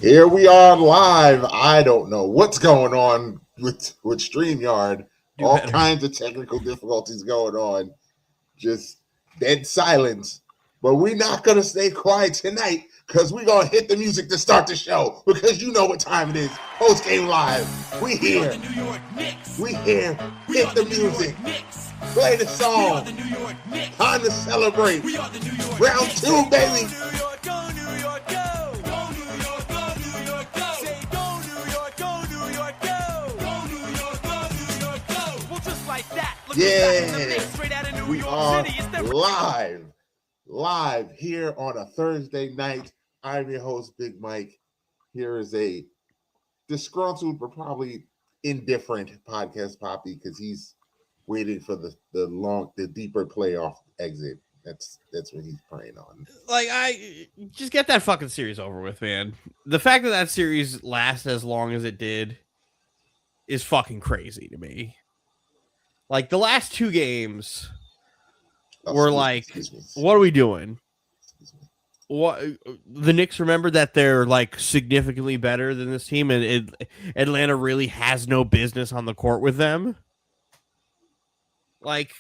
Here we are live. I don't know what's going on with StreamYard. All kinds of technical difficulties going on. Just dead silence. But we're not going to stay quiet tonight because we're going to hit the music to start the show because you know what time it is. Post Game Live. We here. We here. Hit the music. Play the song. Time to celebrate. Round 2, baby. Yeah, we are live here on a Thursday night. I'm your host, Big Mike. Here is a disgruntled but probably indifferent podcast Poppy because he's waiting for the deeper playoff exit. That's what he's praying on. Like, I just get that fucking series over with, man. The fact that series lasts as long as it did is fucking crazy to me. Like, the last 2 games were what are we doing? What the Knicks remember that they're like significantly better than this team, and Atlanta really has no business on the court with them. Like,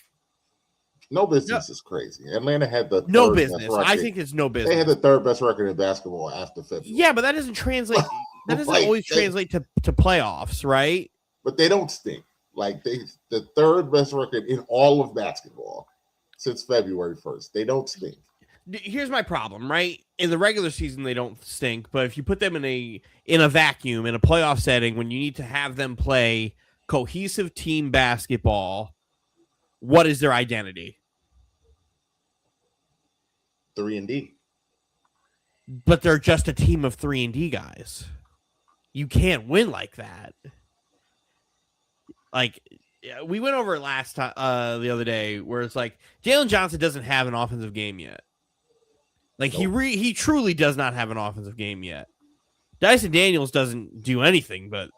no business is crazy. Atlanta had the no business. I think it's no business. They had the 3rd best record in basketball after February. Yeah, but that doesn't translate. That doesn't always translate to playoffs, right? But they don't stink. Like, the 3rd best record in all of basketball since February 1st. They don't stink. Here's my problem, right? In the regular season, they don't stink, but if you put them in a vacuum, in a playoff setting, when you need to have them play cohesive team basketball, what is their identity? 3-and-D. But they're just a team of 3-and-D guys. You can't win like that. Like, we went over it last time, the other day, where it's like Jalen Johnson doesn't have an offensive game yet. Like, nope. He truly does not have an offensive game yet. Dyson Daniels doesn't do anything but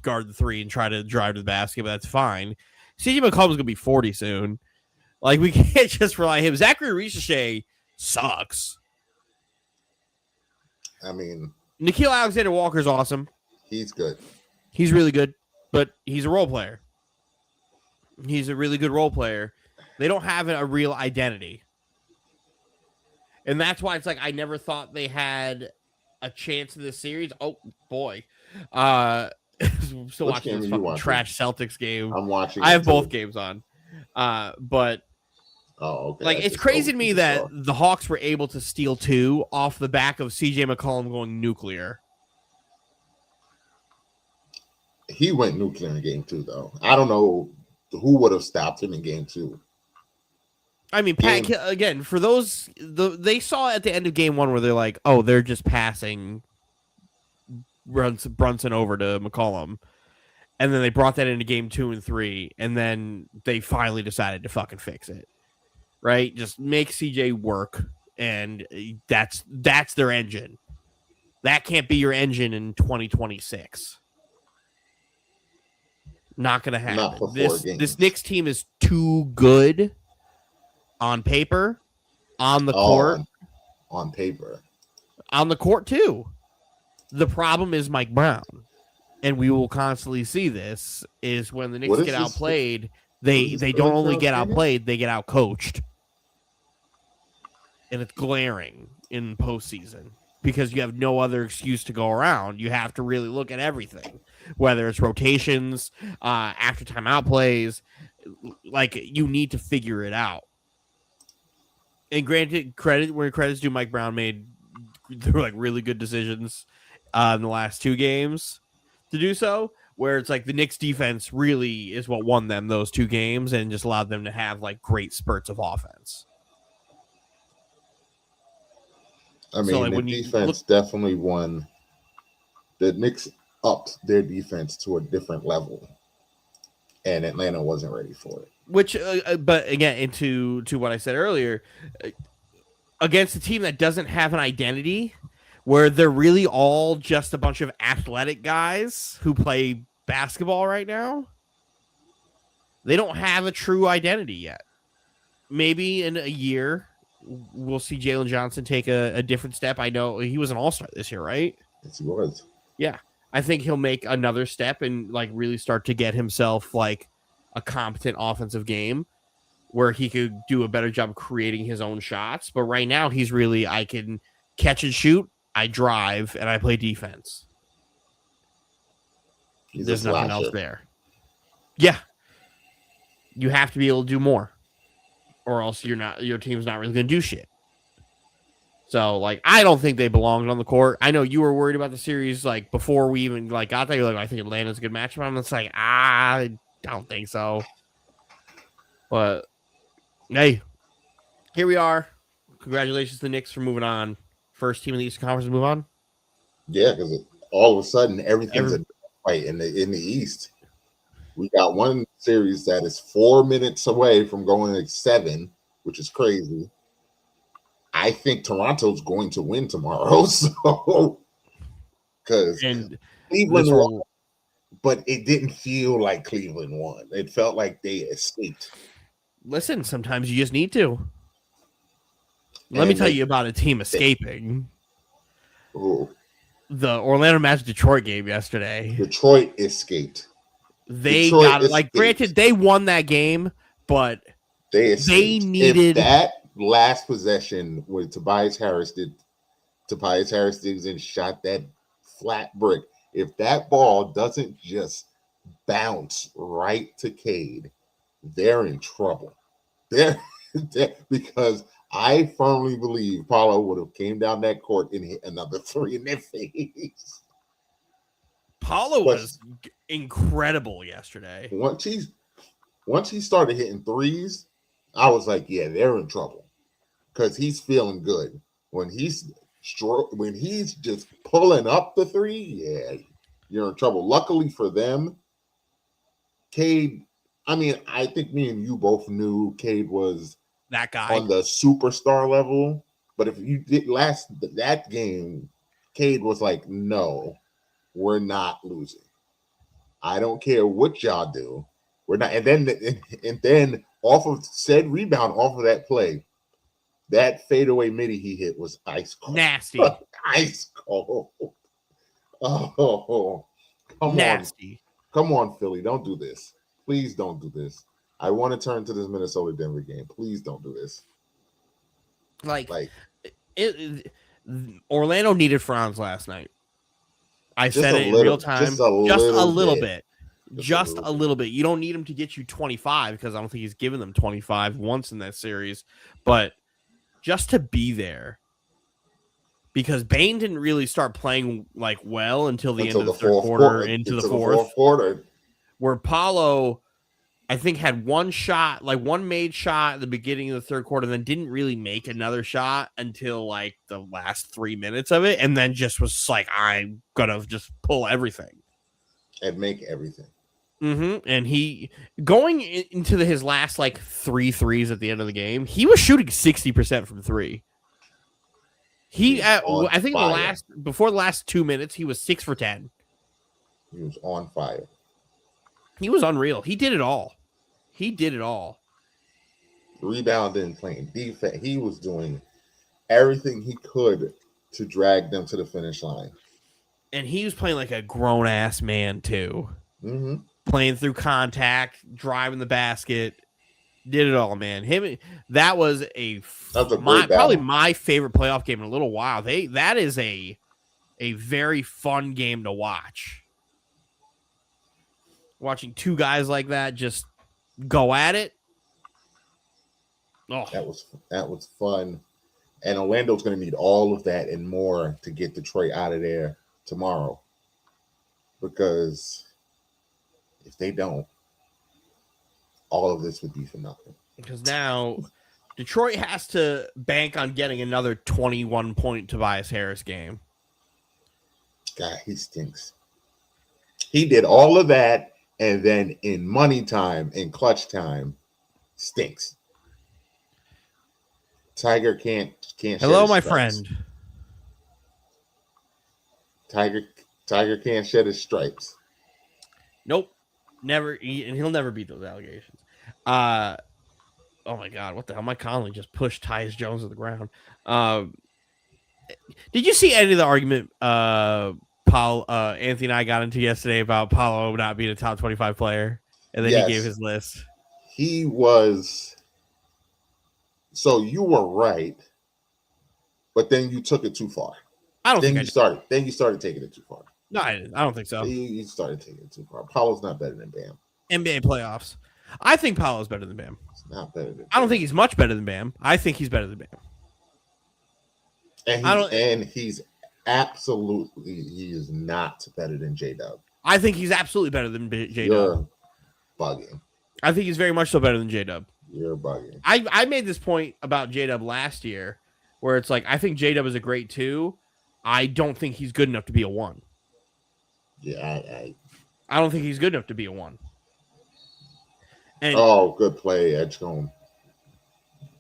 guard the 3 and try to drive to the basket, but that's fine. CJ McCollum's gonna be 40 soon. Like, we can't just rely on him. Zachary Ricochet sucks. I mean, Nickeil Alexander-Walker's awesome. He's good. He's really good. But he's a role player. He's a really good role player. They don't have a real identity. And that's why it's like I never thought they had a chance in this series. Oh, boy. I'm still watching this fucking trash Celtics game. I'm watching. I have both games on. But okay. Like, it's crazy to me that the Hawks were able to steal 2 off the back of CJ McCollum going nuclear. He went nuclear in game 2, though. I don't know who would have stopped him in game 2. I mean, again, for those, they saw at the end of game 1 where they're like, oh, they're just passing Brunson over to McCollum. And then they brought that into game 2 and 3. And then they finally decided to fucking fix it. Right? Just make CJ work. And that's their engine. That can't be your engine in 2026. Not going to happen. This Knicks team is too good on paper, on the court. On paper. On the court, too. The problem is Mike Brown. And we will constantly see this, is when the Knicks get outplayed, they don't only get outplayed, they get outcoached. And it's glaring in postseason. Because you have no other excuse to go around. You have to really look at everything. Whether it's rotations, after timeout plays, like, you need to figure it out. And granted, where credit's due, Mike Brown made like really good decisions in the last 2 games to do so. Where it's like the Knicks defense really is what won them those 2 games and just allowed them to have like great spurts of offense. I mean, the defense definitely won. The Knicks upped their defense to a different level, and Atlanta wasn't ready for it. Which, but again, into what I said earlier, against a team that doesn't have an identity, where they're really all just a bunch of athletic guys who play basketball right now, they don't have a true identity yet. Maybe in a year, we'll see Jalen Johnson take a different step. I know he was an all-star this year, right? Yes, he was. Yeah. I think he'll make another step and like really start to get himself like a competent offensive game where he could do a better job creating his own shots. But right now he's really, I can catch and shoot, I drive, and I play defense. There's nothing else there. Yeah. You have to be able to do more. Or else your team's not really gonna do shit. So, like, I don't think they belonged on the court. I know you were worried about the series, like, before we even, like, got there. You're like, I think Atlanta's a good matchup. I'm just like, I don't think so. But, hey, here we are. Congratulations to the Knicks for moving on. First team in the Eastern Conference to move on. Yeah, because all of a sudden, everything's a fight in the East. We got one series that is 4 minutes away from going to 7, which is crazy. I think Toronto's going to win tomorrow. So, because Cleveland won, but it didn't feel like Cleveland won. It felt like they escaped. Listen, sometimes you just need to. Let me tell you about a team escaping. The Orlando Magic Detroit game yesterday. Detroit escaped. Granted, they won that game, but they needed if that last possession where Tobias Harris did and shot that flat brick. If that ball doesn't just bounce right to Cade, they're in trouble. They're because I firmly believe Paulo would have came down that court and hit another 3 in their face. Paulo was incredible yesterday. Once he started hitting threes, I was like, yeah, they're in trouble because he's feeling good. When he's just pulling up the 3, yeah, you're in trouble. Luckily for them, Cade. I mean, I think me and you both knew Cade was that guy on the superstar level. But if you did that game, Cade was like, no, we're not losing. I don't care what y'all do. We're not. And then off of said rebound, off of that play, that fadeaway midi he hit was ice cold. Nasty. Ice cold. Oh, come nasty. On. Come on, Philly. Don't do this. Please don't do this. I want to turn to this Minnesota-Denver game. Please don't do this. Orlando needed Franz last night. I said it in real time. Just a little bit. Just a little bit. You don't need him to get you 25 because I don't think he's given them 25 once in that series. But just to be there. Because Bane didn't really start playing like well until the end of the third quarter into the fourth quarter. Where Paulo, I think, had one made shot at the beginning of the third quarter, and then didn't really make another shot until like the last 3 minutes of it, and then just was like, I'm gonna just pull everything and make everything. Mm-hmm. And he going into his last like 3 threes at the end of the game, he was shooting 60% from 3. I think before the last 2 minutes, he was 6 for 10. He was on fire. He was unreal. He did it all. Rebounding, playing defense. He was doing everything he could to drag them to the finish line. And he was playing like a grown-ass man, too. Mm-hmm. Playing through contact, driving the basket. Did it all, man. That was probably my favorite playoff game in a little while. That is a very fun game to watch. Watching 2 guys like that just go at it. Oh, that was fun. And Orlando's going to need all of that and more to get Detroit out of there tomorrow. Because if they don't, all of this would be for nothing. Because now Detroit has to bank on getting another 21-point Tobias Harris game. God, he stinks. He did all of that, and then in money time, in clutch time, stinks. Tiger can't. Hello, my friend. Tiger can't shed his stripes. Nope, never. And he'll never beat those allegations. Oh my God, what the hell? Mike Conley just pushed Tyus Jones to the ground. Did you see any of the argument Anthony and I got into yesterday about Paolo not being a top 25 player? And then he gave his list. He was. So you were right, but then you took it too far. Then you started taking it too far. No, I don't think so. You started taking it too far. Paolo's not better than Bam. NBA playoffs. I think Paolo's better than Bam. It's not better than Bam. I don't think he's much better than Bam. I think he's better than Bam. And he's absolutely, he is not better than J-Dub. I think he's absolutely better than J-Dub. You're bugging. I think he's very much so better than J-Dub. You're bugging. I made this point about J-Dub last year where it's like, I think J-Dub is a great 2. I don't think he's good enough to be a 1. Yeah, I don't think he's good enough to be a 1. And good play, Edgecombe.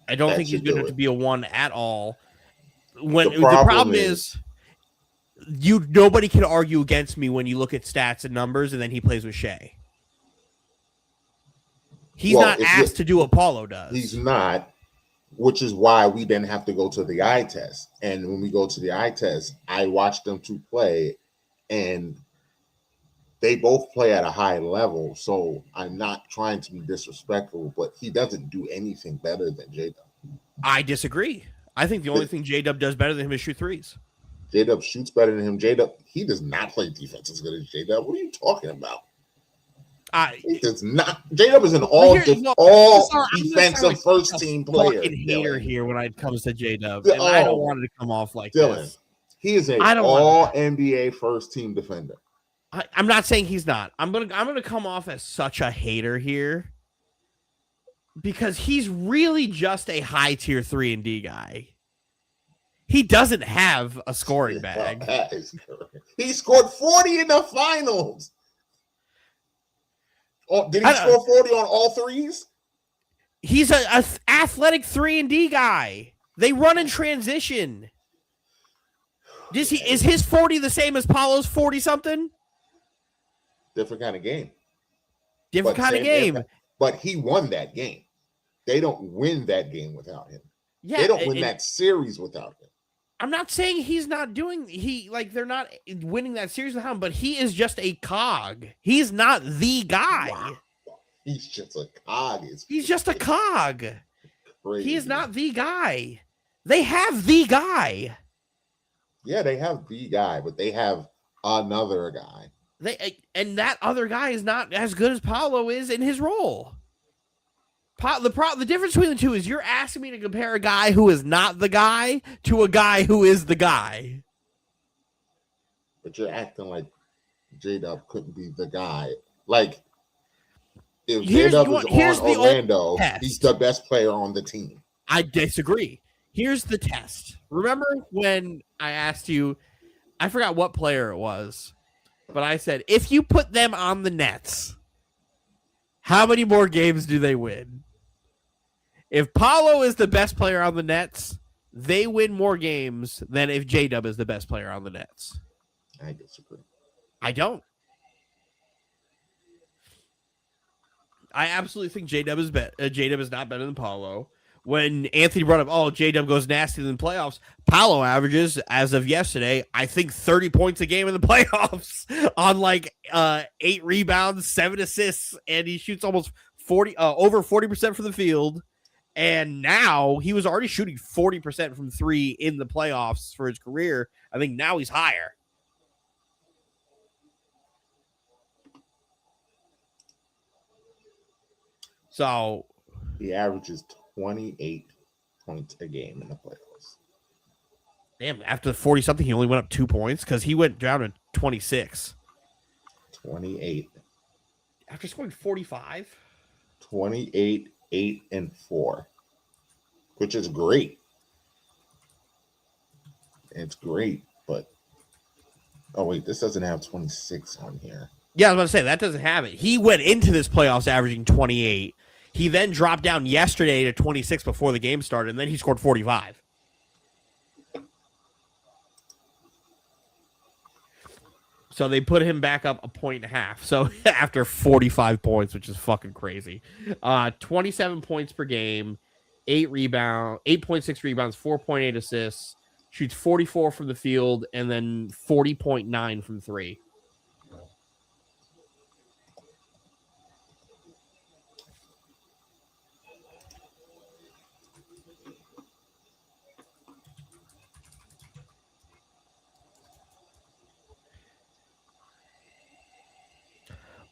I don't think he's good enough to be a 1 at all. When the problem is nobody can argue against me when you look at stats and numbers, and then he plays with Shea. He's not asked to do what Paulo does. He's not, which is why we then have to go to the eye test. And when we go to the eye test, I watched them 2 play, and they both play at a high level. So I'm not trying to be disrespectful, but he doesn't do anything better than J-Dub. I disagree. I think the only thing J-Dub does better than him is shoot threes. J-Dub shoots better than him. J-Dub, he does not play defense as good as J-Dub. What are you talking about? He does not. J-Dub is an all defensive first team player. Hater here when it comes to J-Dub, and I don't want it to come off like this. He is an all NBA first team defender. I'm not saying he's not. I'm gonna come off as such a hater here because he's really just a high tier 3 and D guy. He doesn't have a scoring bag. He scored 40 in the finals. Did he score 40 on all threes? He's a athletic 3 and D guy. They run in transition. Is his 40 the same as Paulo's 40 something? Different kind of game. Different kind of game. But he won that game. They don't win that game without him. Yeah, they don't win that series without him. I'm not saying he's not doing they're not winning that series without him, but he is just a cog. He's not the guy. Wow. He's just a cog. He's just a cog. Crazy. He is not the guy. They have the guy. Yeah, they have the guy, but they have another guy. And that other guy is not as good as Paulo is in his role. The difference between the two is you're asking me to compare a guy who is not the guy to a guy who is the guy. But you're acting like J-Dub couldn't be the guy. Like, if J-Dub is on Orlando, he's the best player on the team. I disagree. Here's the test. Remember when I asked you, I forgot what player it was, but I said, if you put them on the Nets, how many more games do they win? If Paulo is the best player on the Nets, they win more games than if J-Dub is the best player on the Nets. I disagree. I don't. I absolutely think J-Dub is J-Dub is not better than Paulo. When Anthony brought up, J-Dub goes nasty in the playoffs, Paulo averages, as of yesterday, I think 30 points a game in the playoffs on 8 rebounds, 7 assists, and he shoots almost over 40% from the field. And now he was already shooting 40% from 3 in the playoffs for his career. I think now he's higher. So he averages 28 points a game in the playoffs. Damn, after the 40-something, he only went up 2 points because he went down to 26. 28. After scoring 45? 28, 8, and 4, which is great. It's great, but this doesn't have 26 on here. Yeah, I was about to say, that doesn't have it. He went into this playoffs averaging 28. He then dropped down yesterday to 26 before the game started, and then he scored 45. So they put him back up 1.5 points. So after 45 points, which is fucking crazy. 27 points per game, 8.6 rebounds, 4.8 assists, shoots 44 from the field, and then 40.9 from three.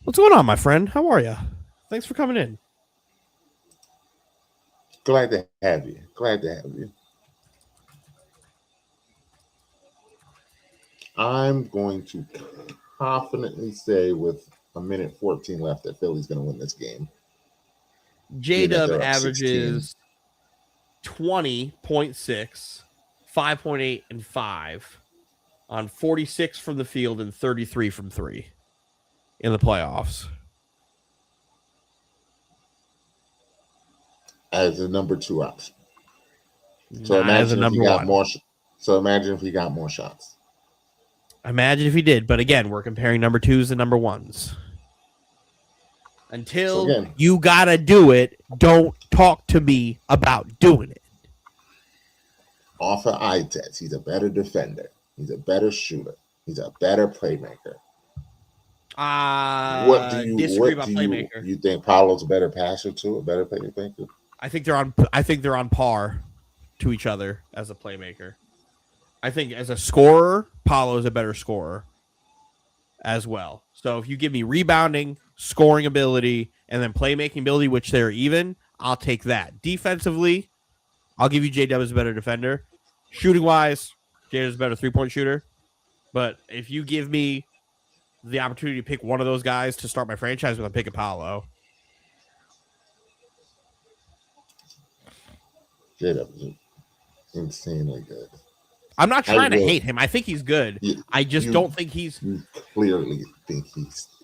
What's going on, my friend? How are you? Thanks for coming in. Glad to have you. I'm going to confidently say with a minute 14 left that Philly's going to win this game. J-Dub averages 20.6, 5.8, and 5 on 46 from the field and 33 from three in the playoffs. As a number 2 option. So imagine if he got more. So imagine if he got more shots. Imagine if he did, but again, we're comparing number 2s and number 1s. Until you gotta do it, don't talk to me about doing it. Off of eye test, he's a better defender. He's a better shooter. He's a better playmaker. What do you disagree about playmaker? You think Paolo's a better passer too, a better playmaker? I think they're on par to each other as a playmaker. I think as a scorer, Paolo is a better scorer as well. So if you give me rebounding, scoring ability, and then playmaking ability, which they're even, I'll take that. Defensively, I'll give you J-Dub as a better defender. Shooting wise, J-Dub's a better 3-point shooter. But if you give me the opportunity to pick one of those guys to start my franchise with, I'm picking Paolo. J-Dub is insanely good. I'm not trying to hate him. I think he's good. I just don't think he's... You clearly think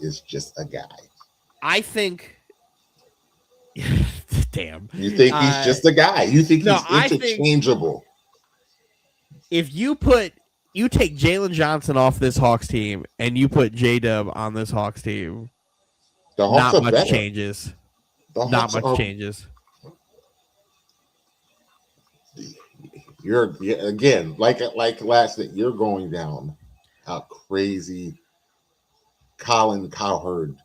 is just a guy. I think... Damn. You think he's just a guy. You think he's interchangeable. If you take Jalen Johnson off this Hawks team and you put J-Dub on this Hawks team, the Hawks not much changes. Not much changes. You're again like last night. You're going down a crazy Colin Cowherd.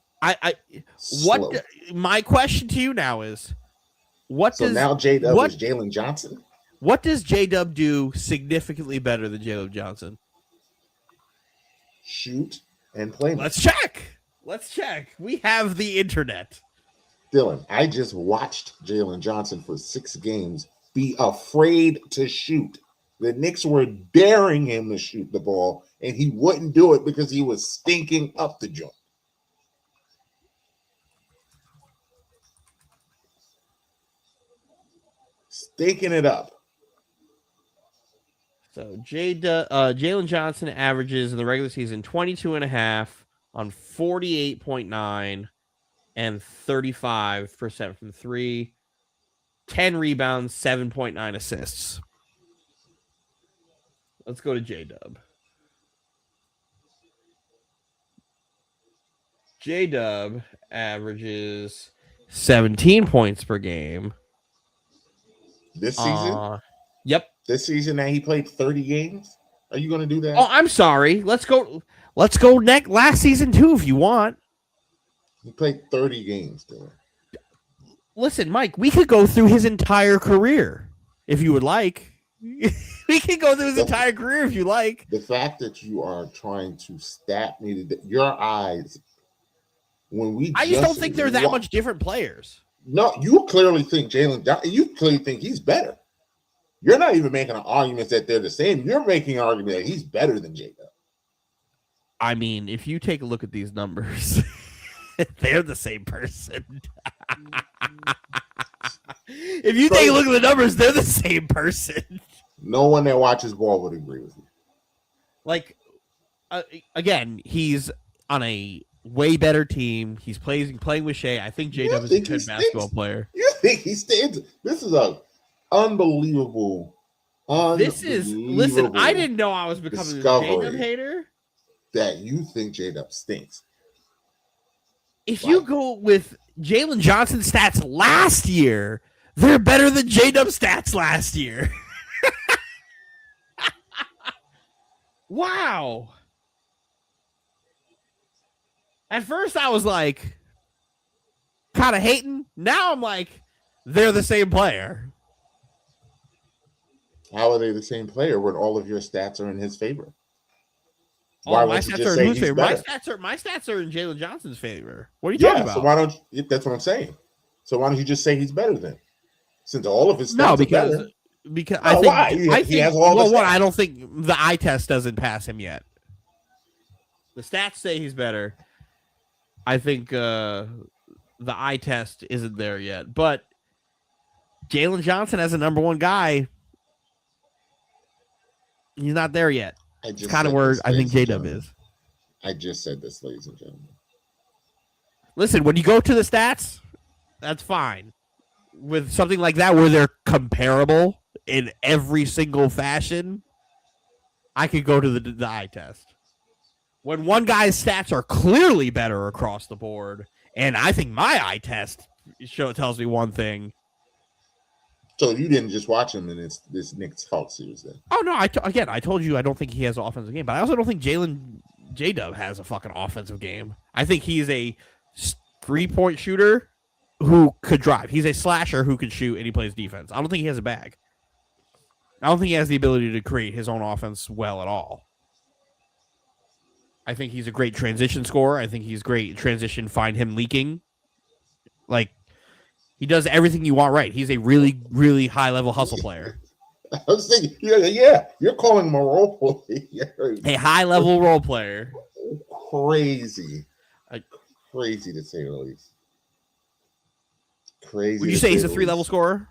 My question to you now is, now J-Dub is Jalen Johnson? What does J-Dub do significantly better than J-Dub Johnson? Shoot and play. Let's check. We have the internet. Dylan, I just watched Jalen Johnson for 6 games be afraid to shoot. The Knicks were daring him to shoot the ball, and he wouldn't do it because he was stinking up the joint. Stinking it up. So Jalen Johnson averages in the regular season 22.5 on 48.9 and 35% from three. 10 rebounds, 7.9 assists. Let's go to J-Dub. J-Dub averages 17 points per game. This season? Yep. This season that he played 30 games? Are you going to do that? Oh, I'm sorry. Let's go last season too if you want. He played 30 games, though. Listen, Mike, we could go through his entire career if you would like. We could go through his entire career if you like. The fact that you are trying to stat me to your eyes I just don't think they're that much different players. No, you clearly think you clearly think he's better. You're not even making an argument that they're the same. You're making an argument that he's better than J-Dub. I mean, if you take a look at these numbers, they're the same person. If you take a look at the numbers, they're the same person. No one that watches ball would agree with you. Like, again, he's on a way better team. He's playing with Shea. I think J-Dub is a good basketball player. You think he stands? This is a unbelievable. Listen, I didn't know I was becoming a J-Dub hater. That you think J-Dub stinks. If you go with Jalen Johnson's stats last year, they're better than J-Dub stats last year. Wow. At first, I was like, kind of hating. Now I'm like, they're the same player. How are they the same player when all of your stats are in his favor? Why my stats are in whose favor? My stats are in Jalen Johnson's favor. What are you talking about? So why don't you, that's what I'm saying. So why don't you just say he's better then? Since all of his stats are better. Because I think he has all the stats. I don't think the eye test doesn't pass him yet. The stats say he's better. I think the eye test isn't there yet. But Jalen Johnson as a number one guy, he's not there yet. It's kind of where I think J-Dub is. I just said this, ladies and gentlemen. Listen, when you go to the stats, that's fine. With something like that where they're comparable in every single fashion, I could go to the eye test. When one guy's stats are clearly better across the board, and I think my eye test tells me one thing. So you didn't just watch him in this Knicks Hawks series then? Oh, no. I told you I don't think he has an offensive game, but I also don't think J-Dub has a fucking offensive game. I think he's a three-point shooter who could drive. He's a slasher who could shoot, and he plays defense. I don't think he has a bag. I don't think he has the ability to create his own offense well at all. I think he's a great transition scorer. I think he's great transition, find him leaking. Like, he does everything you want right. He's a really, really high-level hustle player. I was thinking, yeah, you're calling him a role player. A high-level role player. Crazy. Crazy to say the least. Crazy. Would you say he's a three-level scorer?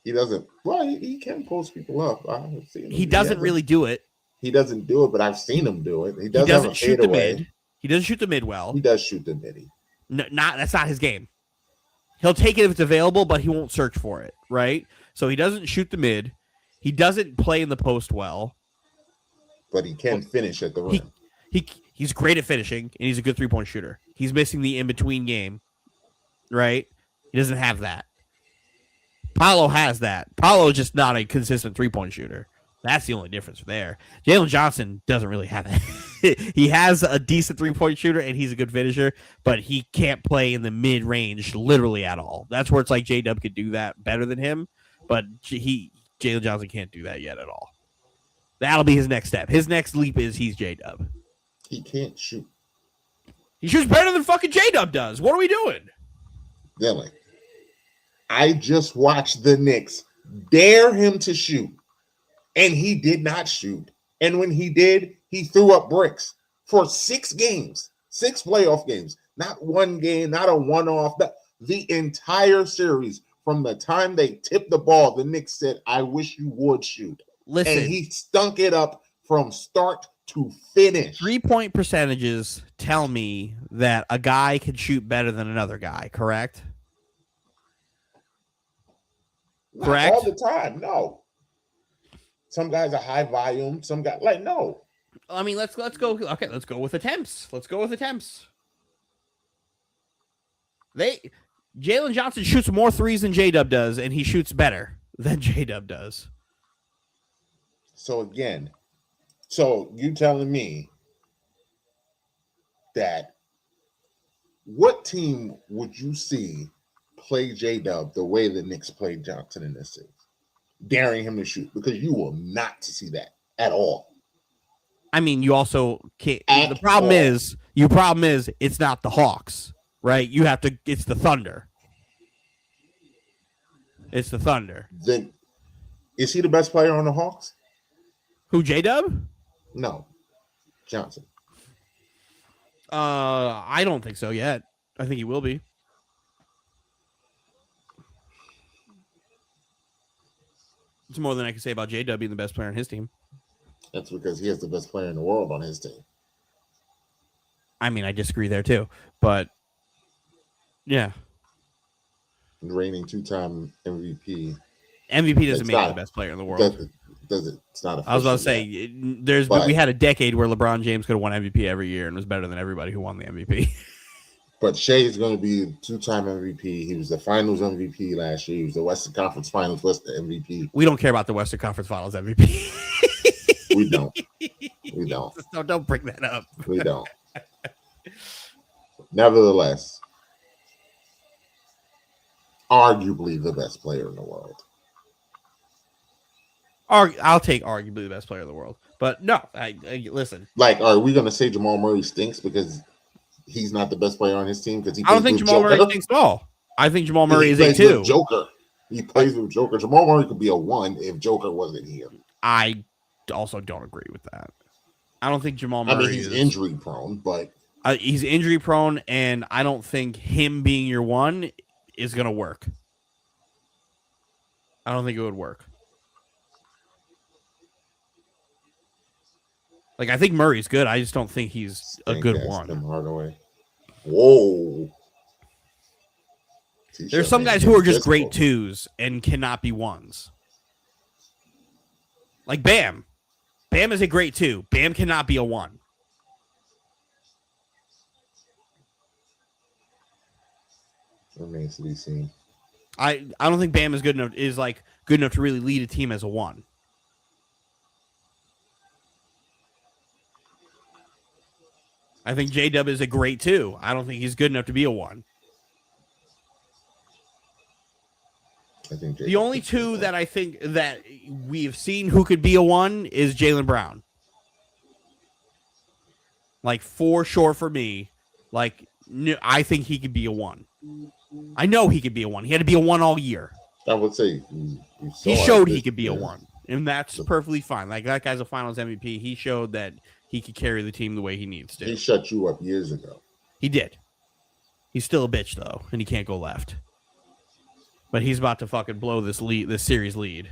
He doesn't. Well, he can post people up. I've seen him. He doesn't really do it. He doesn't do it, but I've seen him do it. He doesn't shoot the mid. He doesn't shoot the mid well. He does shoot the mid. No, that's not his game. He'll take it if it's available, but he won't search for it, right? So he doesn't shoot the mid. He doesn't play in the post well. But he can finish at the rim. He's great at finishing, and he's a good three-point shooter. He's missing the in-between game, right? He doesn't have that. Paolo has that. Paolo is just not a consistent three-point shooter. That's the only difference there. Jalen Johnson doesn't really have it. He has a decent three-point shooter, and he's a good finisher, but he can't play in the mid-range literally at all. That's where it's like J-Dub could do that better than him, but Jalen Johnson can't do that yet at all. That'll be his next step. His next leap is he's J-Dub. He can't shoot. He shoots better than fucking J-Dub does. What are we doing? Dylan, I just watched the Knicks dare him to shoot, and he did not shoot. And when he did, he threw up bricks for 6 games, 6 playoff games. Not one game, not a one-off. The entire series, from the time they tipped the ball, the Knicks said, I wish you would shoot. Listen, and he stunk it up from start to finish. 3-point percentages tell me that a guy can shoot better than another guy, correct? Not all the time, no. Some guys are high volume. Some guys no. I mean, let's go. Okay, let's go with attempts. Jalen Johnson shoots more threes than J-Dub does, and he shoots better than J-Dub does. So again, you telling me that what team would you see play J-Dub the way the Knicks played Johnson in this series? Daring him to shoot, because you will not see that at all. I mean, you also can't. The problem is it's not the Hawks, right? It's the Thunder. It's the Thunder. Then is he the best player on the Hawks? Who, J-Dub? No, Johnson. I don't think so yet. I think he will be. It's more than I can say about J-Dub being the best player on his team. That's because he has the best player in the world on his team. I mean, I disagree there too, but yeah. Reigning 2-time MVP. MVP doesn't make him the best player in the world. It's not. I was about to say, we had a decade where LeBron James could have won MVP every year and was better than everybody who won the MVP. But Shea is going to be a 2-time MVP. He was the Finals MVP last year. He was the Western Conference Finals MVP. We don't care about the Western Conference Finals MVP. We don't. We don't. Don't bring that up. We don't. Nevertheless, arguably the best player in the world. I'll take arguably the best player in the world. But no, I listen. Like, are we going to say Jamal Murray stinks because he's not the best player on his team? Because I don't think Jamal Murray stinks at all. I think Jamal Murray is a 2. Joker. He plays with Joker. Jamal Murray could be a 1 if Joker wasn't here. I also don't agree with that. I don't think Jamal Murray he's injury prone, but he's injury prone, and I don't think him being your 1 is going to work. I don't think it would work. Like, I think Murray's good. I just don't think he's a good 1. Hardaway. Whoa. There's some guys who are just great 2s and cannot be 1s. Like Bam. Bam is a great 2. Bam cannot be a 1. Remains to be seen. I don't think Bam is good enough to really lead a team as a 1. I think J-Dub is a great 2. I don't think he's good enough to be a 1. I think the only 2 that I think that we've seen who could be a 1 is Jaylen Brown. Like, for sure for me, like, I think he could be a 1. I know he could be a 1. He had to be a 1 all year. I would say he showed he could be a 1, and that's perfectly fine. Like, that guy's a Finals MVP. He showed that he could carry the team the way he needs to. He shut you up years ago. He did. He's still a bitch, though, and he can't go left. But he's about to fucking blow this series lead.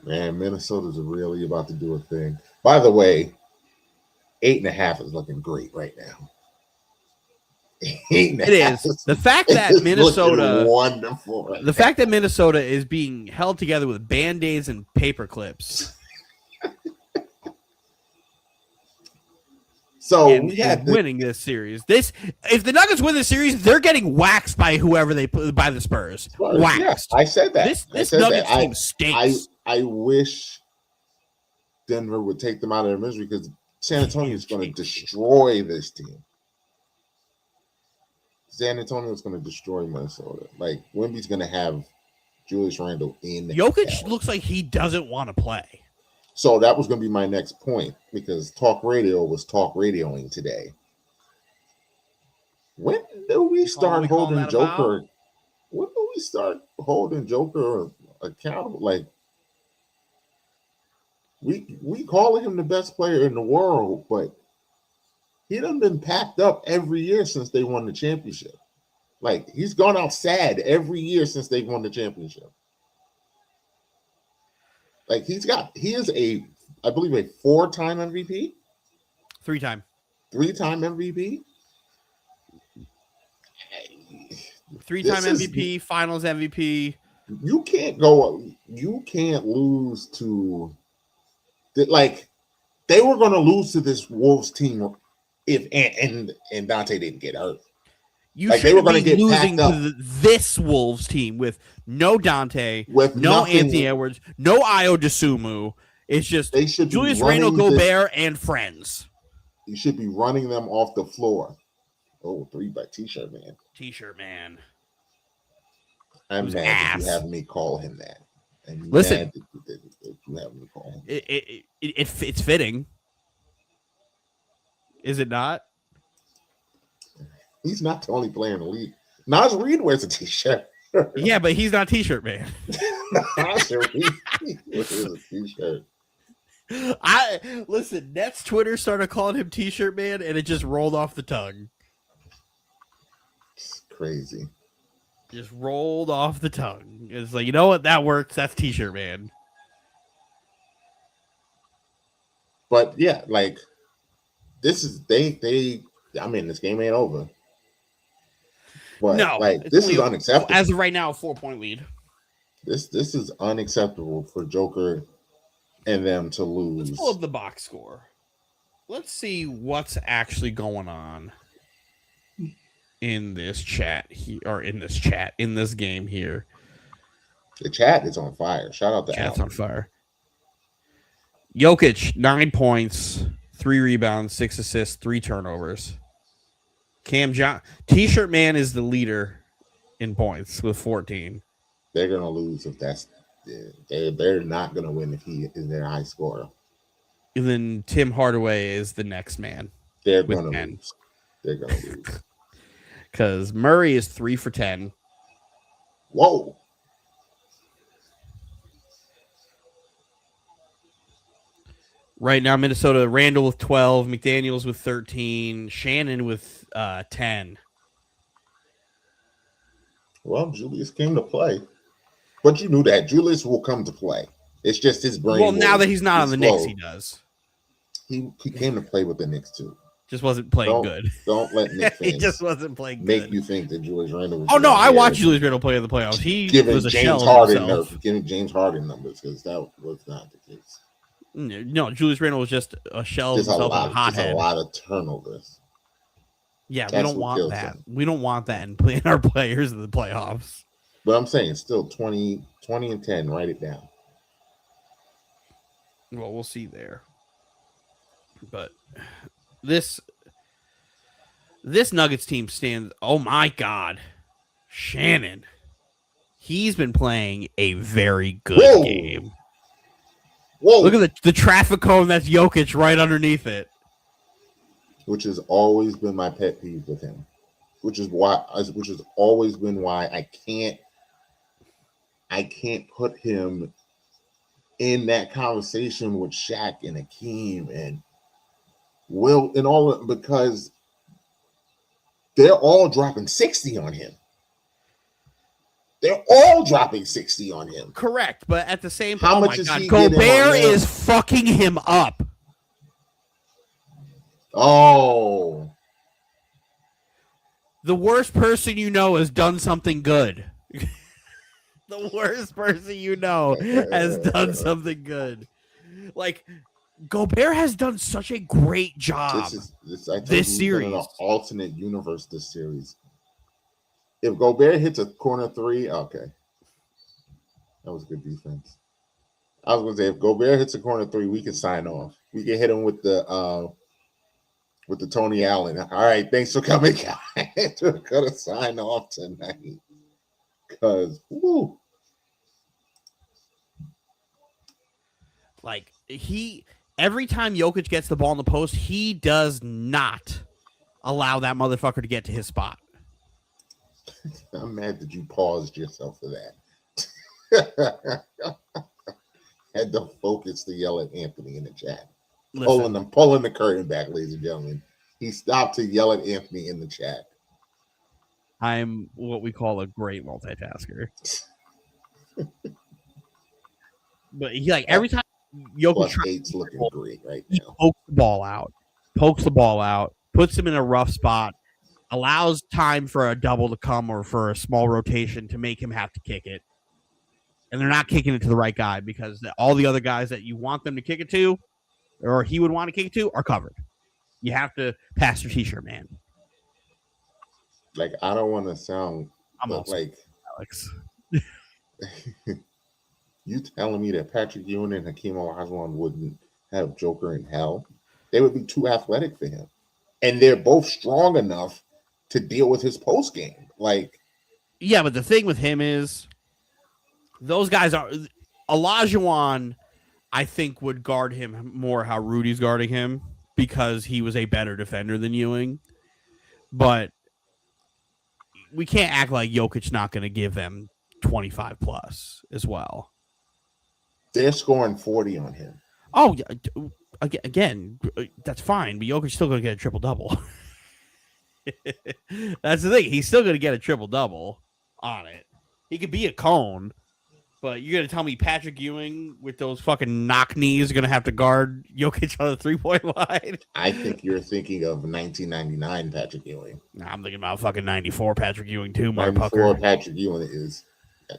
Man, Minnesota's really about to do a thing. By the way, 8.5 is looking great right now. It is. The fact that Minnesota wonderful. Right the fact that Minnesota is being held together with Band-Aids and paper clips. So winning this series. If the Nuggets win this series, they're getting waxed by whoever they put by the Spurs. Waxed. Yeah, I said that. This Nuggets team stinks. I wish Denver would take them out of their misery because San Antonio is going to destroy this team. San Antonio is going to destroy Minnesota. Like, Wemby's going to have Julius Randle in. Jokic looks like he doesn't want to play. So that was going to be my next point because talk radio was talk radioing today. When do we start holding Joker? When do we start holding Joker accountable? Like, we call him the best player in the world, but he done been packed up every year since they won the championship. Like, he's gone out sad every year since they've won the championship. Like, he is I believe a 4-time MVP. 3-time. 3-time MVP. 3-time MVP, Finals MVP. You can't lose to, like, they were going to lose to this Wolves team if and Dante didn't get hurt. You should be losing to this Wolves team with no Dante, with no Anthony Edwards, no Ayo Dosunmu. It's just Julius Randle, Gobert, and friends. You should be running them off the floor. Oh, 3 by T-shirt man. T-shirt man. I'm mad that you have me call him that. Listen, that you have me call him. It's fitting. Is it not? He's not the only player in the league. Nas Reed wears a T-shirt. Yeah, but he's not T-shirt man. Nas Reed wears a T-shirt. Listen, Nets Twitter started calling him T-shirt man, and it just rolled off the tongue. It's crazy. Just rolled off the tongue. It's like, you know what? That works. That's T-shirt man. But yeah, like, this is I mean, this game ain't over. But no, like, this is unacceptable. As of right now, a 4-point lead. This is unacceptable for Joker and them to lose. Let's pull up the box score. Let's see what's actually going on in this chat here, or in this game here. The chat is on fire. Shout out to Chat's Alan. on fire. Jokic, 9 points, 3 rebounds, 6 assists, 3 turnovers. T-shirt man is the leader in points with 14. They're gonna lose if that's. They're not gonna win if he is their high scorer. And then Tim Hardaway is the next man. They're gonna lose. They're gonna lose. Because Murray is 3 for 10. Whoa. Right now, Minnesota, Randall with 12, McDaniels with 13, Shannon with 10. Well, Julius came to play. But you knew that. Julius will come to play. It's just his brain. Well, now that he's not on the Knicks, he does. He came to play with the Knicks, too. Just wasn't playing good. Don't let Knicks fans he just wasn't playing make good. you think that Julius Randle was. Oh, no, I watched Julius Randle play in the playoffs. He was a shell of himself. Giving James Harden numbers, because that was not the case. No, Julius Randle was just a shell of himself, a hothead. Just a lot of turnovers. Yeah, we don't want that. We don't want that in playing our players in the playoffs. But I'm saying still 20 and 10. Write it down. Well, we'll see there. But this Nuggets team stands. Oh my God, Shannon. He's been playing a very good game. Whoa! Look at the traffic cone. That's Jokic right underneath it. Which has always been my pet peeve with him. Which has always been why I can't put him in that conversation with Shaq and Hakeem and Will and all, because they're all dropping 60 on him. They're all dropping 60 on him. Correct, but at the same time, oh my God, Gobert is fucking him up. Oh. The worst person you know has done something good. The worst person you know has done something good. Like, Gobert has done such a great job this series. In an alternate universe this series. If Gobert hits a corner three, okay. That was good defense. I was going to say, if Gobert hits a corner three, we can sign off. We can hit him with the Tony Allen. All right, thanks for coming, guys. We're going to sign off tonight. Because, woo. Like, every time Jokic gets the ball in the post, he does not allow that motherfucker to get to his spot. I'm mad that you paused yourself for that. Had the focus to yell at Anthony in the chat. Pulling the curtain back, ladies and gentlemen. He stopped to yell at Anthony in the chat. I'm what we call a great multitasker. But every time Jokic looking great right now. He pokes the ball out, puts him in a rough spot, allows time for a double to come or for a small rotation to make him have to kick it. And they're not kicking it to the right guy because all the other guys that you want them to kick it to, or he would want to kick it to, are covered. You have to pass your T-shirt, man. Like, I don't want to sound like Alex. You telling me that Patrick Ewing and Hakeem Olajuwon wouldn't have Joker in hell? They would be too athletic for him. And they're both strong enough to deal with his post game. Yeah, but the thing with him is those guys are Olajuwon, I think, would guard him more how Rudy's guarding him because he was a better defender than Ewing. But we can't act like Jokic's not going to give them 25 plus as well. They're scoring 40 on him. Oh, again, that's fine, but Jokic's still going to get a triple-double. That's the thing. He's still going to get a triple-double on it. He could be a cone, but you're going to tell me Patrick Ewing with those fucking knock knees is going to have to guard Jokic on the three-point line? I think you're thinking of 1999 Patrick Ewing. Nah, I'm thinking about fucking 94 Patrick Ewing, too, 94 Patrick Ewing is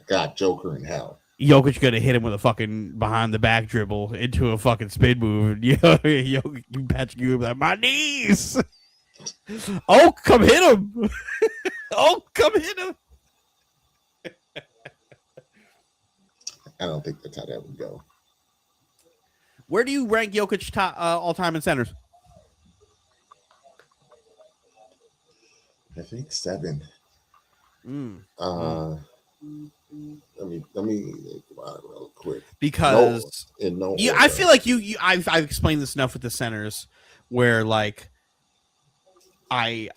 got Joker in hell. Jokic gonna hit him with a fucking behind the back dribble into a fucking spin move. You Patrick Ewing like, my knees. Oh, come hit him. Oh, come hit him. I don't think that's how that would go. Where do you rank Jokic top, all time in centers? I think 7. Mm. Let me think about it real quick. Because in no yeah, order. I feel like I've explained this enough with the centers where like I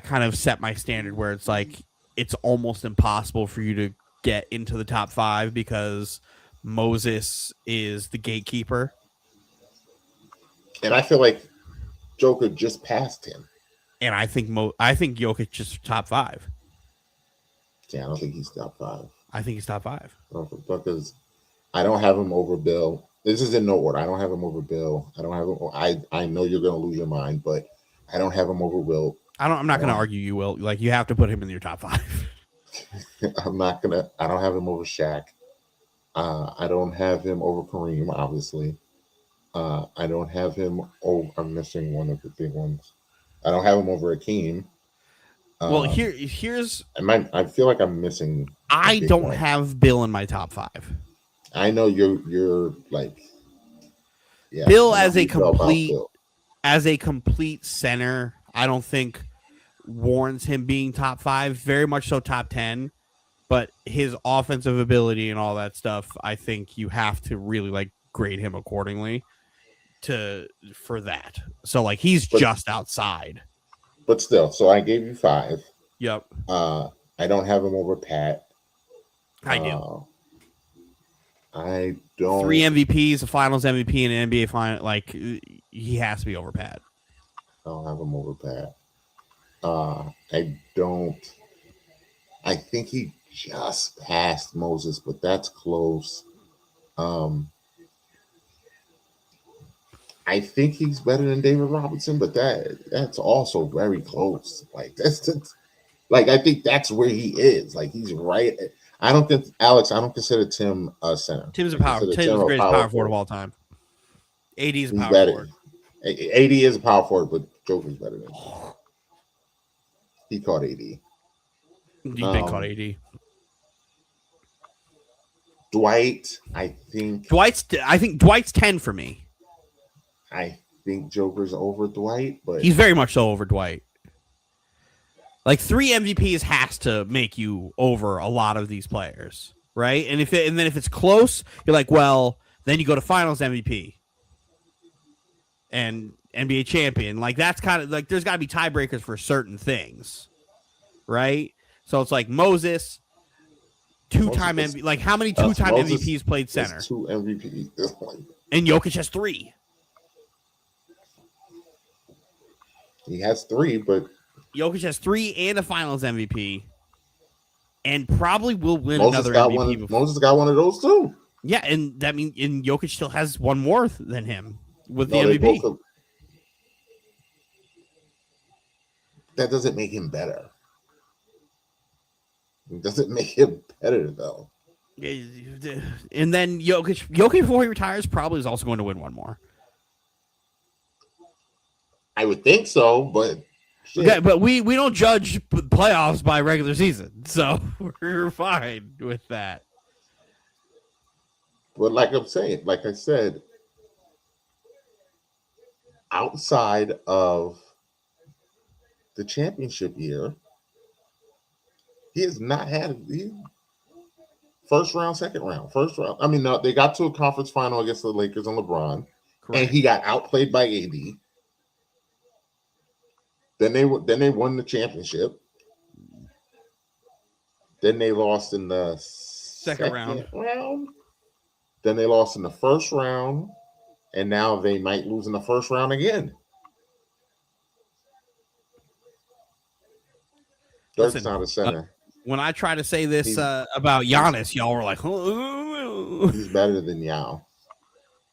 kind of set my standard where it's like it's almost impossible for you to get into the top 5 because Moses is the gatekeeper. And I feel like Joker just passed him. And I think Jokic is top 5. Yeah, I don't think he's top 5. I think he's top 5. Because I don't have him over Bill. This is in no order. I don't have him over Bill. I don't have him. I know you're going to lose your mind, but I don't have him over Will. I'm not going to argue you will. Like, you have to put him in your top 5. I'm not going to. I don't have him over Shaq. I don't have him over Kareem, obviously. I don't have him. Oh, I'm missing one of the big ones. I don't have him over Akeem. Well, here's. I feel like I'm missing. I don't have Bill in my top 5. I know you're like. Yeah, Bill as a complete center, I don't think warrants him being top 5. Very much so top 10. But his offensive ability and all that stuff, I think you have to really like grade him accordingly for that. So like he's just outside. But still, so I gave you 5. Yep. I don't have him over Pat. I do. I don't. 3 MVPs, a Finals MVP, and an NBA final. Like he has to be over Pat. I don't have him over Pat. I don't. I think he just passed Moses, but that's close. I think he's better than David Robinson, but that's also very close. Like that's like I think that's where he is. Like he's right. I don't think Alex. I don't consider Tim a center. Tim's the greatest power forward of all time. AD is a power forward. AD is a power forward, but Joker's better than him. He caught AD. He's been caught AD. Dwight, I think Dwight's 10 for me. I think Joker's over Dwight, but he's very much so over Dwight. Like 3 MVPs has to make you over a lot of these players, right? And then if it's close, you're like, well, then you go to Finals MVP and NBA champion. Like that's kind of like there's got to be tiebreakers for certain things, right? So it's like Moses, 2-time MVP. Like how many 2-time MVPs played center? 2 MVPs. And Jokic has 3. He has 3, but Jokic has 3 and a Finals MVP, and probably will win another MVP. Moses got one of those too. Yeah, and that means Jokic still has one more than him with the MVP. That doesn't make him better. It doesn't make him better though. And then Jokic before he retires probably is also going to win one more. I would think so, but shit. Yeah, but we don't judge playoffs by regular season, so we're fine with that. But like I said, outside of the championship year, he has not had first round, second round, first round. I mean, no, they got to a conference final against the Lakers and LeBron, correct, and he got outplayed by AD. Then they won the championship. Then they lost in the second round. Then they lost in the first round, and now they might lose in the first round again. Dirk's not a center. When I try to say this about Giannis, y'all were like, oh. He's better than Yao.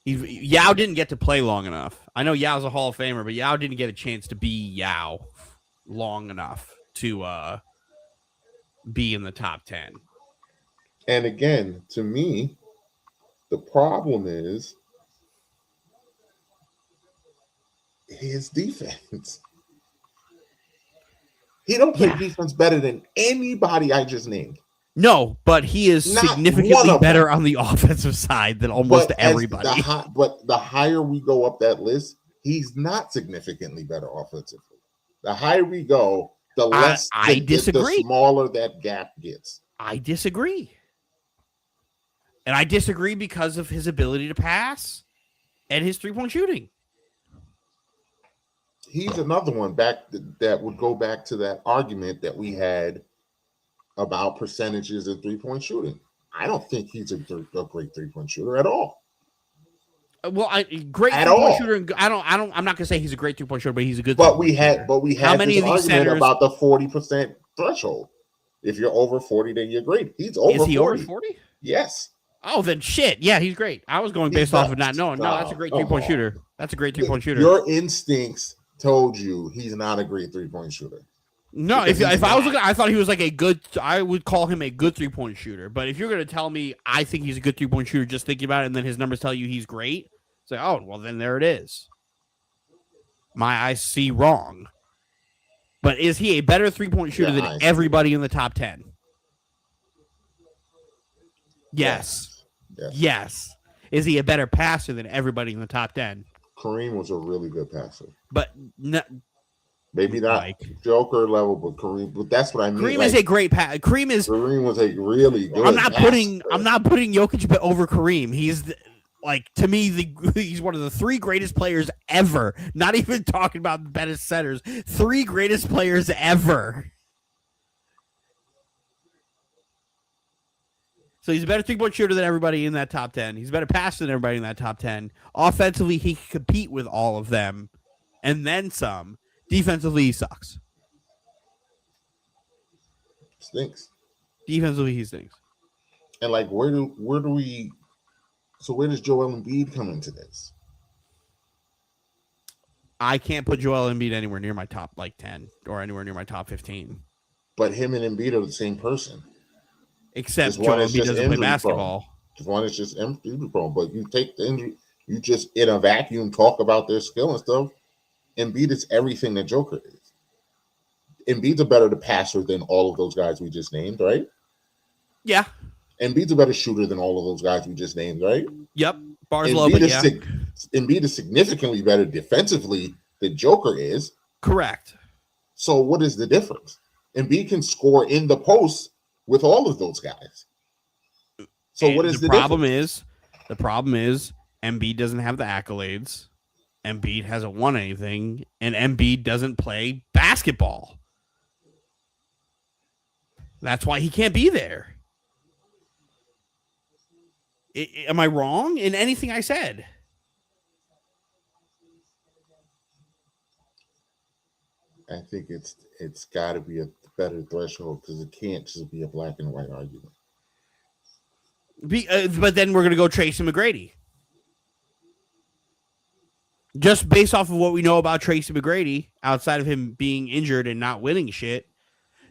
Yao didn't get to play long enough. I know Yao's a Hall of Famer, but Yao didn't get a chance to be Yao long enough to be in the top 10. And again, to me, the problem is his defense. He don't play defense better than anybody I just named. No, but he is Not significantly better on the offensive side than almost everybody. But the higher we go up that list, he's not significantly better offensively. The higher we go, the less I disagree. The smaller that gap gets. I disagree. And I disagree because of his ability to pass and his three-point shooting. He's another one that would go back to that argument that we had about percentages in three-point shooting. I don't think he's a great three-point shooter at all. Well, great three-point shooter. I'm not gonna say he's a great three-point shooter, but he's a good. But we had how many of these centers about the 40% threshold? If you're over 40, then you're great. He's over. Is he 40. over 40? Yes. Oh, then shit. Yeah, he's great. I was going based off of not knowing. No, that's a great three-point shooter. That's a great three-point shooter. Your instincts told you he's not a great three-point shooter. No, if I was looking, I thought he was like a good. I would call him a good three-point shooter. But if you're going to tell me I think he's a good three-point shooter, just thinking about it, and then his numbers tell you he's great, it's like, oh, well, then there it is. My eyes see wrong. But is he a better three-point shooter than everybody in the top 10? Yes. Yes. Is he a better passer than everybody in the top 10? Kareem was a really good passer. But maybe not Joker level, but Kareem. But that's what I mean. Kareem is a great passer. Kareem was a really good. I'm not putting Jokic over Kareem. He's to me he's one of the three greatest players ever. Not even talking about the best centers. Three greatest players ever. So he's a better three-point shooter than everybody in that top 10. He's a better passer than everybody in that top 10. Offensively, he can compete with all of them, and then some. Defensively, he sucks. Stinks. Defensively, he stinks. And where does Joel Embiid come into this? I can't put Joel Embiid anywhere near my top 10 or anywhere near my top 15. But him and Embiid are the same person. Except Joel Embiid doesn't play basketball. One is just injury prone. But you take the injury, you just in a vacuum talk about their skill and stuff. Embiid is everything that Joker is. Embiid's a better passer than all of those guys we just named, right? Yeah. Embiid's a better shooter than all of those guys we just named, right? Yep. Bars low, but yeah. Embiid is significantly better defensively than Joker is. Correct. So what is the difference? Embiid can score in the post with all of those guys. So what is the problem difference? The problem is Embiid doesn't have the accolades. Embiid hasn't won anything, and Embiid doesn't play basketball. That's why he can't be there. Am I wrong in anything I said? I think it's got to be a better threshold because it can't just be a black and white argument. But then we're going to go Tracy McGrady. Just based off of what we know about Tracy McGrady, outside of him being injured and not winning shit,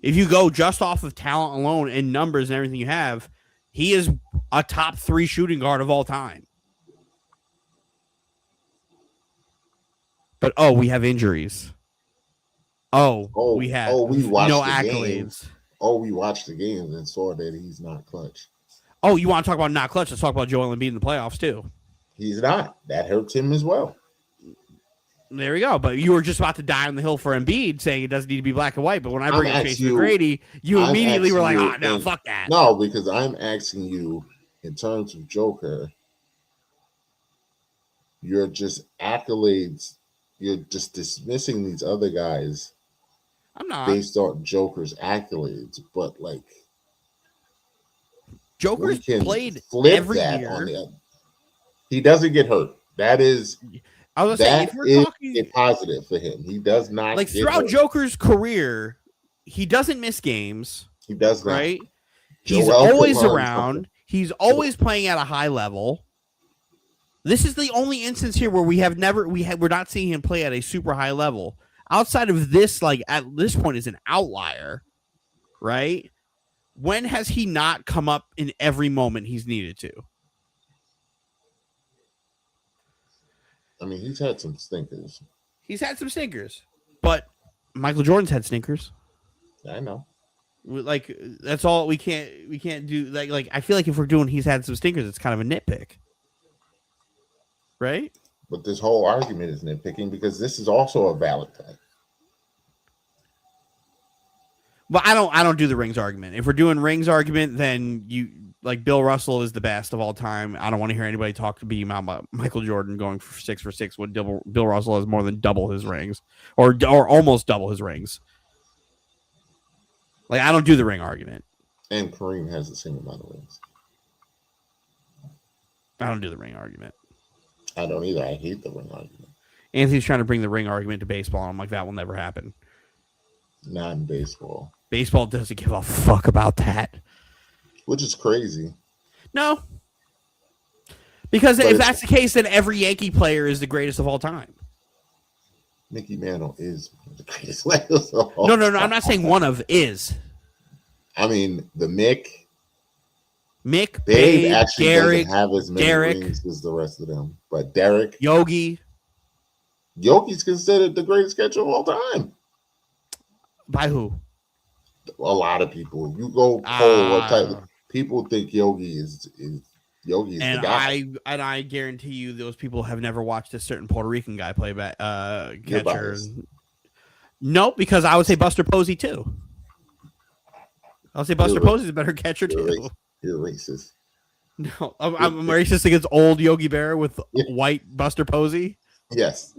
if you go just off of talent alone and numbers and everything you have, he is a top 3 shooting guard of all time. But, we have injuries. We have no accolades. We watched the games and saw that he's not clutch. You want to talk about not clutch? Let's talk about Joel Embiid in the playoffs, too. He's not. That hurts him as well. There we go. But you were just about to die on the hill for Embiid, saying it doesn't need to be black and white. But when I bring up Tracy McGrady, you immediately were like, no, fuck that. No, because I'm asking you, in terms of Joker, you're just accolades. You're just dismissing these other guys. I'm not. Based on Joker's accolades. But, Joker's played every year. He doesn't get hurt. That is... I was saying, if we're talking a positive for him, he does not throughout Joker's career, he doesn't miss games. He does not. Right? He's always around. He's always playing at a high level. This is the only instance here where we're not seeing him play at a super high level. Outside of this, at this point, is an outlier, right? When has he not come up in every moment he's needed to? I mean, he's had some stinkers. But Michael Jordan's had stinkers. I know. Like that's all we can't do. Like I feel like if we're doing he's had some stinkers, it's kind of a nitpick, right? But this whole argument is nitpicking because this is also a valid point. But I don't do the rings argument. If we're doing rings argument, then you like Bill Russell is the best of all time. I don't want to hear anybody talk to be about Michael Jordan going for 6 for 6 when Bill Russell has more than double his rings or almost double his rings. Like I don't do the ring argument. And Kareem has the same amount of rings. I don't do the ring argument. I don't either. I hate the ring argument. Anthony's trying to bring the ring argument to baseball. And I'm like, that will never happen. Not in baseball. Baseball doesn't give a fuck about that. Which is crazy. No. Because if that's the case, then every Yankee player is the greatest of all time. Mickey Mantle is the greatest players of all time. No. I'm not saying one of is. I mean, the Mick, Babe, actually Derek, doesn't have as many rings as the rest of them. But Derek. Yogi's considered the greatest catcher of all time. By who? A lot of people. You go poll what type of people think Yogi is the guy. I guarantee you those people have never watched a certain Puerto Rican guy play catcher. No, because I would say Buster Posey too. I'll say Buster Posey's a better catcher too. You're racist. No, I'm racist against old Yogi Berra with white Buster Posey. Yes.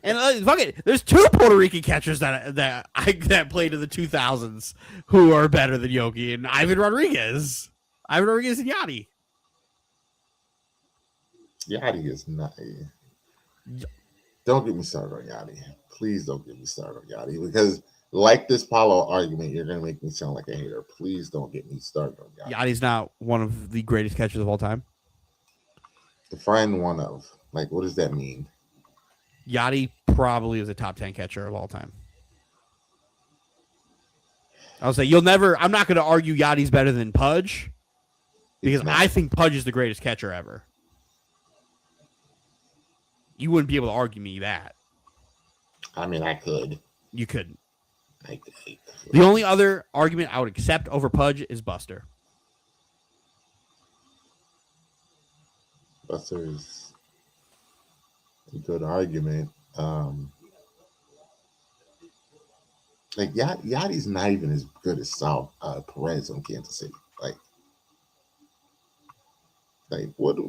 And fuck it, there's 2 Puerto Rican catchers that played in the 2000s who are better than Yogi and Ivan Rodriguez and Yachty. Yachty is not. Don't get me started on Yachty. Please don't get me started on Yachty because, like this Paulo argument, you're gonna make me sound like a hater. Please don't get me started on Yachty. Yachty's not one of the greatest catchers of all time. Define one of. Like, what does that mean? Yachty probably is a top 10 catcher of all time. I'll say I'm not going to argue Yachty's better than Pudge because I think Pudge is the greatest catcher ever. You wouldn't be able to argue me that. I mean, I could. You couldn't. I could. The only other argument I would accept over Pudge is Buster. Buster is a good argument. Like Yachty's not even as good as Perez on Kansas City. What are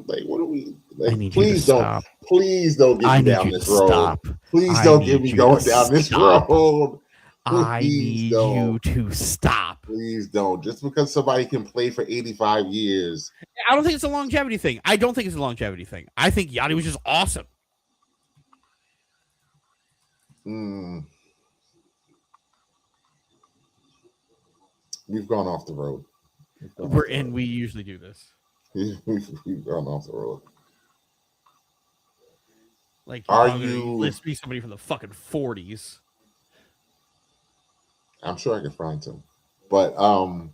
we? Like, please don't get me down this road. Please don't get me going down this road. I need you to stop. Please don't. Just because somebody can play for 85 years. I don't think it's a longevity thing. I think Yachty was just awesome. We've gone off the road. We usually do this. We've gone off the road. Like, let's be somebody from the fucking 40s. I'm sure I can find some. But are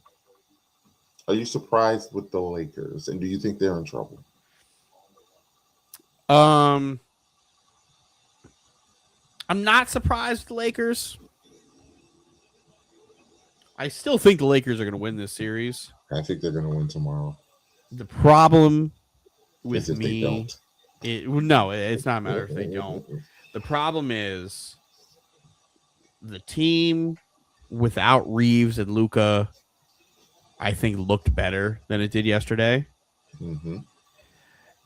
you surprised with the Lakers? And do you think they're in trouble? I'm not surprised with the Lakers. I still think the Lakers are going to win this series. I think they're going to win tomorrow. The problem with me, they don't. It's not a matter if they don't. The problem is the team without Reeves and Luka, I think, looked better than it did yesterday. Mm-hmm.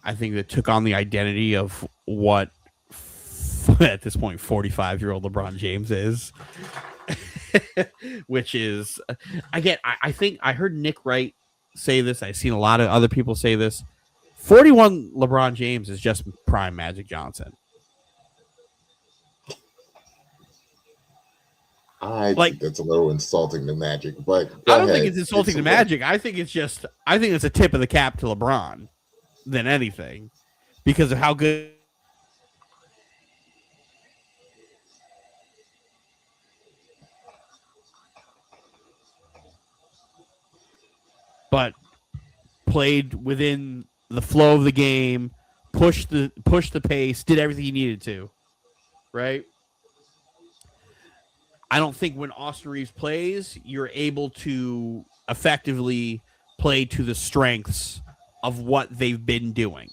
I think that took on the identity of what, at this point, 45-year-old LeBron James is. Which is, I think I heard Nick Wright say this. I've seen a lot of other people say this. 41 LeBron James is just prime Magic Johnson. I think that's a little insulting to Magic, but I don't think it's insulting to Magic. I think it's a tip of the cap to LeBron than anything because of how good. But played within the flow of the game, pushed the pace, did everything he needed to, right? I don't think when Austin Reeves plays, you're able to effectively play to the strengths of what they've been doing.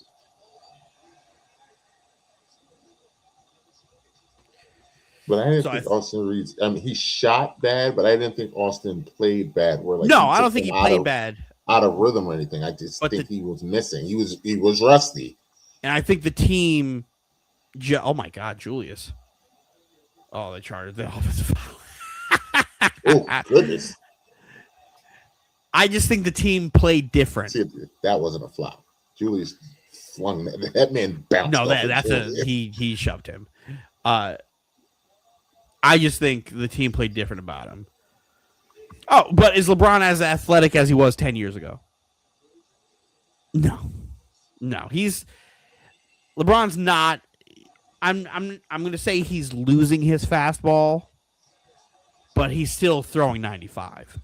But I didn't think Austin Reeves. I mean, he shot bad, but I didn't think Austin played bad. Where like no, I don't think he played bad, out of rhythm or anything. I just think he was missing. He was rusty. And I think the team. Oh my God, Julius! Oh, they charged the offensive foul. Oh goodness! I just think the team played different. See, that wasn't a flop. Julius flung that man bounced. No, that's he shoved him. I just think the team played different about him. Oh, but is LeBron as athletic as he was 10 years ago? No. LeBron's not. I'm going to say he's losing his fastball, but he's still throwing 95.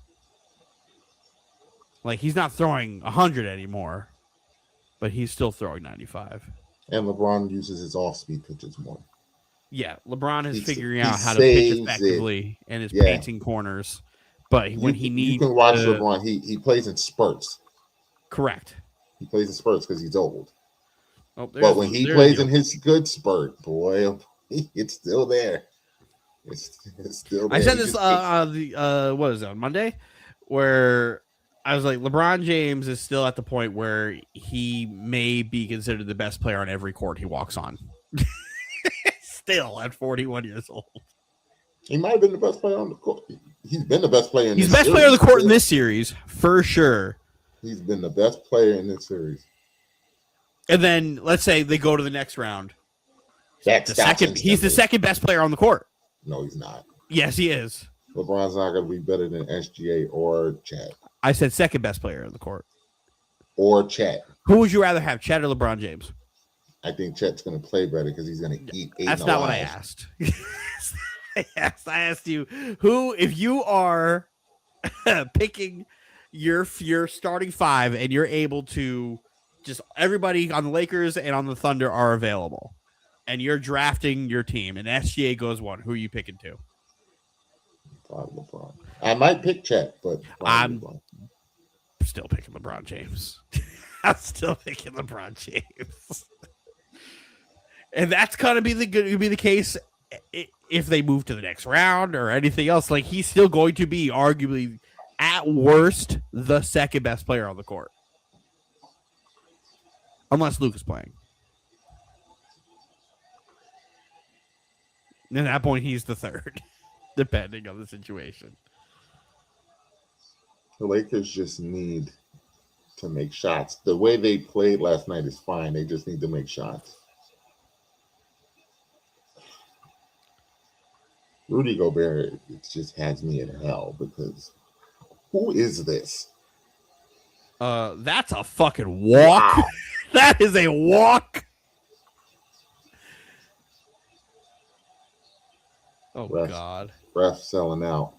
Like, he's not throwing 100 anymore, but he's still throwing 95. And LeBron uses his off-speed pitches more. Yeah, LeBron is figuring out how to pitch effectively and is painting corners. But when he needs, you can watch LeBron. He plays in spurts. Correct. He plays in spurts because he's old. Oh, but when he plays in his good spurt, boy, it's still there. It's still there. I said this what is it, on Monday, where I was like, LeBron James is still at the point where he may be considered the best player on every court he walks on. Still at 41 years old. He might have been the best player on the court. He's been the best player in this series. He's the best player on the court in this series, for sure. He's been the best player in this series. And then let's say they go to the next round. He's the second best player on the court. No, he's not. Yes, he is. LeBron's not going to be better than SGA or Chet. I said second best player on the court. Or Chet. Who would you rather have, Chet or LeBron James? I think Chet's going to play better because he's going to eat 8. That's not what I asked. I asked you who, if you are picking your starting 5 and you're able to just everybody on the Lakers and on the Thunder are available and you're drafting your team and SGA goes 1, who are you picking 2? LeBron. I might pick Chet, but I'm still picking LeBron James. I'm still picking LeBron James. And that's going to be the case if they move to the next round or anything else. Like, he's still going to be arguably, at worst, the second best player on the court. Unless Luke is playing. And at that point, he's the third, depending on the situation. The Lakers just need to make shots. The way they played last night is fine. They just need to make shots. Rudy Gobert, it just has me in hell because who is this? That's a fucking walk. Wow. That is a walk. Oh, God. Ref selling out.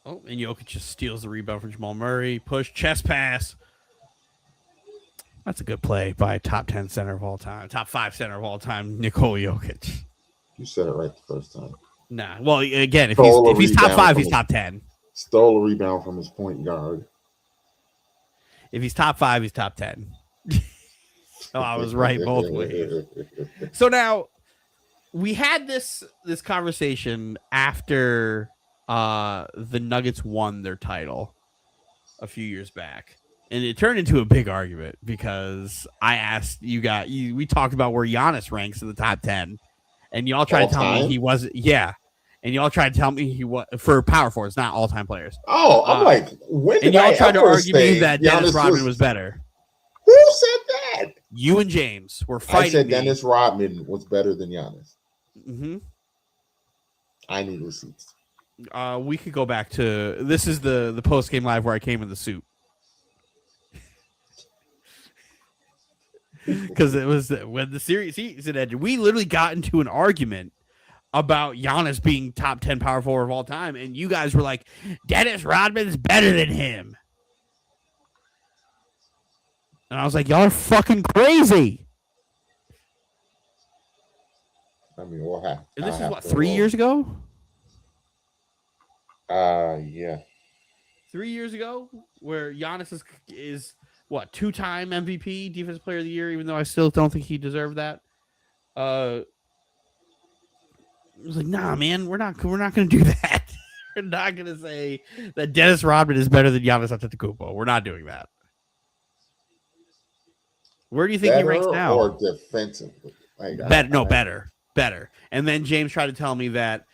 Oh, and Jokic just steals the rebound from Jamal Murray. Push, chest pass. That's a good play by top 10 center of all time. Top 5 center of all time, Nikola Jokic. You said it right the first time. Nah. Well, again, if he's top 5, he's top 10. Stole a rebound from his point guard. If he's top 5, he's top 10. So I was right both ways. So now we had this conversation after the Nuggets won their title a few years back. And it turned into a big argument because I asked we talked about where Giannis ranks in the top 10. And y'all tried to tell me he wasn't. Yeah. And y'all tried to tell me he was for power forwards, not all-time players. Oh, I'm like, when did and y'all tried to argue me that Dennis Rodman was better. Who said that? You and James were fighting. I said Dennis Rodman was better than Giannis. Mm-hmm. I need receipts. We could go back to this is the post-game live where I came in the suit. Because it was when the series ended, we literally got into an argument about Giannis being top 10 power forward of all time, and you guys were like, Dennis Rodman's better than him. And I was like, y'all are fucking crazy. I mean, we'll have. And this is what, 3 years ago? Yeah. 3 years ago, where Giannis is what, 2-time MVP, Defensive Player of the Year, even though I still don't think he deserved that. It was like, nah, man, we're not going to do that. We're not going to say that Dennis Rodman is better than Giannis Antetokounmpo. We're not doing that. Where do you think he ranks now? Or defensively? Better. And then James tried to tell me that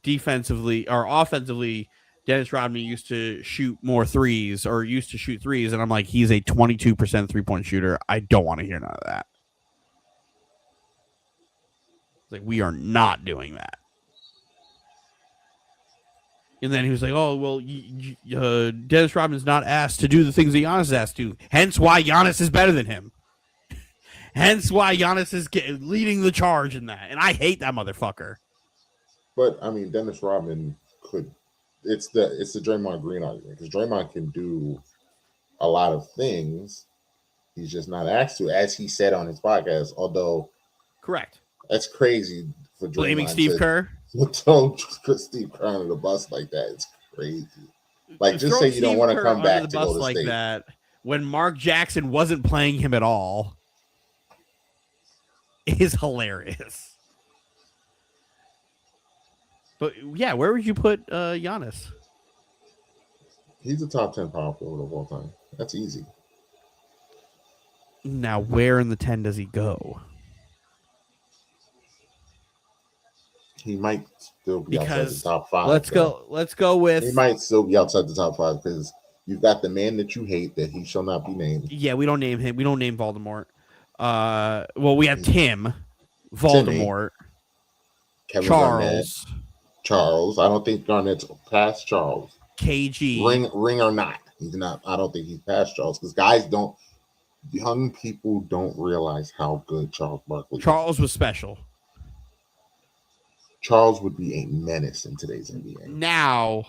defensively or offensively, Dennis Rodman used to shoot more threes or used to shoot threes. And I'm like, he's a 22% 3-point shooter. I don't want to hear none of that. Like, we are not doing that. And then he was like, oh, well, Dennis Rodman's not asked to do the things that Giannis is asked to. Hence why Giannis is better than him. Hence why Giannis is leading the charge in that. And I hate that motherfucker. But, I mean, Dennis Rodman could... It's the Draymond Green argument. Because Draymond can do a lot of things. He's just not asked to, as he said on his podcast. Although... Correct. That's crazy for Draymond. Blaming Steve Kerr? Don't put Steve Kerr under the bus like that. It's crazy. Like, just say you don't want to come back to go to state. That when Mark Jackson wasn't playing him at all is hilarious. But yeah, where would you put Giannis? He's a top 10 power forward of all time. That's easy. Now, where in the 10 does he go? He might still be outside the top 5. Let's go with. He might still be outside the top 5 because you've got the man that you hate that he shall not be named. Yeah, we don't name him. We don't name Voldemort. Well, we have Tim, Voldemort, Kevin Charles. Garnett, Charles. I don't think Garnett's past Charles. KG. Ring or not. He's not. I don't think he's past Charles because young people don't realize how good Charles Barkley is. Charles was special. Charles would be a menace in today's NBA. Now,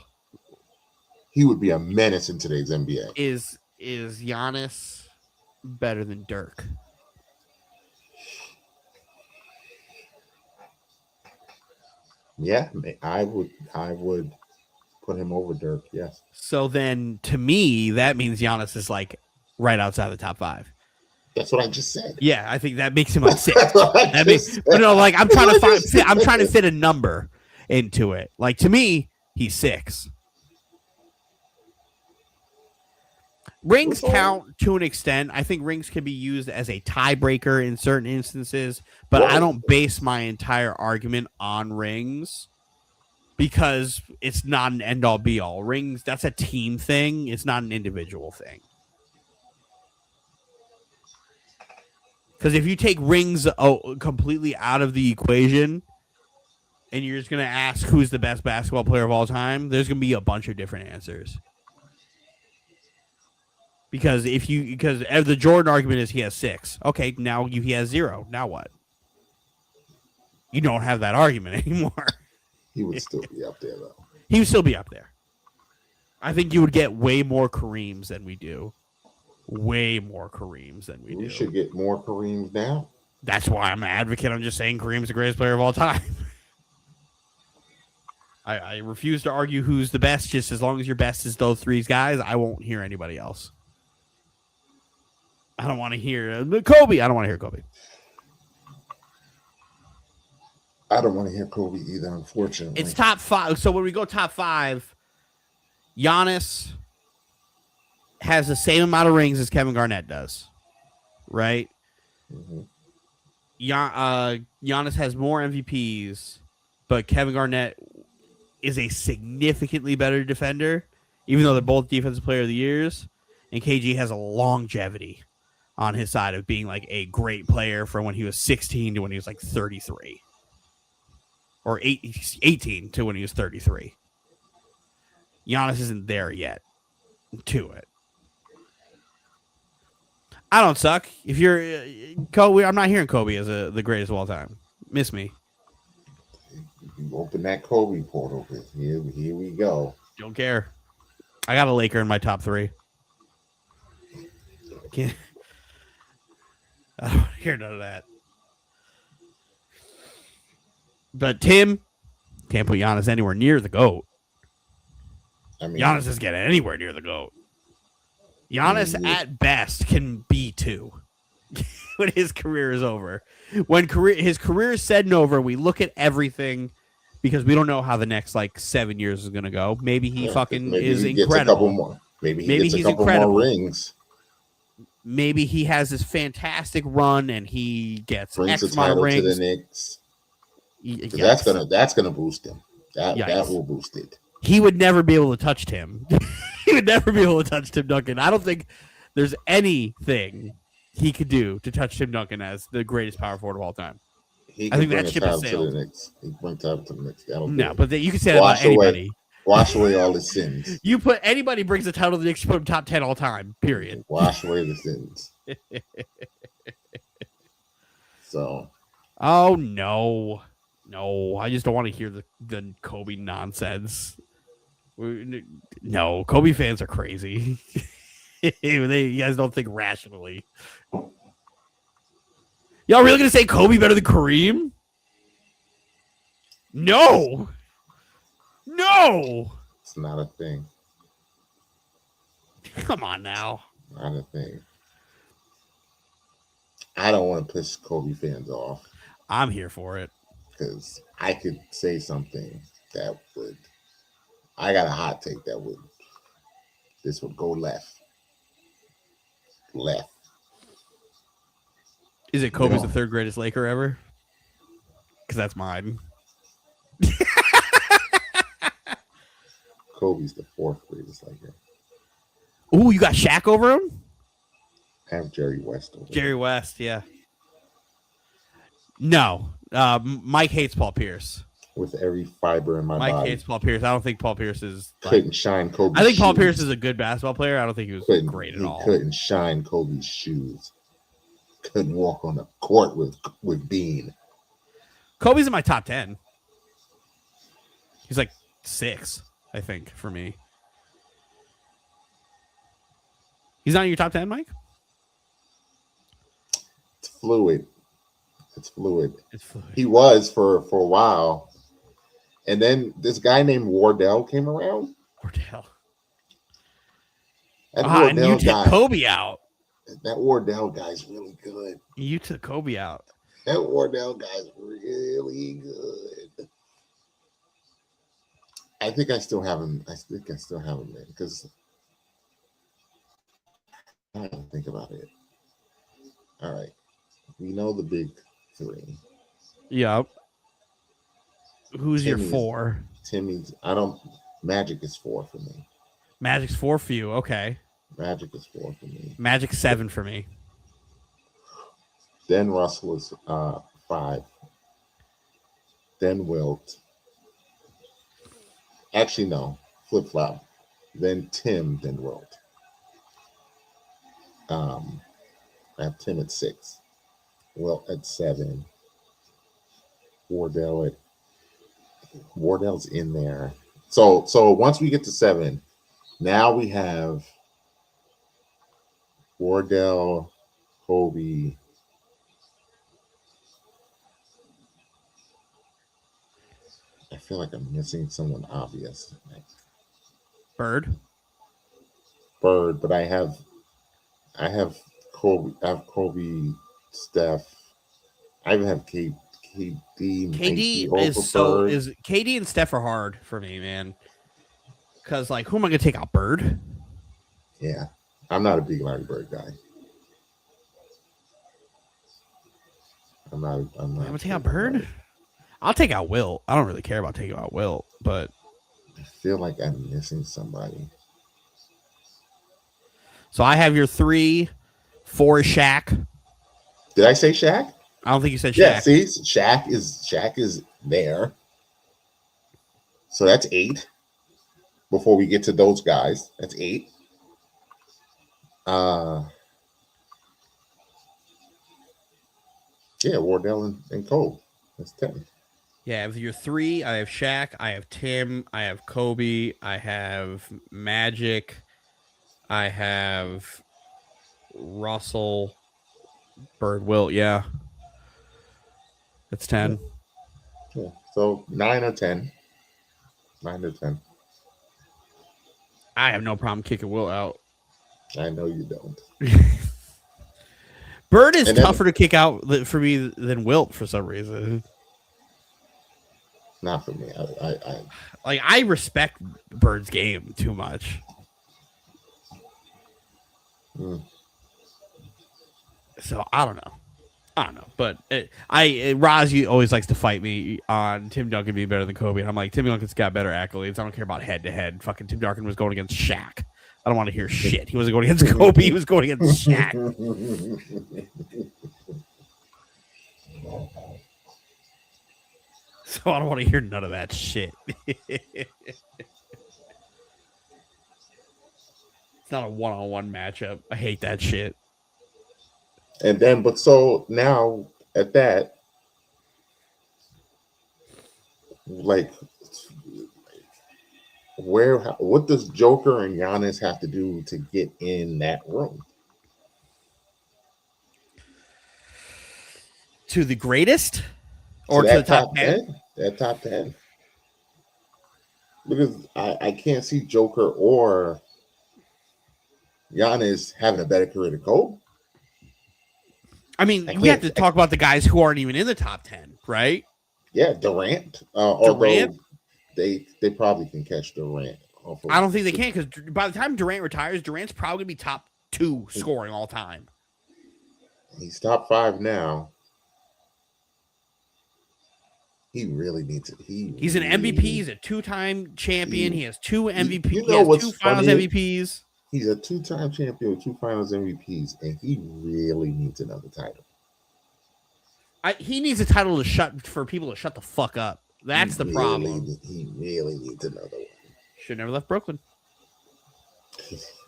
he would be a menace in today's NBA. Is Giannis better than Dirk? Yeah, I would put him over Dirk. Yes. So then, to me, that means Giannis is like right outside the top 5. That's what I just said. Yeah, I think that makes him like 6. But no, like I'm trying to fit a number into it. Like to me, he's 6. Rings count to an extent. I think rings can be used as a tiebreaker in certain instances, but I don't base my entire argument on rings because it's not an end all be all. Rings, that's a team thing. It's not an individual thing. Because if you take rings completely out of the equation and you're just going to ask who's the best basketball player of all time, there's going to be a bunch of different answers. Because the Jordan argument is he has 6. Okay, now he has 0. Now what? You don't have that argument anymore. He would still be up there, though. He would still be up there. I think you would get way more Kareems than we do. Way more Kareems than we do. We should get more Kareems now. That's why I'm an advocate. I'm just saying Kareem's the greatest player of all time. I refuse to argue who's the best. Just as long as your best is those 3 guys, I won't hear anybody else. I don't want to hear Kobe. I don't want to hear Kobe. I don't want to hear Kobe either, unfortunately. It's top 5. So when we go top 5, Giannis has the same amount of rings as Kevin Garnett does, right? Mm-hmm. Giannis has more MVPs, but Kevin Garnett is a significantly better defender, even though they're both Defensive Player of the Years. And KG has a longevity on his side of being like a great player from when he was 16 to when he was like 33. Or 18 to when he was 33. Giannis isn't there yet to it. I don't suck. If you're Kobe, I'm not hearing Kobe as the greatest of all time. Miss me. You open that Kobe portal. Here we go. Don't care. I got a Laker in my top 3. I don't want to hear none of that. But Tim can't put Giannis anywhere near the GOAT. I mean, Giannis isn't getting anywhere near the GOAT. Giannis, at best, can be 2 when his career is over. When his career is said and over, we look at everything because we don't know how the next 7 years is going to go. Maybe he is incredible. Gets a couple more. Maybe he gets a couple more rings. Maybe he has this fantastic run and he gets brings X a title rings. to the Knicks. That's gonna boost him. That will boost it. He would never be able to touch Tim. He would never be able to touch Tim Duncan. I don't think there's anything he could do to touch Tim Duncan as the greatest power forward of all time. I think that ship has sailed. He brings title to the Knicks. No, but you can say that about anybody. Wash away all his sins. You put anybody brings the title to the Knicks, you put him top 10 all time. Period. Wash away the sins. So. Oh no, I just don't want to hear the Kobe nonsense. No, Kobe fans are crazy. You guys don't think rationally. Y'all really gonna say Kobe better than Kareem? No. It's not a thing. Come on now. Not a thing. I don't want to piss Kobe fans off. I'm here for it. Because I could say something that would... I got a hot take that would... This would go left. Is it Kobe's the third greatest Laker ever? Because that's mine. Kobe's the fourth greatest Laker. Ooh, you got Shaq over him? I have Jerry West over Jerry West, yeah. No. Mike hates Paul Pierce. With every fiber in my body. Mike hates Paul Pierce. I don't think Paul Pierce is... couldn't shine Kobe's I think Paul shoes. Pierce is a good basketball player. I don't think he was great at all. He couldn't shine Kobe's shoes. Couldn't walk on the court with Bean. Kobe's in my top 10. He's 6, I think, for me. He's not in your top 10, Mike? It's fluid. He was for a while. And then this guy named Wardell came around. Wardell. And you took Kobe out. That Wardell guy's really good. You took Kobe out. That Wardell guy's really good. I think I still have him. Man, because I don't think about it. All right. We know the big three. Yep. Who's your 4? Magic is 4 for me. Magic's 4 for you. Okay. Magic is 4 for me. Magic's 7 for me. Then Russell is 5. Then Wilt. Actually, no. Flip-flop. Then Tim, then Wilt. I have Tim at 6. Wilt at 7. Wardell's in there. So once we get to 7, now we have Wardell, Kobe. I feel like I'm missing someone obvious. Bird, but I have Kobe. I have Kobe, Steph. I even have KD. KD and Steph are hard for me, man. Because who am I going to take out? Bird? Yeah, I'm not a big Larry Bird guy. I'm going to take out Bird. I'll take out Wilt. I don't really care about taking out Wilt, but I feel like I'm missing somebody. So I have your 3, 4 is Shaq. Did I say Shaq? I don't think you said Shaq. Yeah, see, Shaq is there. So that's 8. Before we get to those guys, that's 8. Yeah, Wardell and Cole. That's 10. Yeah, with your 3, I have Shaq, I have Tim, I have Kobe, I have Magic, I have Russell, Bird Wilt, yeah. That's 10. Yeah. So 9 or 10. 9 or 10. I have no problem kicking Wilt out. I know you don't. Bird is tougher to kick out for me than Wilt for some reason. Not for me. I respect Bird's game too much. So I don't know. But Roz always likes to fight me on Tim Duncan being better than Kobe, and I'm like, Tim Duncan's got better accolades. I don't care about head to head. Fucking Tim Duncan was going against Shaq. I don't want to hear shit. He wasn't going against Kobe. He was going against Shaq. So I don't want to hear none of that shit. It's not a one-on-one matchup. I hate that shit. And then, but so now at that, like, what does Joker and Giannis have to do to get in that room? To the greatest? Or to the top 10? That top 10. Because I can't see Joker or Giannis having a better career than Kobe. I mean, we have to talk about the guys who aren't even in the top 10, right? Yeah, Durant. Although they probably can catch Durant. I don't think they can, because by the time Durant retires, Durant's probably going to be top 2 scoring all time. He's top 5 now. He really needs it. He's an MVP. He's a 2-time champion. He has 2 MVPs. You know, he has 2 Finals MVPs. He's a 2-time champion with 2 Finals MVPs, and he really needs another title. He needs a title for people to shut the fuck up. That's the problem. He really needs another one. Should never left Brooklyn.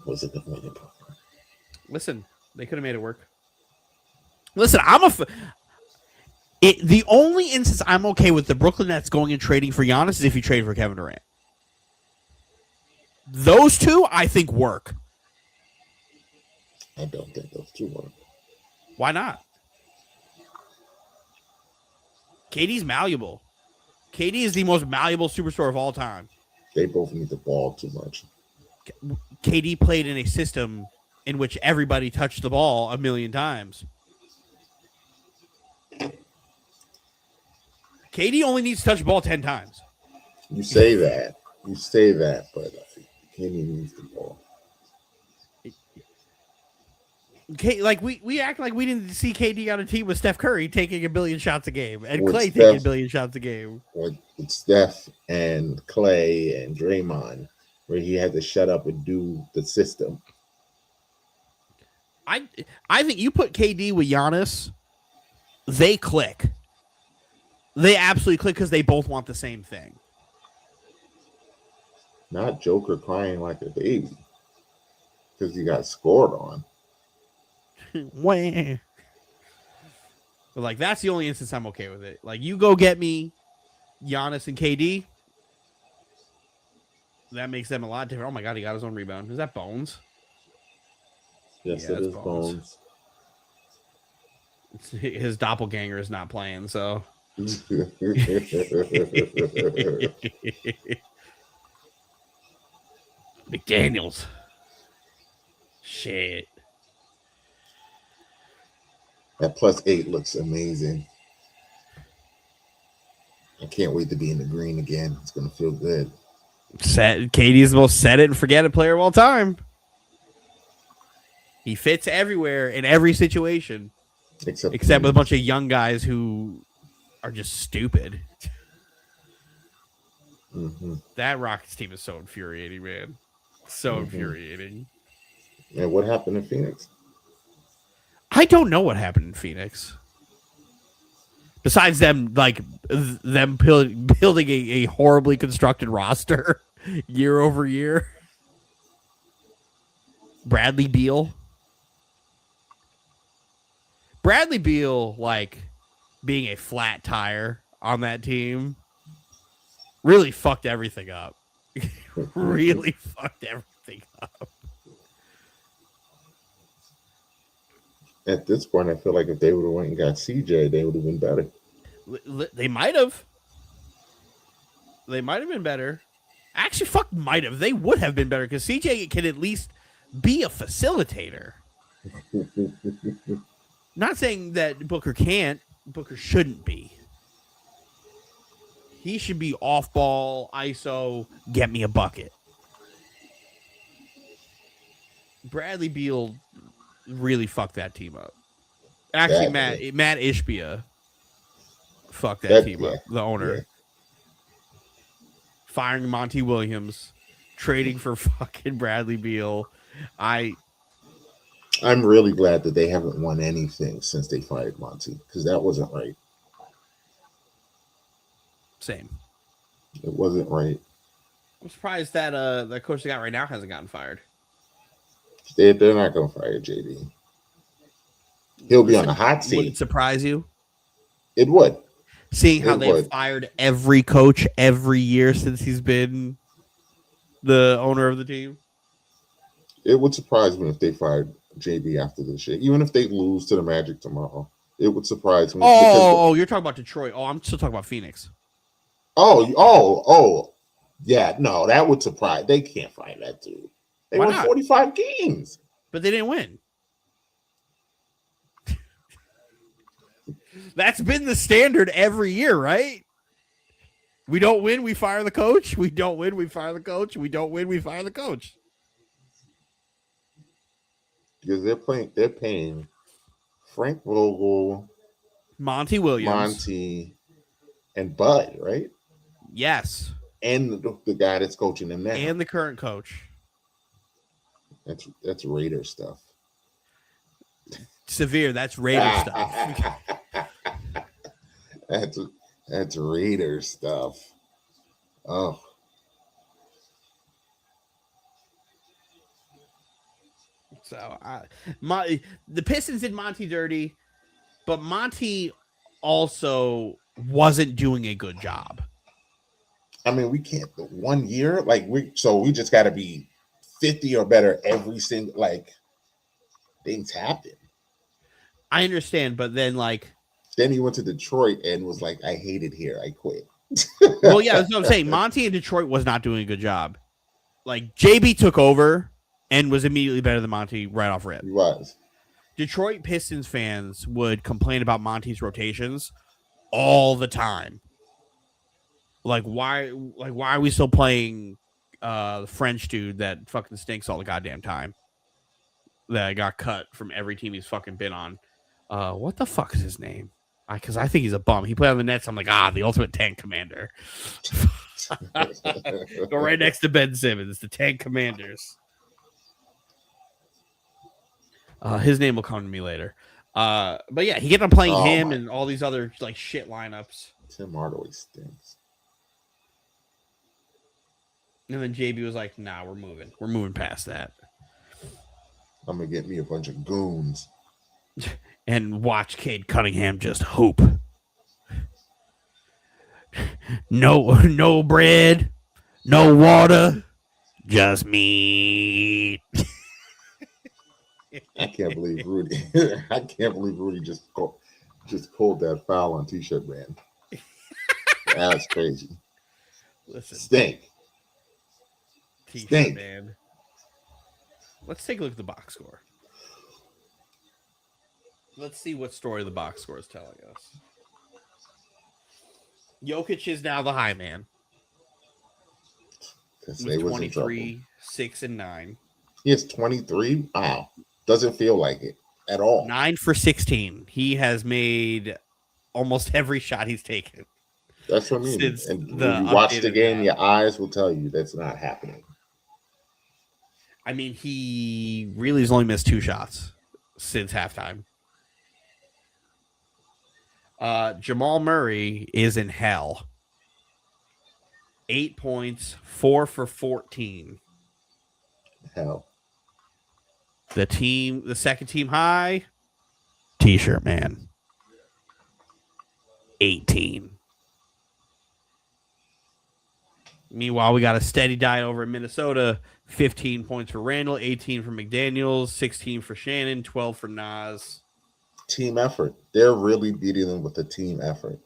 Was it the point in Brooklyn? Listen, they could have made it work. Listen, the only instance I'm okay with the Brooklyn Nets going and trading for Giannis is if you trade for Kevin Durant. Those two, I think, work. I don't think those two work. Why not? KD's malleable. KD is the most malleable superstar of all time. They both need the ball too much. KD played in a system in which everybody touched the ball 1 million times. KD only needs to touch the ball 10 times. You say that, but KD needs the ball. Like we act like we didn't see KD on a team with Steph Curry taking 1 billion shots a game and Clay taking 1 billion shots a game. With Steph and Clay and Draymond, where he had to shut up and do the system. I think you put KD with Giannis, they click. They absolutely click because they both want the same thing. Not Joker crying like a baby because he got scored on. But like, that's the only instance I'm okay with it. Like, you go get me Giannis and KD. That makes them a lot different. Oh my God, he got his own rebound. Is that Bones? Yes, it is Bones. His doppelganger is not playing, so. McDaniels. Shit. That +8 looks amazing. I can't wait to be in the green again. It's going to feel good. KD's the most set it and forget it player of all time. He fits everywhere in every situation. Except with a bunch of young guys who are just stupid. Mm-hmm. That Rockets team is so infuriating, man. So infuriating. And what happened in Phoenix? I don't know what happened in Phoenix. Besides them, building a horribly constructed roster year over year. Bradley Beal, being a flat tire on that team, really fucked everything up. Really fucked everything up. At this point, I feel like if they would have went and got CJ, they would have been better. They might have. They might have been better. Actually, fuck, might have. They would have been better because CJ can at least be a facilitator. Not saying that Booker can't. Booker shouldn't be. He should be off ball, ISO, get me a bucket. Bradley Beal really fucked that team up. Actually, Matt Ishbia fucked that team up. The owner. Yeah. Firing Monty Williams, trading for fucking Bradley Beal. I'm really glad that they haven't won anything since they fired Monty, because that wasn't right. Same. It wasn't right. I'm surprised that the coach they got right now hasn't gotten fired. They're not going to fire JD. He'll be on the hot seat. Would it surprise you? It would. Seeing how they've fired every coach every year since he's been the owner of the team. It would surprise me if they fired JB after this shit. Even if they lose to the Magic tomorrow, it would surprise me. Oh, you're talking about Detroit. Oh, I'm still talking about Phoenix. Oh. Yeah, no, that would surprise. They can't fire that dude. They won 45 games. But they didn't win. That's been the standard every year, right? We don't win, we fire the coach. We don't win, we fire the coach. We don't win, we fire the coach. Because they're paying Frank Vogel, Monty Williams, and Bud, right? Yes. And the guy that's coaching them now. And the current coach. That's Raider stuff. Severe, that's Raider stuff. That's Raider stuff. Oh. So the Pistons did Monty dirty, but Monty also wasn't doing a good job. I mean, we can't 1 year, we just got to be 50 or better every single, things happen. I understand, but then then he went to Detroit and was like, I hate it here, I quit. Well, yeah, that's what I'm saying. Monty in Detroit was not doing a good job. JB took over and was immediately better than Monty right off rip. He was. Detroit Pistons fans would complain about Monty's rotations all the time. Why are we still playing the French dude that fucking stinks all the goddamn time? That got cut from every team he's fucking been on. What the fuck is his name? Because I think he's a bum. He played on the Nets. I'm like, the ultimate tank commander. Go right next to Ben Simmons, the tank commanders. His name will come to me later. But yeah, he kept on playing him and all these other shit lineups. Tim Hardaway stinks. And then JB was like, nah, we're moving. We're moving past that. I'm going to get me a bunch of goons. And watch Cade Cunningham just hoop. No bread, no water, just meat. I can't believe Rudy. I can't believe Rudy just pulled that foul on T-shirt man. That's crazy. Listen, stink. T-shirt man. Let's take a look at the box score. Let's see what story the box score is telling us. Jokic is now the high man. With 23, 6, and 9. He has 23? Wow. Doesn't feel like it at all. 9 for 16. He has made almost every shot he's taken. That's what I mean. And when you watch the game, your eyes will tell you that's not happening. I mean, he really has only missed 2 shots since halftime. Jamal Murray is in hell. 8 points, 4 for 14. Hell. The second team high, T-shirt man. 18. Meanwhile, we got a steady diet over in Minnesota. 15 points for Randall, 18 for McDaniels, 16 for Shannon, 12 for Nas. Team effort. They're really beating them with a team effort.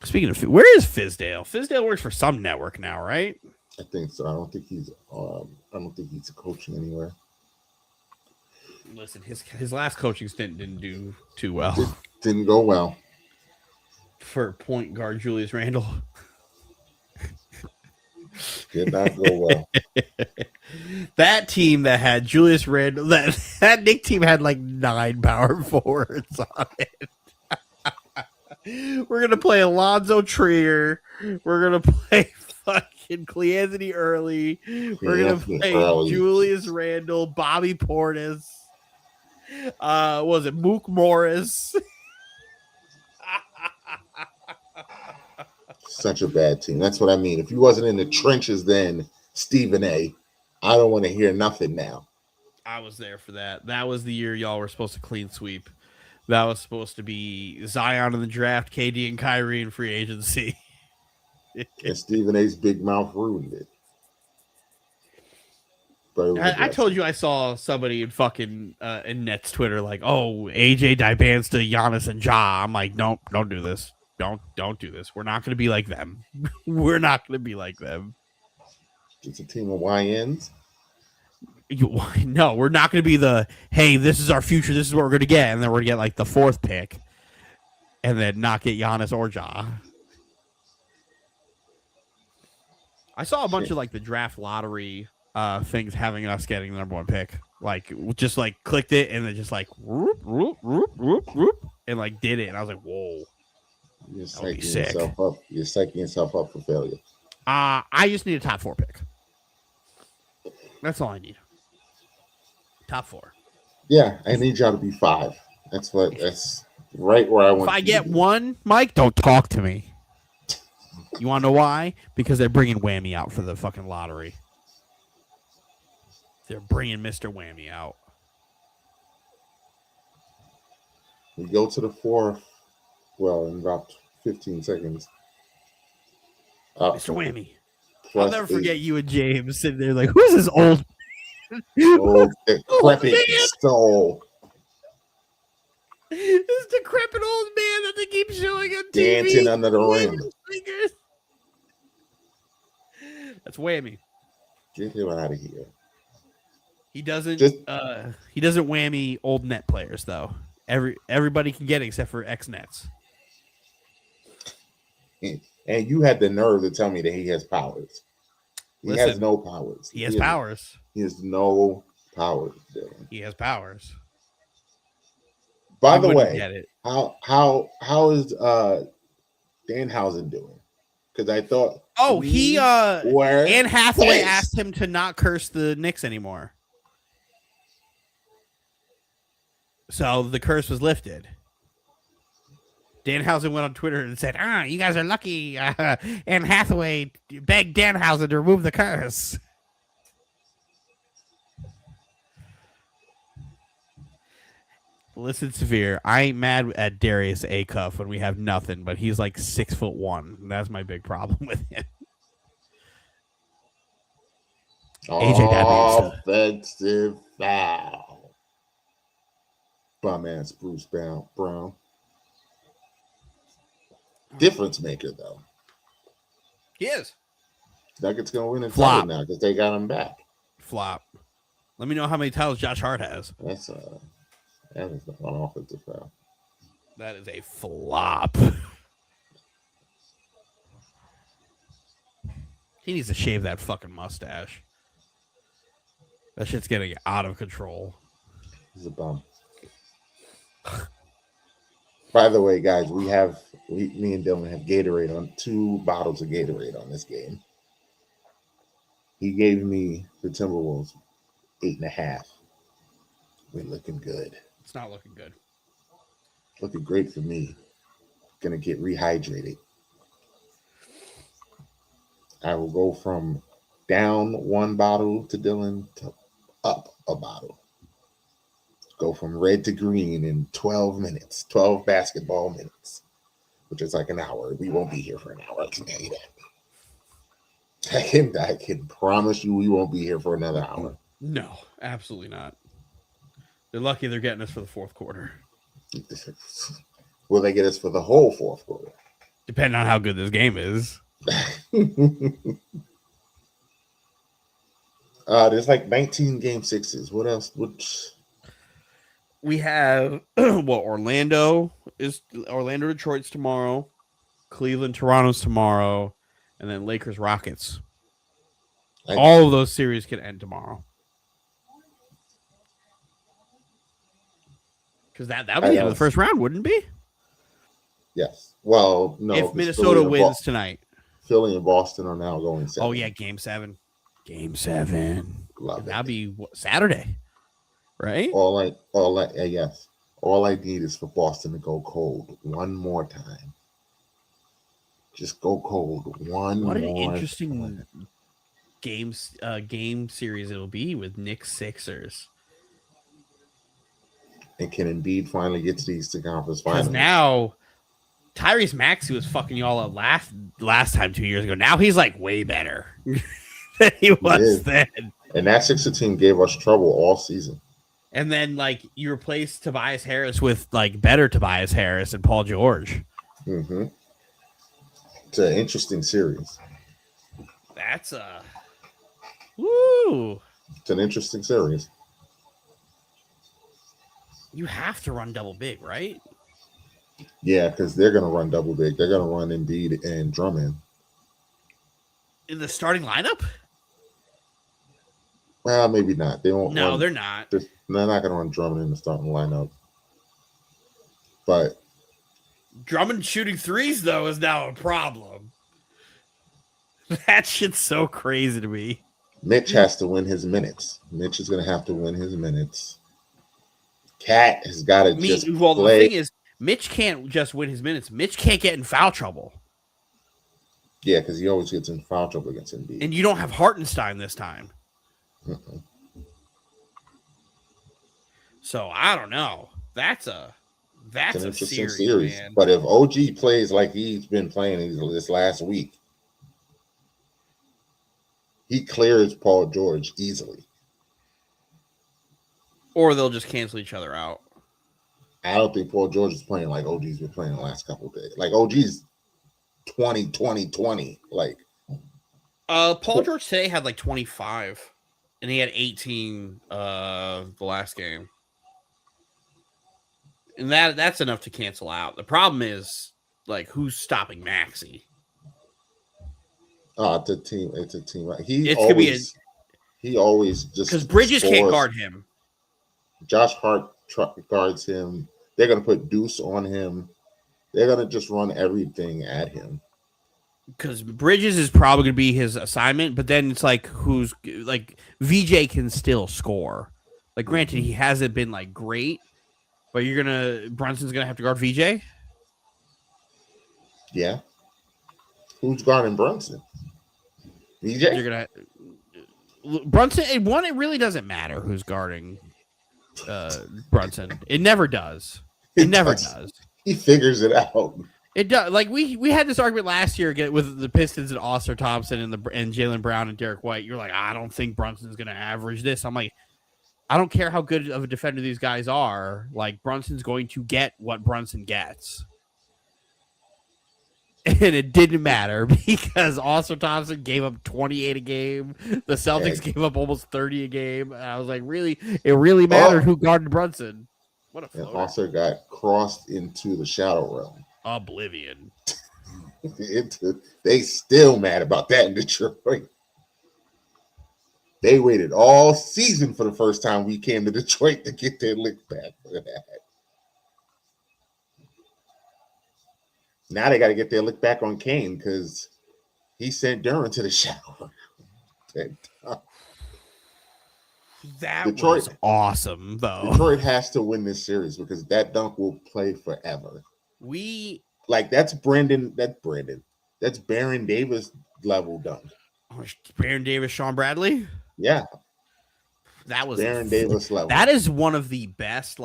Speaking of, where is Fizdale? Fizdale works for some network now, right? I think so. I don't think he's coaching anywhere. Listen, his last coaching stint didn't do too well. Didn't go well. For point guard Julius Randle. Did not go well. That team that had Julius Randle, that Knick team had like 9 power forwards on it. We're gonna play Alonzo Trier. We're gonna play fucking Cleanthony Early. We're gonna play Julius Randle, Bobby Portis. Was it Mook Morris? Such a bad team. That's what I mean. If you wasn't in the trenches then, Stephen A., I don't want to hear nothing now. I was there for that. That was the year y'all were supposed to clean sweep. That was supposed to be Zion in the draft, KD and Kyrie in free agency. And Stephen A.'s big mouth ruined it. I told you I saw somebody in fucking in Nets Twitter like, oh, AJ Dybans to Giannis and Ja. I'm like, don't do this. Don't do this. We're not going to be like them. We're not going to be like them. It's a team of YNs. No, we're not going to be the, hey, this is our future. This is what we're going to get. And then we're going to get like the 4th pick and then not get Giannis or Ja. I saw a bunch of like the draft lottery things having us getting the number 1 pick. Like just like clicked it and then just like whoop, whoop, whoop, whoop, whoop, and like did it. And I was like, whoa. You're psyching yourself up. You're psyching yourself up for failure. I just need a top 4 pick. That's all I need. Top 4. Yeah, I need y'all to be 5. That's right where I want. If I get 1, Mike, don't talk to me. You want to know why? Because they're bringing Whammy out for the fucking lottery. They're bringing Mr. Whammy out. We go to the 4th. Well, in about 15 seconds. Mr. Whammy. I'll never forget you and James sitting there like, who's this old decrepit soul? This decrepit old man that they keep showing on TV. Dancing under the rim. That's Whammy. Get him out of here. He doesn't whammy old net players though. Everybody can get it except for ex-Nets. And you had the nerve to tell me that he has powers. He has no powers. He has powers. He has no powers. Dylan. He has powers. By the way, how is Danhausen doing? Because I thought Anne Hathaway asked him to not curse the Knicks anymore. So the curse was lifted. Danhausen went on Twitter and said, you guys are lucky. Anne Hathaway begged Danhausen to remove the curse. Listen, Severe, I ain't mad at Darius Acuff when we have nothing, but he's like 6'1". That's my big problem with him. Offensive foul. Bum ass Bruce Brown. Difference maker though. He is. Nuggets gonna win in title now because they got him back. Flop. Let me know how many titles Josh Hart has. That is not an offensive foul. That is a flop. He needs to shave that fucking mustache. That shit's getting out of control. He's a bum. By the way, guys, me and Dylan have Gatorade on 2 bottles of Gatorade on this game. He gave me the Timberwolves 8.5. We're looking good. It's not looking good. Looking great for me. Gonna get rehydrated. I will go from down 1 bottle to Dylan to up a bottle. Go from red to green in 12 minutes, 12 basketball minutes, which is like an hour. We won't be here for an hour. I can tell you that. I can promise you we won't be here for another hour. No, absolutely not. They're lucky they're getting us for the fourth quarter. Will they get us for the whole fourth quarter? Depending on how good this game is. There's like 19 game sixes. What else? We have Orlando, Detroit's tomorrow, Cleveland, Toronto's tomorrow, and then Lakers, Rockets. All of those series can end tomorrow. Because that would be the end of the first round, wouldn't it be? Yes. Well, no. If Minnesota wins tonight. Philly and Boston are now going 7. Oh, yeah, Game 7. Game 7. Love it. That'll be Saturday, right? Yes. All I need is for Boston to go cold one more time. Just go cold one more time. What an interesting game series it'll be with Knicks Sixers. And can Embiid finally get to the Eastern Conference Finals? Because now Tyrese Maxey was fucking y'all up last time 2 years ago. Now he's like way better than he was then. And that Sixer team gave us trouble all season. And then like you replace Tobias Harris with like better Tobias Harris and Paul George. Mm-hmm. It's an interesting series. That's woo. It's an interesting series. You have to run double big, right? Yeah, because they're going to run double big. They're going to run Embiid and Drummond. In the starting lineup? Well, maybe not. They won't. No, they're not. They're not going to run Drummond in the starting lineup. But Drummond shooting threes, though, is now a problem. That shit's so crazy to me. Mitch has to win his minutes. Mitch is going to have to win his minutes. Cat has got to just play. The thing is, Mitch can't just win his minutes. Mitch can't get in foul trouble. Yeah, because he always gets in foul trouble against Embiid. And you don't have Hartenstein this time. Mm-mm. So I don't know. That's an interesting series. Man. But if OG plays like he's been playing this last week, he clears Paul George easily. Or they'll just cancel each other out. I don't think Paul George is playing like OG's been playing the last couple of days. Like OG's 20. Like Paul George today had like 25, and he had 18 the last game. And that's enough to cancel out. The problem is like who's stopping Maxey? It's a team. Right? He always just because Bridges can't guard him. Josh Hart guards him. They're going to put Deuce on him. They're going to just run everything at him. Because Bridges is probably going to be his assignment, but then it's like VJ can still score. Like, granted, he hasn't been like great, but Brunson's going to have to guard VJ? Yeah. Who's guarding Brunson? VJ? You're going to Brunson, it really doesn't matter who's guarding Brunson. It never does. It never does. He figures it out. It does. Like we had this argument last year with the Pistons and Oscar Thompson and Jaylen Brown and Derek White. You're like, I don't think Brunson's going to average this. I'm like, I don't care how good of a defender these guys are. Like Brunson's going to get what Brunson gets. And it didn't matter because Oscar Thompson gave up 28 a game. The Celtics gave up almost 30 a game. And I was like, really? It really mattered who guarded Brunson. What a floater. And Oscar got crossed into the shadow realm. Oblivion. They still mad about that in Detroit. They waited all season for the first time we came to Detroit to get their lick back for that. Now they got to get their lick back on Kane because he sent Duran to the shower. Detroit was awesome, though. Detroit has to win this series because that dunk will play forever. That's Brandon. That's Baron Davis level dunk. Baron Davis, Sean Bradley? Yeah. That was Baron Davis level. That is one of the best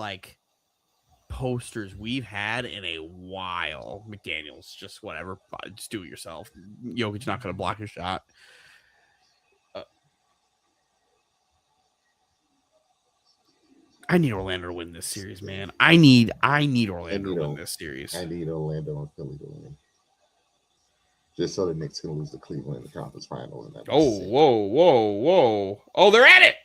posters we've had in a while. McDaniels, just whatever. Just do it yourself. Jokic's not going to block a shot. I need Orlando to win this series, man. I need Orlando to win this series. I need Orlando and Philly to win. Just so the Knicks can lose to Cleveland in the conference final. And whoa. Oh, they're at it.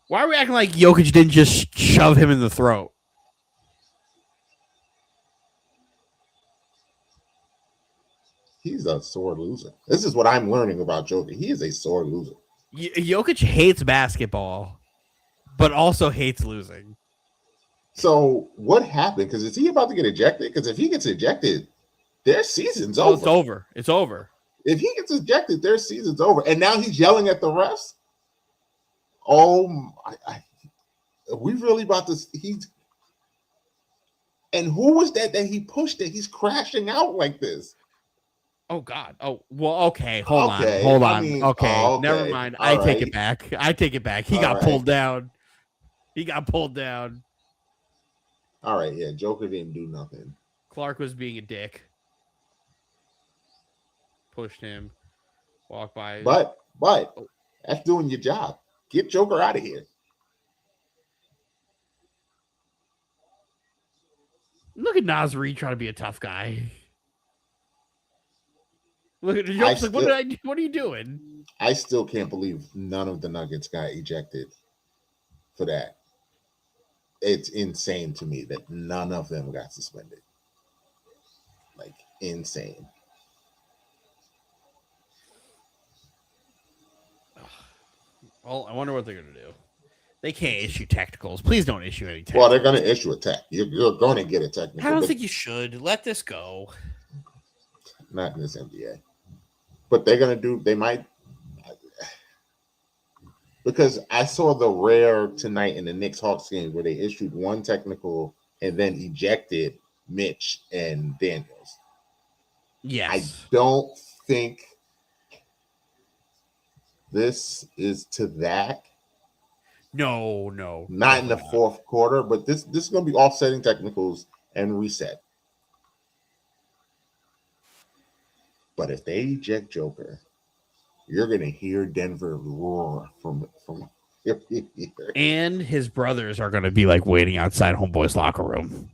Why are we acting like Jokic didn't just shove him in the throat? He's a sore loser. This is what I'm learning about Jokic. He is a sore loser. Jokic hates basketball, but also hates losing. So what happened? Because is he about to get ejected? Because if he gets ejected, their season's over. It's over. If he gets ejected, their season's over. And now he's yelling at the refs. Oh, are we really about to? And who was that he pushed it? He's crashing out like this. Oh God. Oh well. Okay. Hold on. Okay. Never mind. I take it back. He got pulled down. All right. Yeah. Joker didn't do nothing. Clark was being a dick. Pushed him. Walked by. But that's doing your job. Get Joker out of here. Look at Nasri trying to be a tough guy. Look at Joker's like, what are you doing? I still can't believe none of the Nuggets got ejected for that. It's insane to me that none of them got suspended. Like, insane. Well, I wonder what they're going to do. They can't issue technicals. Please don't issue any technicals. Well, they're going to issue a tech. You're going to get a technical. I don't think you should. Let this go. Not in this NBA. But they're going to do, they might, because I saw the rare tonight in the Knicks Hawks game where they issued one technical and then ejected Mitch and Daniels. Yes. I don't think this is to that. No. Not in the fourth quarter, but this is going to be offsetting technicals and reset. But if they eject Joker, you're going to hear Denver roar from here. And his brothers are going to be like waiting outside Homeboy's locker room.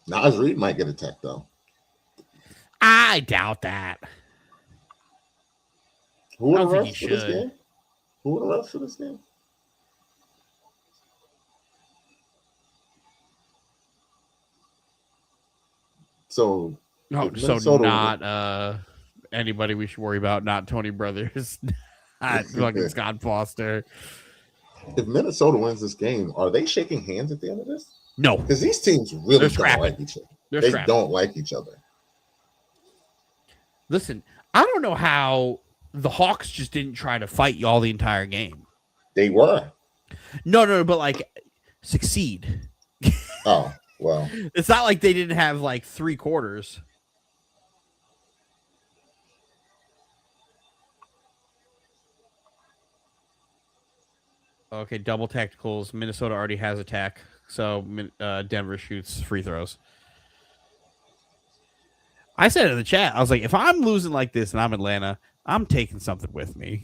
Nas Reed might get a tech, though. I doubt that. Who would arrest for this game? Who would arrest for this game? So not anybody we should worry about. Not Tony Brothers. Not fucking Scott Foster. If Minnesota wins this game, are they shaking hands at the end of this? No, because these teams really don't like each other. They don't like each other. Listen, I don't know how the Hawks just didn't try to fight y'all the entire game. They were. No, but like succeed. Oh, well. It's not like they didn't have like 3 quarters. Okay, double tacticals. Minnesota already has attack, so Denver shoots free throws. I said in the chat, I was like, if I'm losing like this and I'm Atlanta, I'm taking something with me.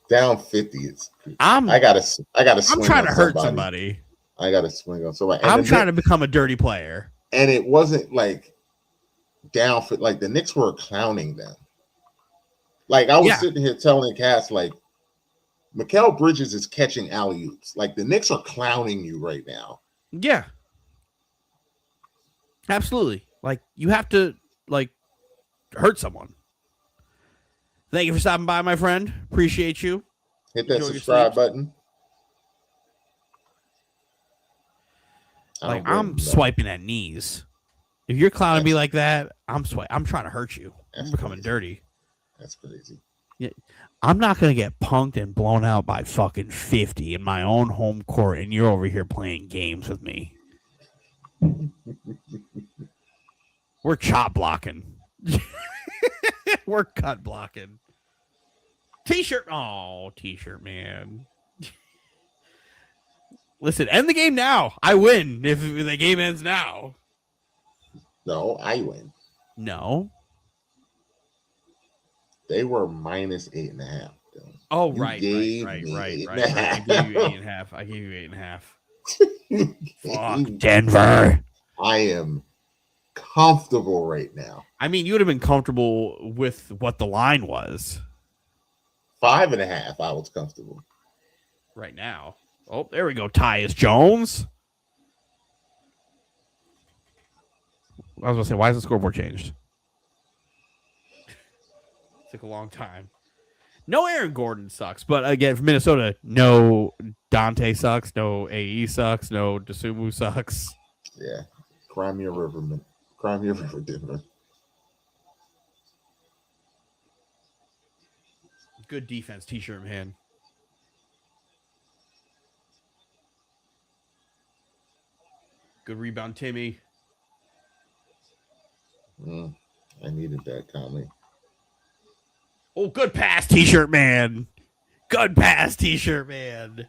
Down 50. I gotta swing. I'm trying to hurt somebody. I gotta swing on somebody. I'm trying to become a dirty player. And it wasn't like down for like the Knicks were clowning them. Like I was sitting here telling Cass, like, Mikal Bridges is catching alley-oops. Like the Knicks are clowning you right now. Yeah. Absolutely. Like you have to like hurt someone. Thank you for stopping by, my friend. Appreciate you. Hit that subscribe button. Like I'm swiping at knees. If you're clowning me like that, I'm trying to hurt you. I'm becoming dirty. That's crazy. Yeah, I'm not gonna get punked and blown out by fucking 50 in my own home court, and you're over here playing games with me. We're chop blocking. We're cut blocking. T-shirt. Oh, T-shirt, man. Listen, end the game now. I win if the game ends now. No, I win. No. They were -8.5. Oh, You right. gave I me gave you 8.5. I gave you 8.5. Fuck me. Denver. I am comfortable right now. I mean, you would have been comfortable with what the line was 5.5. I was comfortable. right now. Oh, there we go. Tyus Jones. I was going to say, why has the scoreboard changed? Took a long time. No Aaron Gordon sucks, but again, for Minnesota, no Dante sucks, no AE sucks, no Dosunmu sucks. Yeah. Crimea River, man. Crimea River, Denver. Good defense, T-shirt man. Good rebound, Timmy. I needed that comment. Oh, good pass, T-shirt man. Good pass, T-shirt man.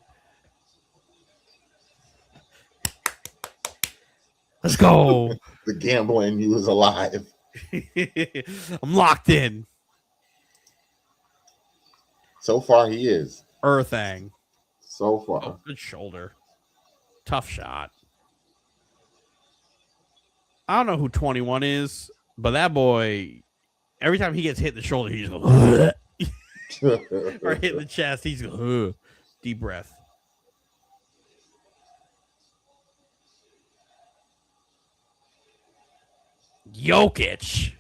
Let's go. The gambling you was alive. I'm locked in. So far, he is. Earthang. So far. Oh, good shoulder. Tough shot. I don't know who 21 is, but that boy, every time he gets hit in the shoulder, he just goes, or hit in the chest, he's goes, deep breath. Jokic.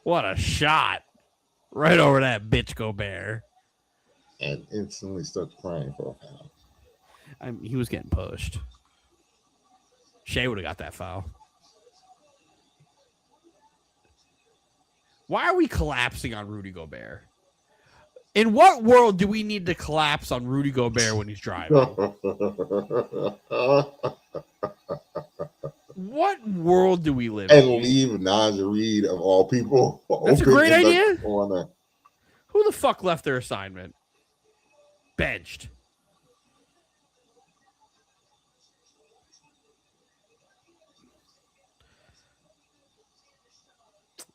What a shot. Right over that bitch Gobert. And instantly starts crying for a foul. He was getting pushed. Shea would have got that foul. Why are we collapsing on Rudy Gobert? In what world do we need to collapse on Rudy Gobert when he's driving? What world do we live in? And leave Naz Reid, of all people. That's a great idea. Corner. Who the fuck left their assignment? Benched.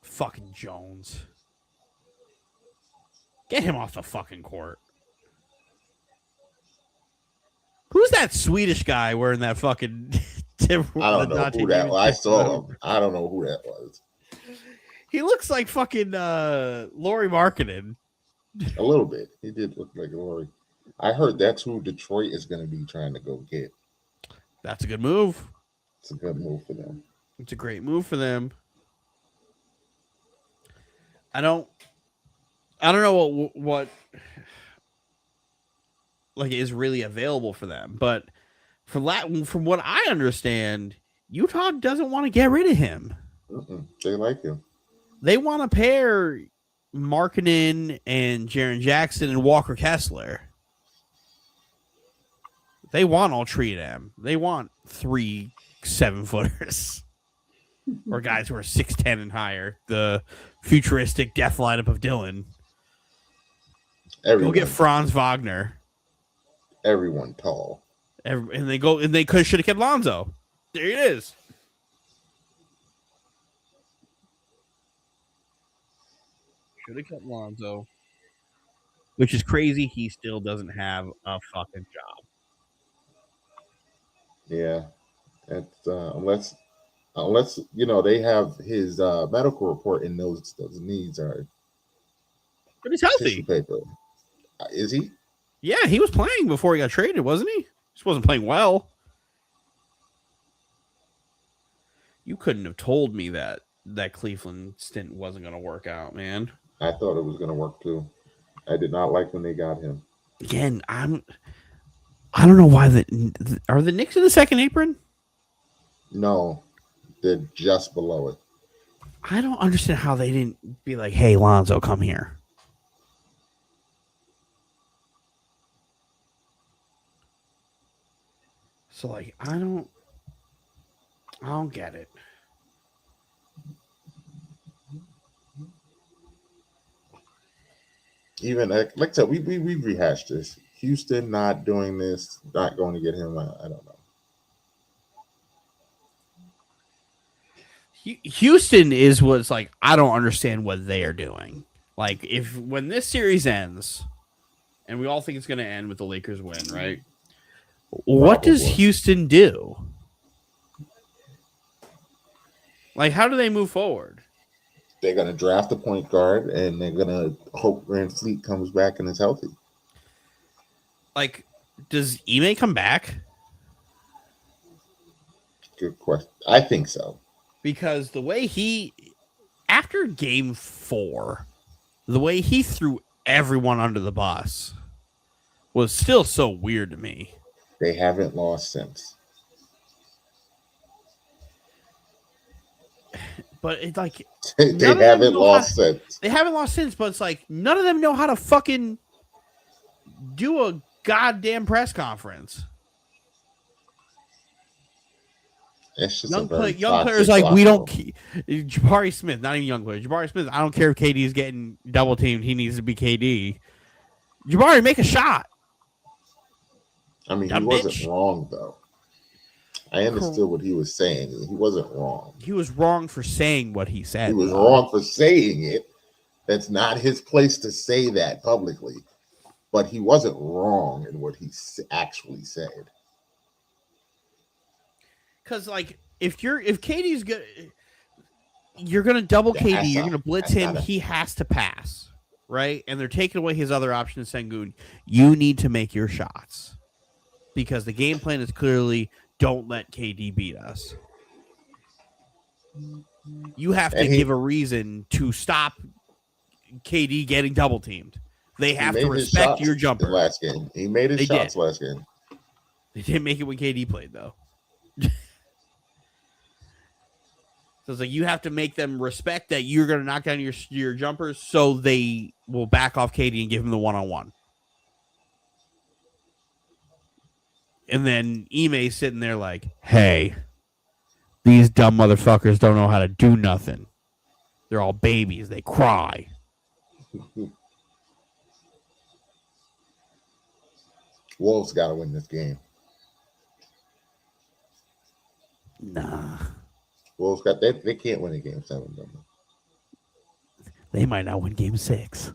Fucking Jones. Get him off the fucking court. Who's that Swedish guy wearing that fucking... I don't know who that was. I saw him. I don't know who that was. He looks like fucking Laurie Markkinen. A little bit. He did look like Laurie. I heard that's who Detroit is going to be trying to go get. That's a good move. It's a good move for them. It's a great move for them. I don't know what like is really available for them, but from what I understand, Utah doesn't want to get rid of him. They like him. They want to pair Markkinen and Jaren Jackson and Walker Kessler. They want all three of them. They want 3 7-footers. Or guys who are 6'10" and higher. The futuristic death lineup of Dylan. Go get Franz Wagner. Everyone tall. And they should have kept Lonzo. There it is. Should have kept Lonzo. Which is crazy. He still doesn't have a fucking job. Yeah. That's unless they have his medical report and those knees are. But he's healthy. Paper. Is he? Yeah, he was playing before he got traded, wasn't he? Just wasn't playing well. You couldn't have told me that Cleveland stint wasn't going to work out, man. I thought it was going to work too. I did not like when they got him. Again, I don't know why are the Knicks in the second apron? No, they're just below it. I don't understand how they didn't be like, "Hey, Lonzo, come here." So, like, I don't get it. Even like I said, we rehashed this. Houston not doing this, not going to get him. I don't know. Houston is what's like. I don't understand what they are doing. Like, when this series ends, and we all think it's going to end with the Lakers win, right? What does Houston do? Like, how do they move forward? They're going to draft a point guard, and they're going to hope Grant Fleet comes back and is healthy. Like, does Ime come back? Good question. I think so. Because the way after game 4, the way he threw everyone under the bus was still so weird to me. They haven't lost since. But it's like they haven't lost since. They haven't lost since, but it's like none of them know how to fucking do a goddamn press conference. It's just young players like we don't. Jabari Smith, not even young players. Jabari Smith, I don't care if KD is getting double teamed. He needs to be KD. Jabari, make a shot. I mean, he wasn't wrong though. I understood what he was saying. He wasn't wrong. He was wrong for saying what he said. He was wrong for saying it. That's not his place to say that publicly. But he wasn't wrong in what he actually said. Because, like, if KD's good, you're gonna double KD. You're gonna blitz him. He has to pass, right? And they're taking away his other option, Sengun. You need to make your shots because the game plan is clearly don't let KD beat us. You have to give a reason to stop KD getting double teamed. They have to respect your jumper. Last game, he made his shots last game. They didn't make it when KD played though. So it's like you have to make them respect that you're going to knock down your jumpers, so they will back off KD and give him the one-on-one. And then Ime's sitting there like, "Hey, these dumb motherfuckers don't know how to do nothing. They're all babies. They cry." Wolves got to win this game. Nah. Wolves got they can't win a game 7. They might not win game 6.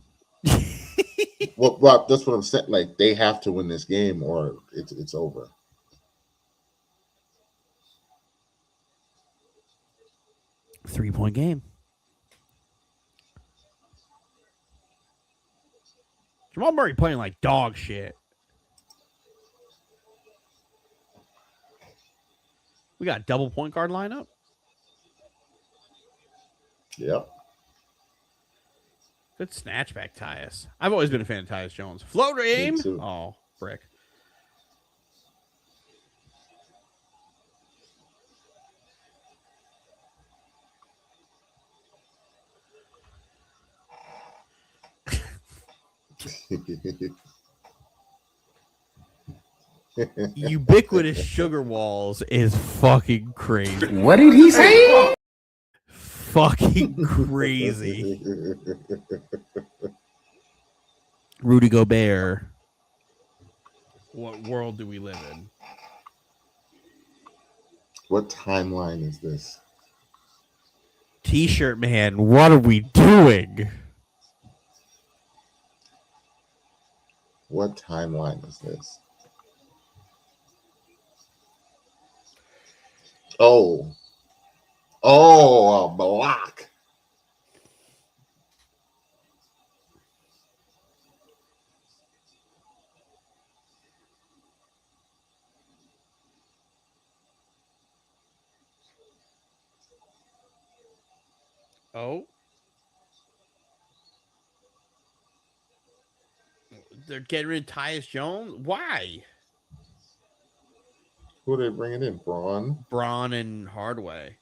Well, that's what I'm saying. Like they have to win this game, or it's over. Three-point game. Jamal Murray playing like dog shit. We got a double point guard lineup. Yep. Good snatchback, Tyus. I've always been a fan of Tyus Jones. Floater aim. Oh, frick. Ubiquitous sugar walls is fucking crazy. What did he say? Fucking crazy. Rudy Gobert. What world do we live in? What timeline is this? T-shirt man, what are we doing? What timeline is this? Oh, a block. Oh. They're getting rid of Tyus Jones? Why? Who are they bringing in? Braun and Hardaway.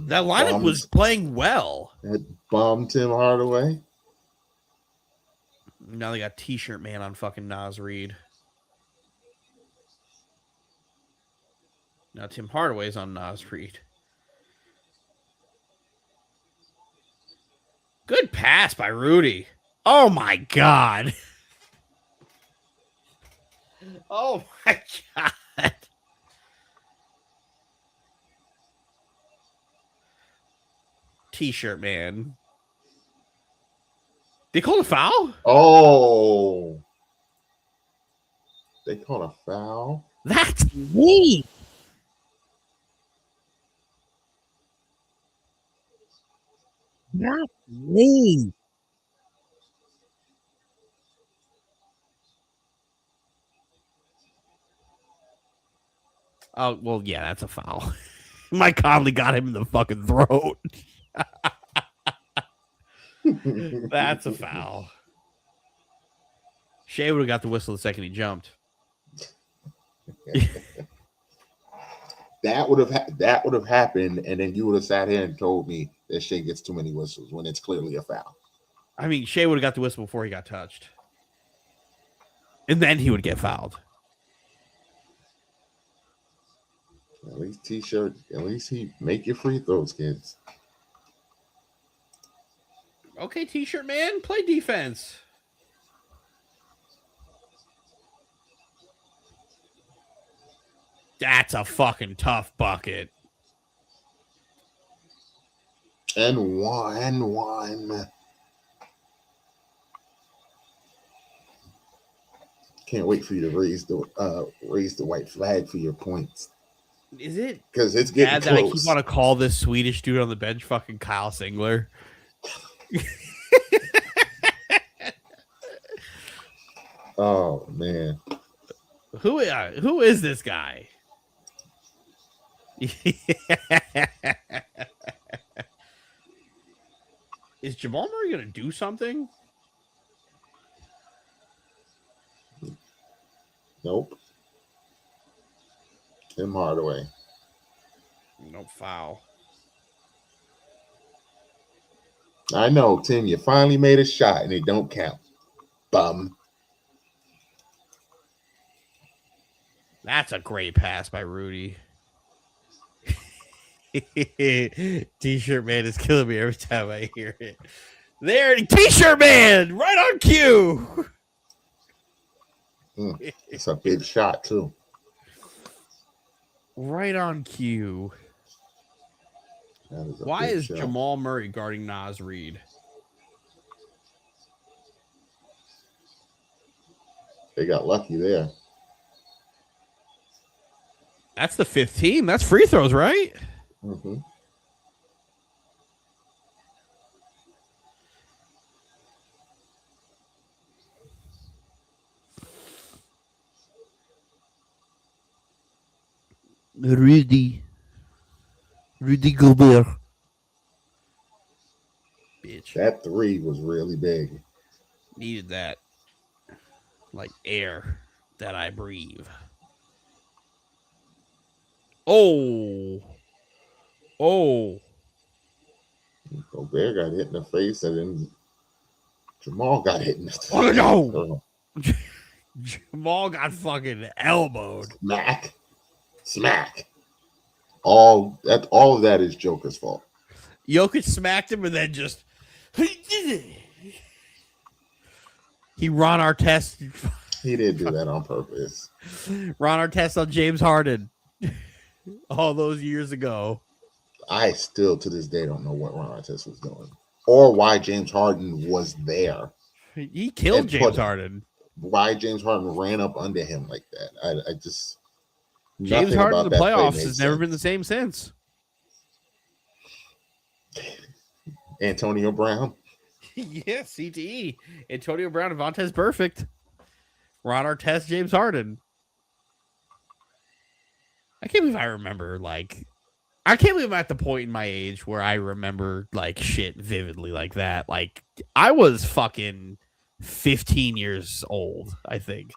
That lineup was playing well. It bombed Tim Hardaway. Now they got T-shirt man on fucking Nas Reed. Now Tim Hardaway's on Nas Reed. Good pass by Rudy. Oh my God. Oh my God. T-shirt man. They called a foul? Oh. They called a foul? That's me. Not me. Oh, well, yeah, that's a foul. Mike Conley got him in the fucking throat. That's a foul. Shea would have got the whistle the second he jumped. That would have happened, and then you would have sat here and told me that Shea gets too many whistles when it's clearly a foul. I mean, Shea would have got the whistle before he got touched. And then he would get fouled. At least T-shirt. At least he make your free throws, kids. Okay, T-shirt man, play defense. That's a fucking tough bucket. And one. Can't wait for you to raise the white flag for your points. Is it? Because it's getting close. That I keep want to call this Swedish dude on the bench fucking Kyle Singler. Oh man, who is this guy? Is Jamal Murray gonna do something? Nope. Tim Hardaway. No foul. I know, Tim. You finally made a shot, and it don't count. Bum. That's a great pass by Rudy. T-shirt man is killing me every time I hear it. There, T-shirt man, right on cue. It's a big shot too. Right on cue. Why is shot. Jamal Murray guarding Naz Reid? They got lucky there. That's the 5th team. That's free throws, right? Mm-hmm. Rudy Gobert. Bitch. That 3 was really big. Needed that. Like air that I breathe. Oh. Gobert got hit in the face, and then Jamal got hit in the face. Oh, no. Jamal got fucking elbowed. Smack. All of that is Joker's fault. Jokic smacked him and then just he Ron Artest. He didn't do that on purpose. Ron Artest on James Harden all those years ago. I still to this day don't know what Ron Artest was doing or why James Harden was there. He killed James Harden. Why James Harden ran up under him like that? I just James Harden in the playoffs has never been the same since. Antonio Brown. Yeah, CTE. Antonio Brown and Vontaze Perfect. Ron Artest, James Harden. I can't believe I remember, I can't believe I'm at the point in my age where I remember, shit vividly like that. I was fucking 15 years old, I think.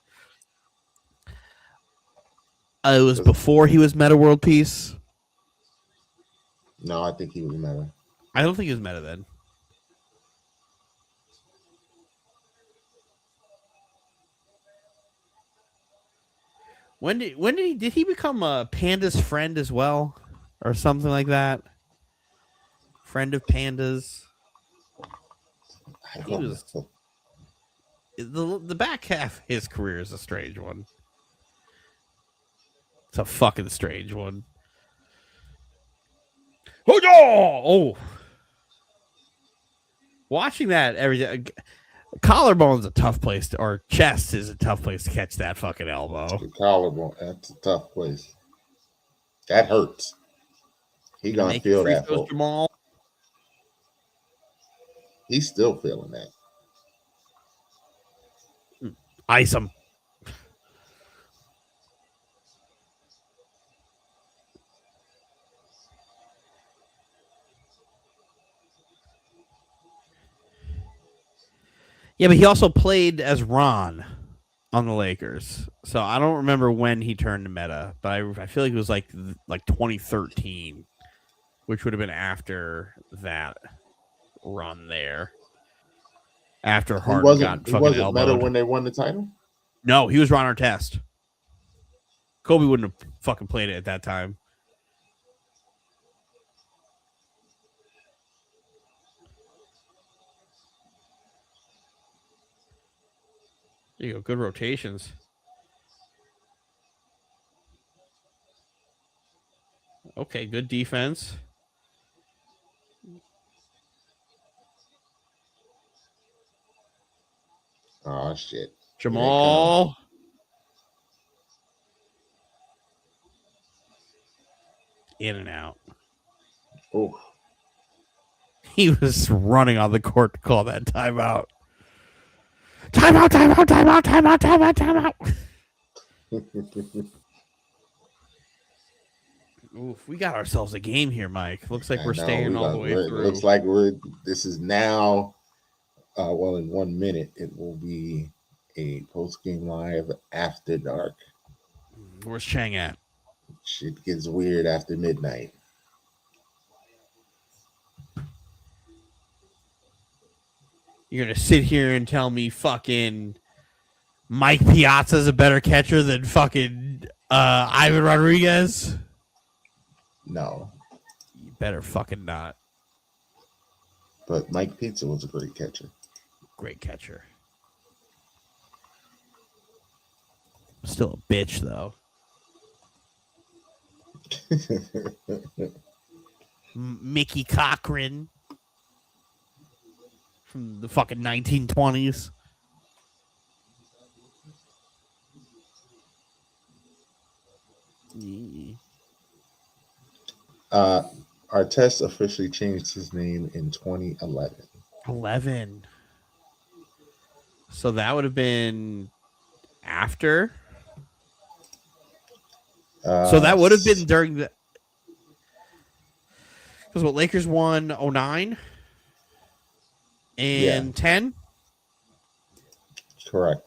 It was before he was Meta World Peace. No, I think he was Meta. I don't think he was Meta then. When did he become a Panda's friend as well, or something like that? Friend of Pandas. He was the back half of his career is a strange one. It's a fucking strange one. Oh! Watching that every day. Collarbone's a tough place to, or chest is a tough place to catch that fucking elbow. The collarbone, that's a tough place. That hurts. He gonna feel that, folks. Jamal. He's still feeling that. Ice him. Yeah, but he also played as Ron on the Lakers. So I don't remember when he turned to meta, but I feel like it was like 2013, which would have been after that run there. After Harden got fucking elbowed. He wasn't meta when they won the title? No, he was Ron Artest. Kobe wouldn't have fucking played it at that time. There you go. Good rotations. Okay, good defense. Oh, shit. Jamal. In and out. Oh. He was running on the court to call that timeout. Timeout, timeout, timeout, timeout, timeout, timeout. Oof, we got ourselves a game here, Mike. Looks like we're staying all the way through. Looks like this is now, in 1 minute, it will be a post-game live after dark. Where's Chang at? Shit gets weird after midnight. You're going to sit here and tell me fucking Mike Piazza's a better catcher than fucking Ivan Rodriguez? No. You better fucking not. But Mike Pizza was a great catcher. Great catcher. Still a bitch, though. Mickey Cochran from the fucking 1920s. Artest officially changed his name in 2011. 11. So that would have been after. So that would have been during the. Because what, Lakers won 09 and 10? Correct.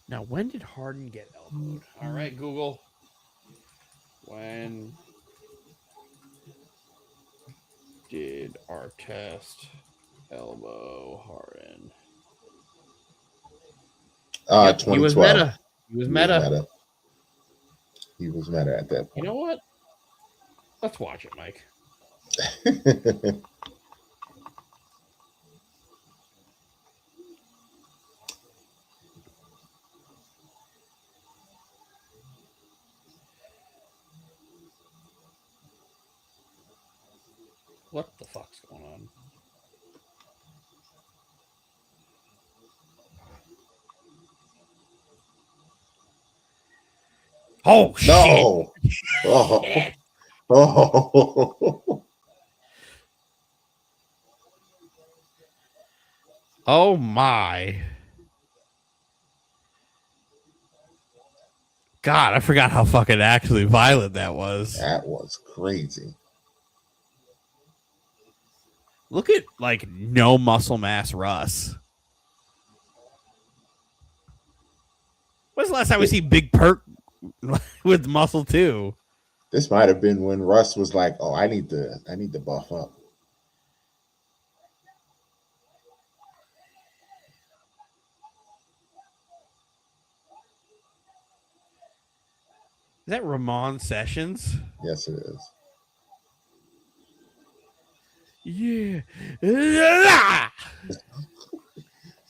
Now, when did Harden get elbowed? All right, Google. When did Artest elbow Harden? 2012. He was meta. He was meta. He was meta at that point. You know what? Let's watch it, Mike. What the fuck's going on? Oh, shit. No. Oh. Oh. Oh, my. God, I forgot how fucking actually violent that was. That was crazy. Look at, like, no muscle mass Russ. When's the last time we see Big Perk with muscle too? This might have been when Russ was like, "Oh, I need to buff up." Is that Ramon Sessions? Yes, it is. Yeah.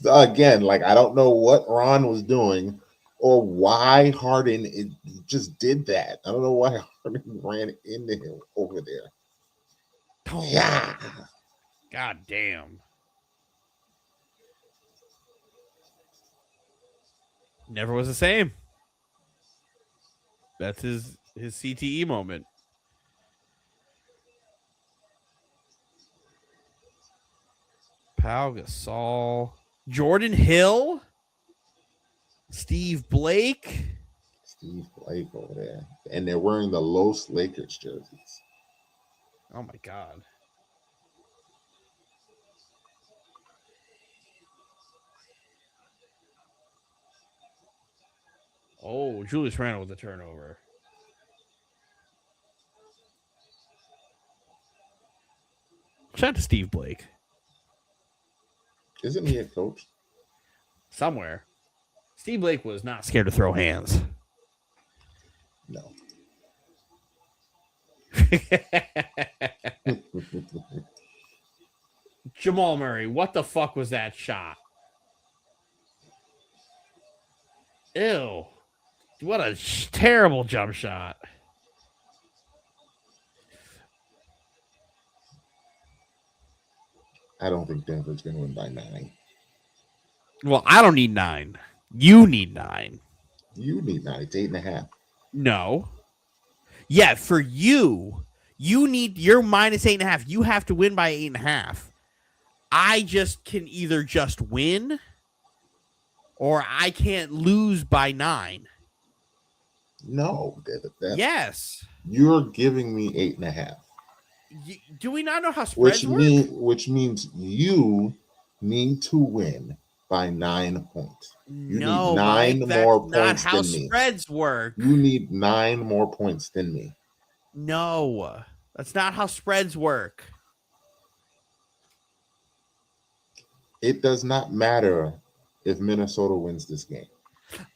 Again, like, I don't know what Ron was doing or why Harden just did that. I don't know why Harden ran into him over there. Oh, Yeah. God damn. Never was the same. That's his CTE moment. Pau Gasol, Jordan Hill, Steve Blake. Steve Blake over there. And they're wearing the Los Lakers jerseys. Oh my God. Oh, Julius Randle with the turnover. Shout out to Steve Blake. Isn't he a coach? Somewhere. Steve Blake was not scared to throw hands. No. Jamal Murray, what the fuck was that shot? Ew. What a terrible jump shot. I don't think Denver's going to win by 9. Well, I don't need 9. You need 9. You need 9. It's 8.5. No. Yeah, for you need your minus 8.5. You have to win by 8.5. I just can either just win or I can't lose by 9. No, yes. You're giving me 8.5. Do we not know how spreads work? Which means you need to win by 9 points. You need 9 more points than me. That's not how spreads work. You need 9 more points than me. No, that's not how spreads work. It does not matter if Minnesota wins this game.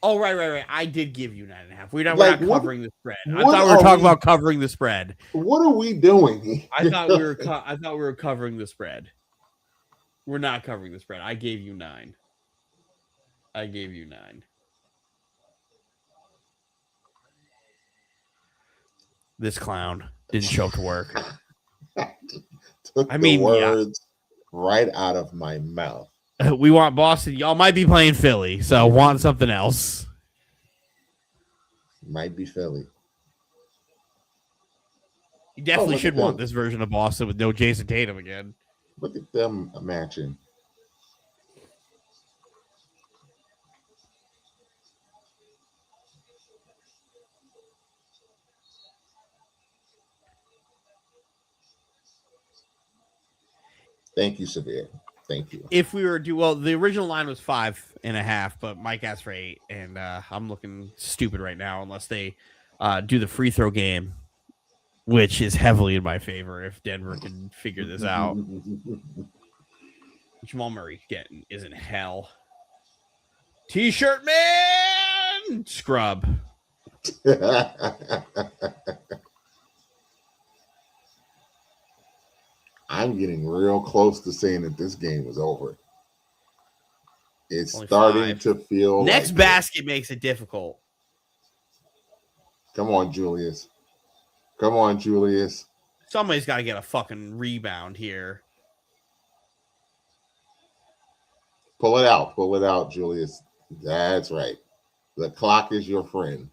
Oh, right. I did give you 9.5. We're not covering the spread. I thought we were talking about covering the spread. What are we doing? I thought we were covering the spread. We're not covering the spread. I gave you 9. This clown didn't show up to work. Took the words right out of my mouth. We want Boston. Y'all might be playing Philly, so want something else. Might be Philly. You definitely should want this version of Boston with no Jason Tatum again. Look at them matching. Thank you, Severe. Thank you. If we were the original line was 5.5, but Mike asked for 8, and I'm looking stupid right now unless they do the free throw game, which is heavily in my favor if Denver can figure this out. Jamal Murray is in hell. T-shirt man, scrub. I'm getting real close to saying that this game is over. It's only starting 5. to feel next basket makes it difficult. Come on, Julius. Somebody's got to get a fucking rebound here. Pull it out, Julius. That's right. The clock is your friend.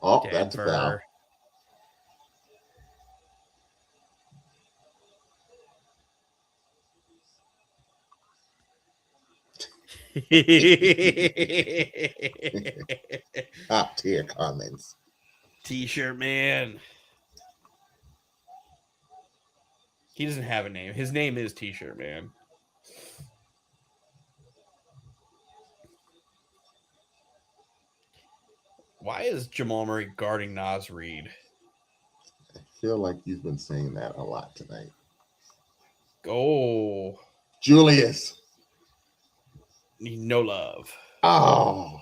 Oh, Denver. That's a foul. Top tier comments. T-shirt man. He doesn't have a name. His name is T-shirt man. Why is Jamal Murray guarding Naz Reid? I feel like you've been saying that a lot tonight. Go. Julius. Need no love. Oh.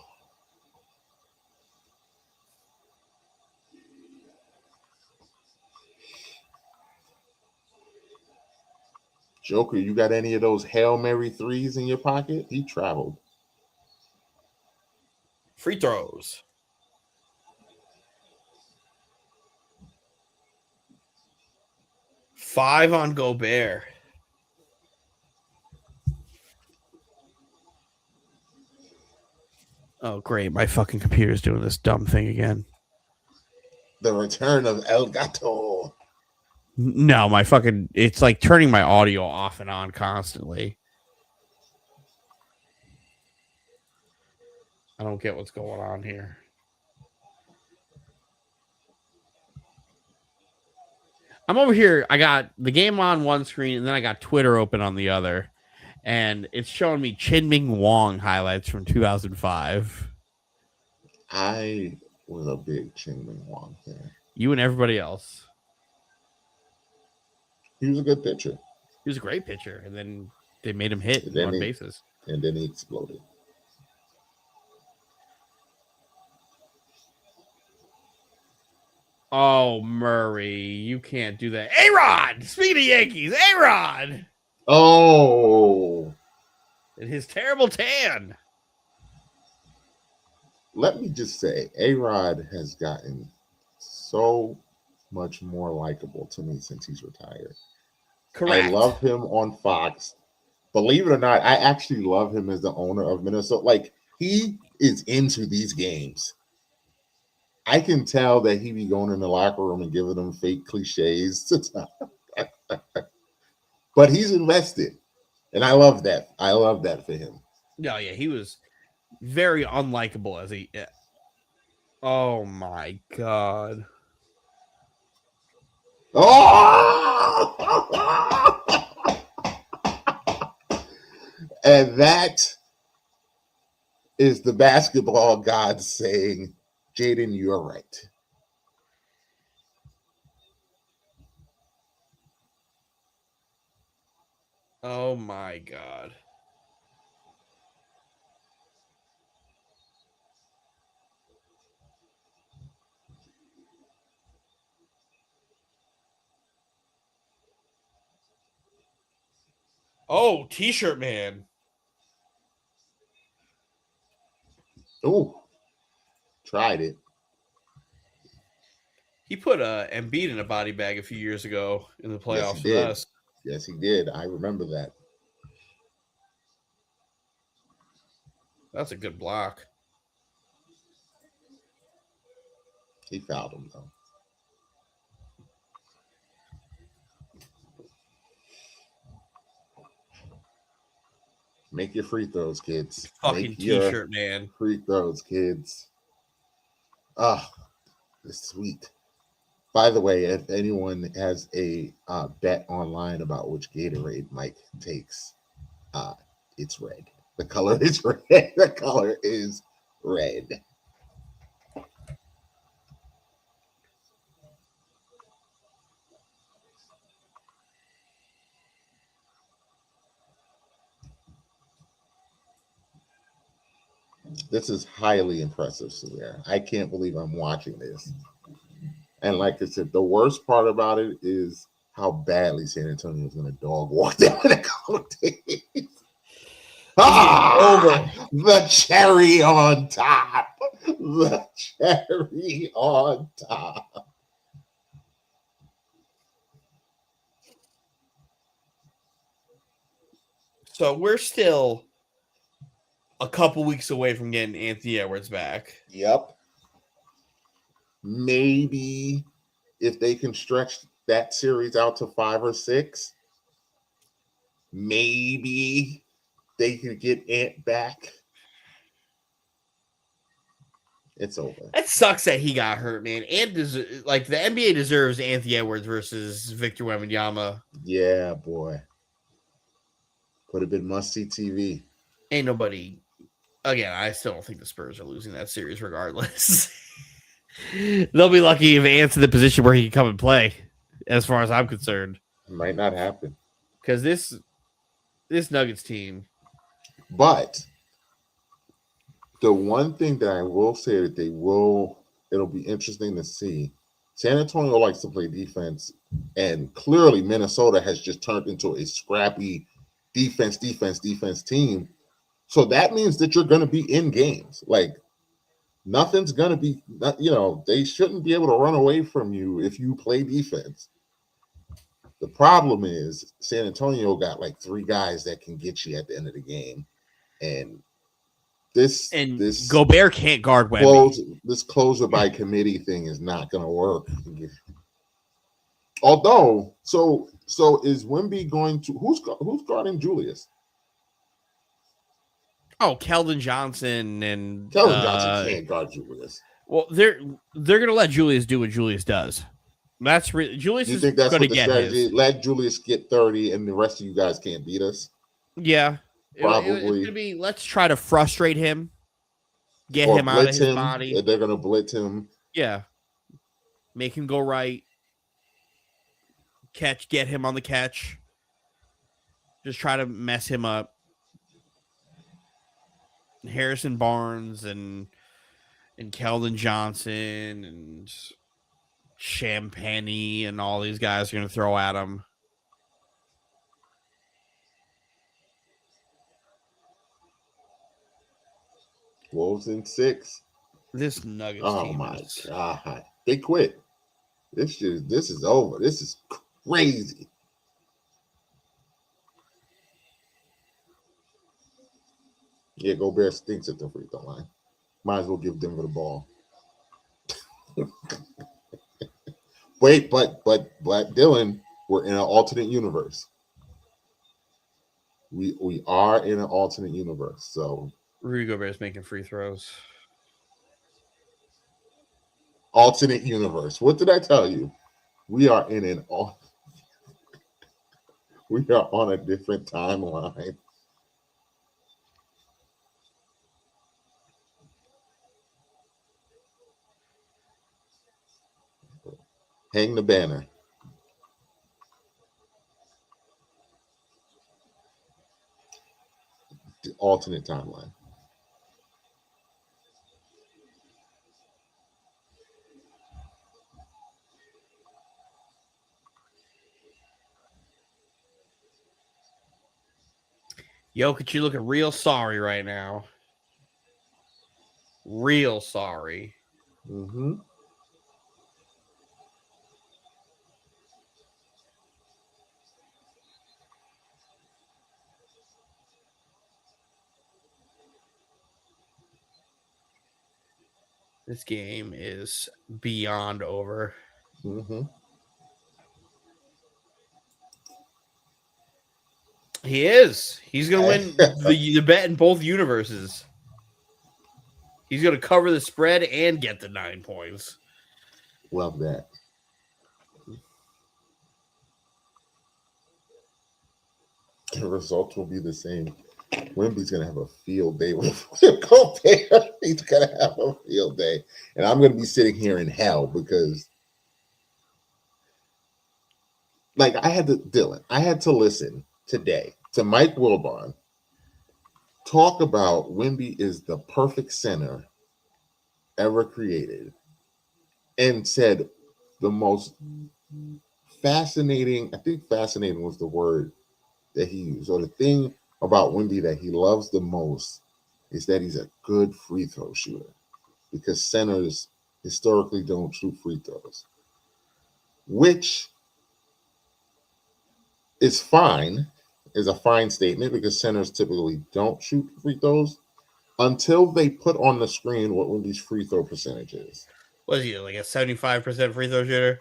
Joker, you got any of those Hail Mary threes in your pocket? He traveled. Free throws. 5 on Gobert. Oh, great. My fucking computer's doing this dumb thing again. The return of El Gato. No, it's like turning my audio off and on constantly. I don't get what's going on here. I'm over here. I got the game on one screen, and then I got Twitter open on the other. And it's showing me Chin-Ming Wong highlights from 2005. I was a big Chin-Ming Wong fan. You and everybody else. He was a good pitcher. He was a great pitcher, and then they made him hit on bases. And then he exploded. Oh, Murray, you can't do that. A-Rod! Speaking of Yankees, A-Rod! Oh! And his terrible tan. Let me just say, A-Rod has gotten so much more likable to me since he's retired. Correct. I love him on Fox. Believe it or not, I actually love him as the owner of Minnesota. Like, he is into these games. I can tell that he be going in the locker room and giving them fake cliches. But he's invested. And I love that. I love that for him. No, yeah, he was very unlikable as he. Yeah. Oh my God. Oh! And that is the basketball god saying, Jaden, you're right. Oh my God. Oh, T-shirt man. Oh, tried it. He put Embiid in a body bag a few years ago in the playoffs with us. Yes, he did. I remember that. That's a good block. He fouled him, though. Make your free throws, kids. Fucking T-shirt man. Free throws, kids. Ah, it's sweet. By the way, if anyone has a bet online about which Gatorade Mike takes, it's red. The color is red. The color is red. This is highly impressive, Samir. I can't believe I'm watching this. And like I said, the worst part about it is how badly San Antonio is going to dog walk them in a couple of days. Over the cherry on top. The cherry on top. So we're still a couple weeks away from getting Anthony Edwards back. Yep. Maybe if they can stretch that series out to 5 or 6, maybe they could get Ant back. It's over. That sucks that he got hurt, man. And the NBA deserves Anthony Edwards versus Victor Wembanyama. Yeah, boy. Could have been must-see TV. Ain't nobody. Again, I still don't think the Spurs are losing that series regardless. They'll be lucky if Ant's in the position where he can come and play, as far as I'm concerned. Might not happen. Because this Nuggets team. But the one thing that I will say that it'll be interesting to see. San Antonio likes to play defense, and clearly Minnesota has just turned into a scrappy defense team. So that means that you're going to be in games. Like, nothing's going to be, they shouldn't be able to run away from you if you play defense. The problem is San Antonio got like 3 guys that can get you at the end of the game, and this Gobert can't guard Wemby. This closer by committee thing is not going to work. Although, so is Wemby going to who's guarding Julius? Oh, Keldon Johnson and Johnson can't guard Julius. Well, they're gonna let Julius do what Julius does. That's Julius. You think that's what the strategy? Let Julius get 30, and the rest of you guys can't beat us. Yeah, probably. It's gonna be. Let's try to frustrate him, get him out of his body. They're gonna blitz him. Yeah, make him go right. Get him on the catch. Just try to mess him up. Harrison Barnes and Keldon Johnson and Champagne and all these guys are going to throw at him. Wolves in 6. This Nuggets team. Oh my God. They quit. This is over. This is crazy. Yeah, Gobert stinks at the free throw line. Might as well give Denver the ball. Wait, but Dylan, we're in an alternate universe. We are in an alternate universe. So Rudy Gobert is making free throws. Alternate universe. What did I tell you? We are in an we are on a different timeline. Hang the banner. The alternate timeline. Jokic, you looking real sorry right now. Real sorry. Mm-hmm. This game is beyond over. Mm-hmm. He is. He's going to win the bet in both universes. He's going to cover the spread and get the 9 points. Love that. The results will be the same. Wemby's going to have a field day with Gobert. He's going to have a field day. And I'm going to be sitting here in hell because, like, I had to listen today to Mike Wilbon talk about Wemby is the perfect center ever created and said the most fascinating, I think fascinating was the word that he used, or the thing about Wemby that he loves the most is that he's a good free throw shooter because centers historically don't shoot free throws, which is fine, is a fine statement because centers typically don't shoot free throws until they put on the screen what Wemby's free throw percentage is. What is he, like a 75% free throw shooter?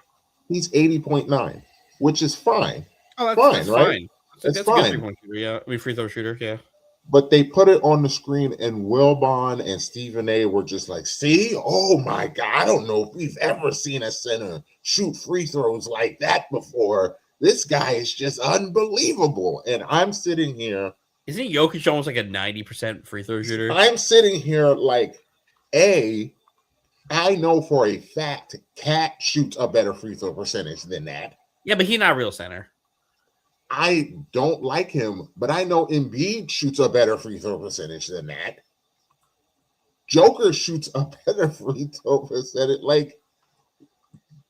He's 80.9, which is fine. Oh, that's fine, right? That's fine. A good shooter, yeah. Free throw shooter, yeah. But they put it on the screen, and Wilbon and Stephen A. were just like, see? Oh, my God. I don't know if we've ever seen a center shoot free throws like that before. This guy is just unbelievable. And I'm sitting here. Isn't Jokic almost like a 90% free throw shooter? I'm sitting here like, I know for a fact Cat shoots a better free throw percentage than that. Yeah, but he's not a real center. I don't like him, but I know Embiid shoots a better free throw percentage than that. Joker shoots a better free throw percentage. Like,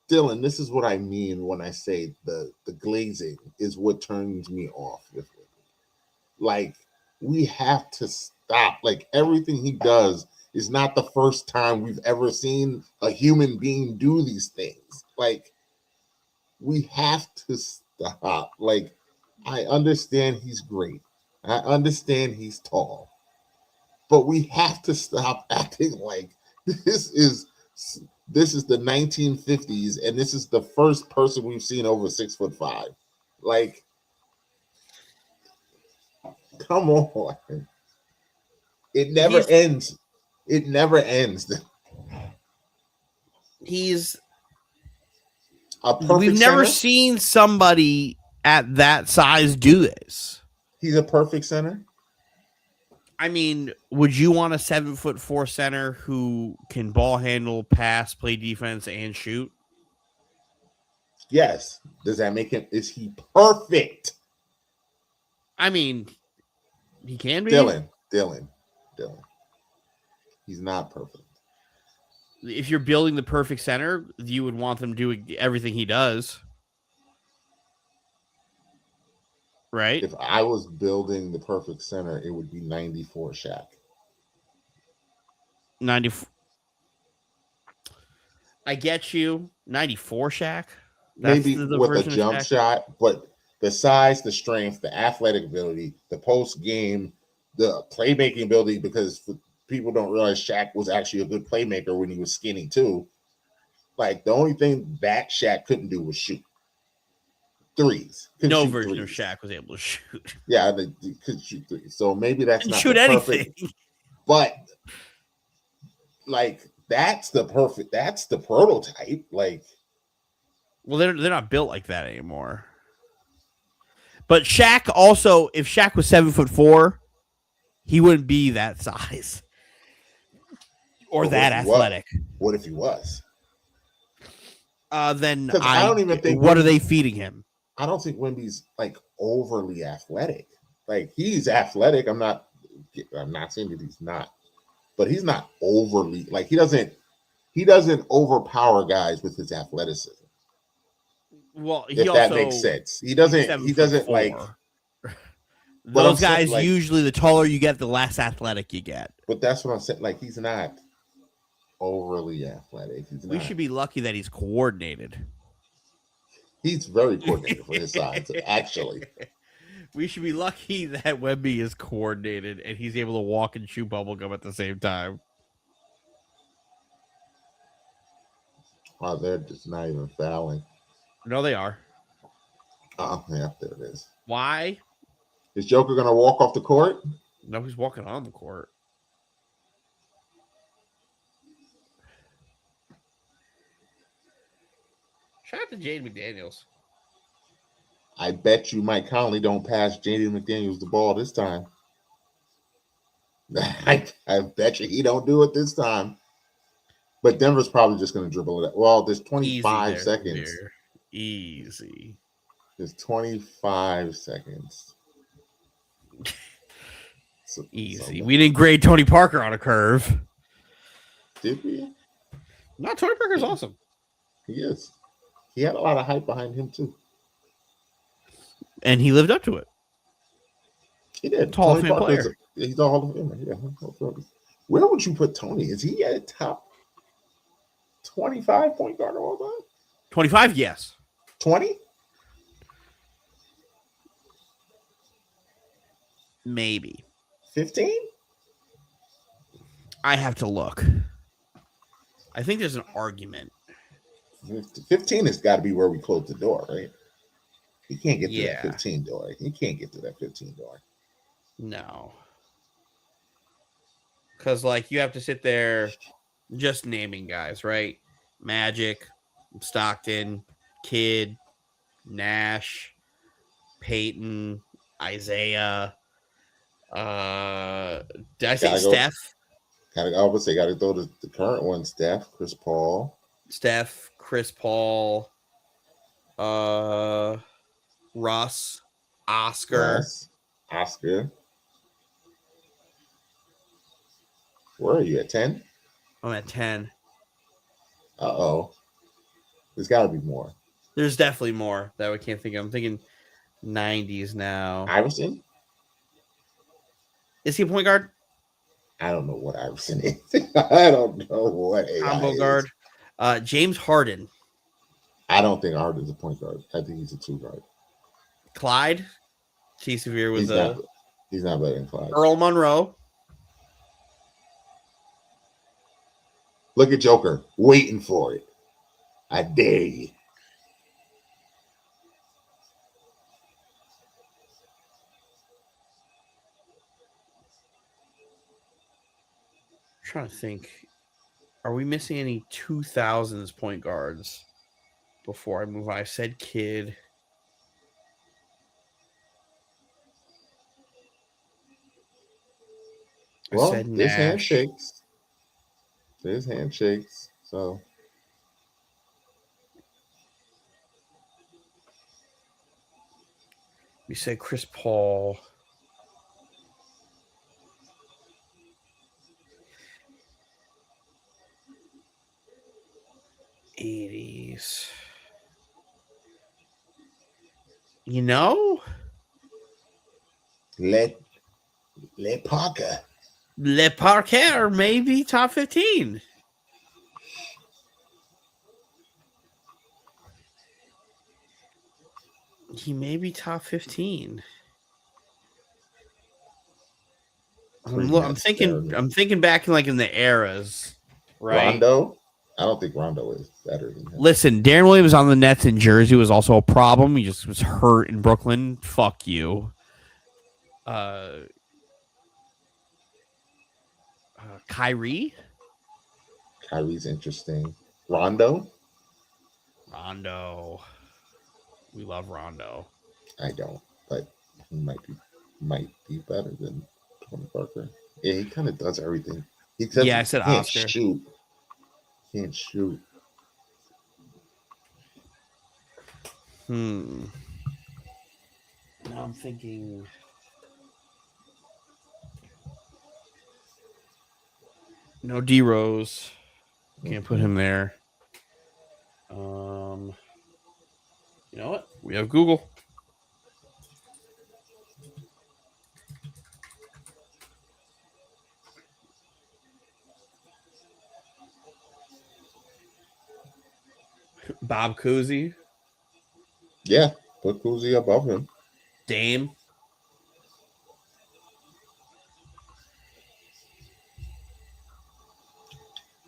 Dylan, this is what I mean when I say the glazing is what turns me off. Like, we have to stop. Like, everything he does is not the first time we've ever seen a human being do these things. Like, we have to stop. stop. Like, I understand he's great. I understand he's tall. But we have to stop acting like this is this is the 1950s and this is the first person we've seen over 6'5". Like, come on. It never ends. It never ends. He's a perfect we've never center. seen somebody at that size do this. He's a perfect center. I mean, would you want a 7'4" center who can ball handle, pass, play defense, and shoot? Yes. Does that make him? Is he perfect? I mean, he can be. Dylan. He's not perfect. If you're building the perfect center, you would want them doing everything he does. Right? If I was building the perfect center, it would be 94 Shaq. 94. I get you. 94 Shaq. That's maybe with a jump shot, but the size, the strength, the athletic ability, the post game, the playmaking ability, because people don't realize Shaq was actually a good playmaker when he was skinny too. Like, the only thing that Shaq couldn't do was shoot threes. No version of Shaq was able to shoot. Yeah, they could shoot threes. So maybe that's not shoot anything. But like, that's the prototype. Like, well, they're not built like that anymore. But Shaq also, if Shaq was 7'4", he wouldn't be that size or that athletic. What if he was? Then I don't even think. What are they feeding him? I don't think Wemby's like overly athletic. Like, he's athletic. I'm not saying that he's not, but he's not overly, like, he doesn't overpower guys with his athleticism. Well, that makes sense. He doesn't like those guys. Like, usually, the taller you get, the less athletic you get. But that's what I'm saying. Like, he's not overly athletic. We should be lucky that he's coordinated. He's very coordinated for his size, actually. We should be lucky that Wemby is coordinated and he's able to walk and chew bubblegum at the same time. Wow, they're just not even fouling. No, they are. Oh, yeah, there it is. Why? Is Joker going to walk off the court? No, he's walking on the court. Shout out to Jaden McDaniels. I bet you Mike Conley don't pass Jaden McDaniels the ball this time. I bet you he don't do it this time. But Denver's probably just going to dribble it. Well, there's 25 seconds. Easy. There's 25 seconds. Easy. We didn't grade Tony Parker on a curve. Did we? No, Tony Parker's awesome. He is. He had a lot of hype behind him, too. And he lived up to it. He did. Hall of Fame player. He's a Hall of Famer. Yeah. Where would you put Tony? Is he at top 25 point guard of all time? 25, yes. 20? Maybe. 15? I have to look. I think there's an argument. 15 has got to be where we close the door, right? You can't get to that 15 door. You can't get to that 15 door. No. Because, like, you have to sit there just naming guys, right? Magic, Stockton, Kidd, Nash, Peyton, Isaiah. Did I say Steph? Gotta throw the current one, Steph, Chris Paul, Russ, Oscar. Where are you at 10? I'm at 10. Uh-oh. There's got to be more. There's definitely more that we can't think of. I'm thinking 90s now. Iverson? Is he a point guard? I don't know what Iverson is. I don't know what combo guard. James Harden. I don't think Harden's a point guard. I think he's a 2 guard. Clyde. T. Severe was he's not better than Clyde. Earl Monroe. Look at Joker waiting for it. I dare you. I'm trying to think. Are we missing any 2000s point guards before I move on? I said Kid. Well, said there's Nash. handshakes. There's handshakes. So we said Chris Paul. '80s. You know? let Parker. Le Parker, maybe top 15. He may be top 15. I'm thinking back in the eras, right? Rondo? I don't think Rondo is better than him. Listen, Darren Williams on the Nets in Jersey was also a problem. He just was hurt in Brooklyn. Fuck you. Kyrie? Kyrie's interesting. Rondo? We love Rondo. I don't, but he might be better than Tony Parker. Yeah, he kind of does everything. I said can't Oscar. Can't shoot. Now I'm thinking. No D Rose. Can't put him there. You know what? We have Google. Bob Cousy. Yeah, put Cousy above him. Dame.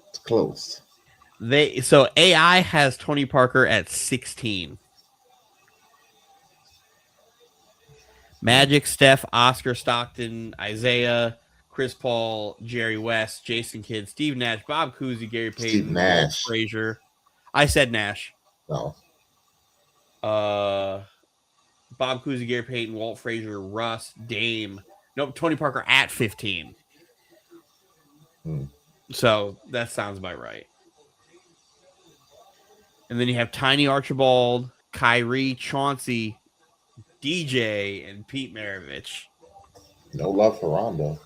It's close. So AI has Tony Parker at 16. Magic, Steph, Oscar, Stockton, Isaiah, Chris Paul, Jerry West, Jason Kidd, Steve Nash, Bob Cousy, Gary Payton, Walt Frazier. I said Nash. No. Bob Cousy, Gary Payton, Walt Frazier, Russ, Dame. Nope, Tony Parker at 15. So that sounds about right. And then you have Tiny Archibald, Kyrie, Chauncey, DJ, and Pete Maravich. No love for Rondo.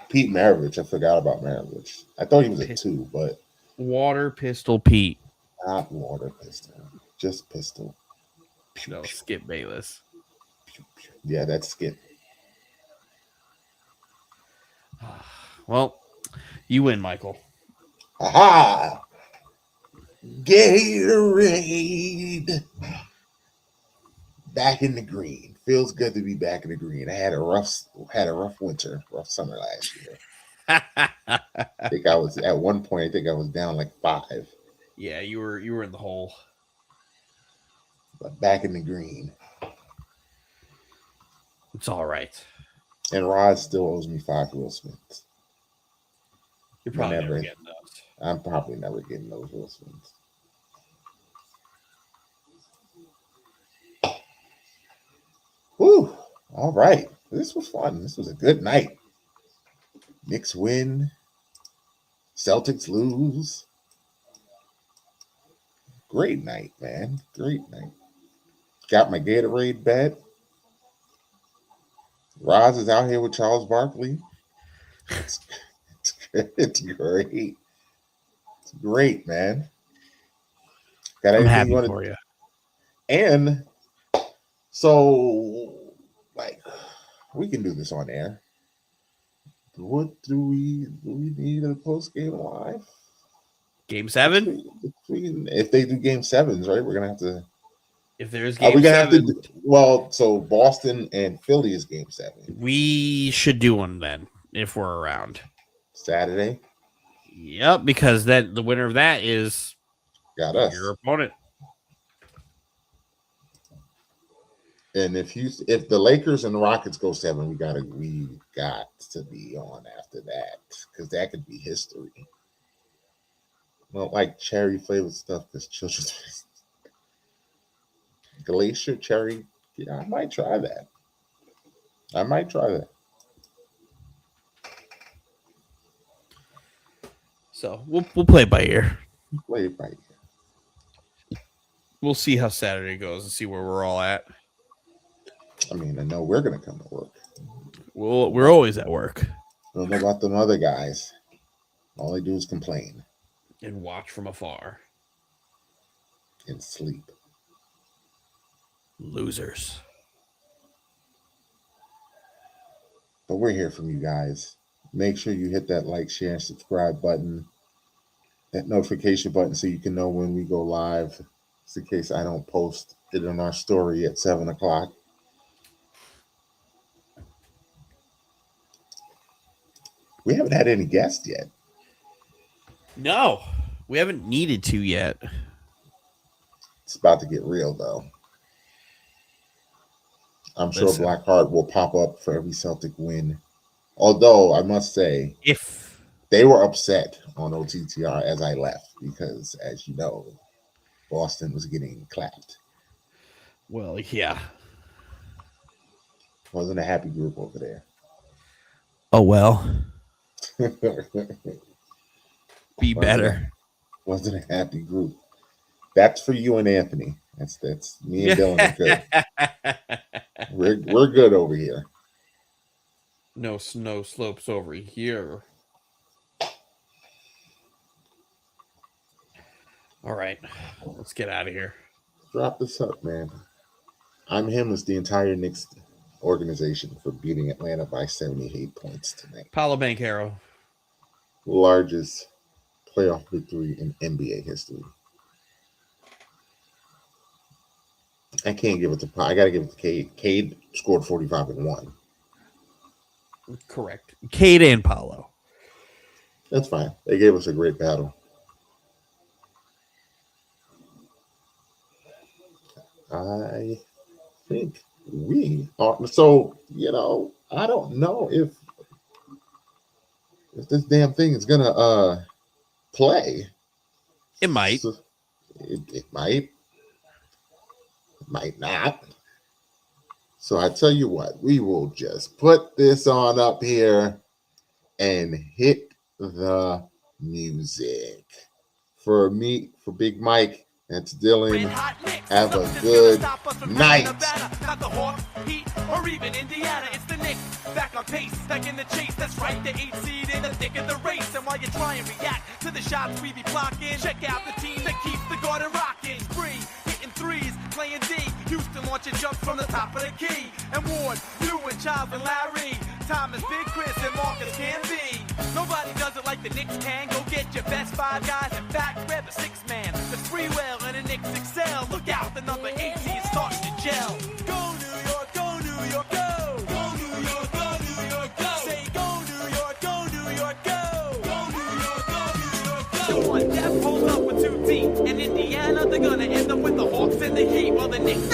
Pete Maravich. I forgot about Maravich. I thought he was a 2, but Water Pistol Pete. Not Water Pistol. Just Pistol. No, Skip Bayless. Yeah, that's Skip. Well, you win, Michael. Aha! Gatorade. Back in the green. Feels good to be back in the green. I had a rough winter, rough summer last year. I think I was at one point. I think I was down like 5. Yeah, you were in the hole. But back in the green. It's all right. And Roz still owes me 5 Will Smiths. You're probably never getting those. I'm probably never getting those Will Smiths. Whew. All right. This was fun. This was a good night. Knicks win. Celtics lose. Great night, man. Great night. Got my Gatorade bet. Roz is out here with Charles Barkley. It's great. It's great, man. Got I'm happy for you. And so, like, we can do this on air. What do we need a post game live? Game 7? If they do game 7s, right? We're gonna have to. If there's Are game we gonna 7, have to? Well, so Boston and Philly is game 7. we should do one then if we're around. Saturday. Yep, because then the winner of that is Got us. your opponent. And if the Lakers and the Rockets go 7, we got to be on after that because that could be history. I don't like cherry flavored stuff because children's glacier cherry. Yeah, I might try that. So we'll play it by ear. Play it by ear. We'll see how Saturday goes and see where we're all at. I mean, I know we're gonna come to work. We're always at work. I don't know about them other guys. All they do is complain and watch from afar and sleep. Losers. But we're here from you guys. Make sure you hit that like, share, and subscribe button, that notification button, so you can know when we go live. Just in case I don't post it on our story at 7 o'clock. We haven't had any guests yet. No, we haven't needed to yet. It's about to get real, though. I'm sure Blackheart will pop up for every Celtic win. Although, I must say, if they were upset on OTTR as I left because, as you know, Boston was getting clapped. Well, yeah. Wasn't a happy group over there. Oh, well. Be better. Wasn't a happy group. That's for you and Anthony. That's me and Dylan are good. We're good over here. No snow slopes over here. All right, let's get out of here. Drop this up, man. I'm him as the entire Knicks organization for beating Atlanta by 78 points tonight. Paolo Banchero. Largest playoff victory in NBA history. I can't give it to I got to give it to Cade. Cade scored 45 and 1. Correct. Cade and Paolo. That's fine. They gave us a great battle. I think we are. So, I don't know if this damn thing is going to play. It might. So it might. Might not. So I tell you what, we will just put this on up here and hit the music. For me, for Big Mike, that's Dylan. Have a good night. Not the Hawks, Heat, or even Indiana. It's the Knicks back on pace, back in the chase. That's right, the 8th seed in the thick of the race. And while you try and react to the shots we be blocking, check out the team that keeps the Garden rocking. Spree, hitting threes, playing D. Houston launching jumps from the top of the key. And Ward, you and Child and Larry. Thomas, Big Chris, and Marcus can be. Nobody does it like the Knicks can. Go get your best 5 guys. In fact, grab a 6-man. The Freewell and the Knicks excel. Look out, the number 18 is starting to gel. Go New York, go New York, go. Go New York, go New York, go. Say go New York, go New York, go. Go New York, go New York, go. One death pulls up with 2 teams. In Indiana, they're gonna end up with the Hawks and the Heat. While the Knicks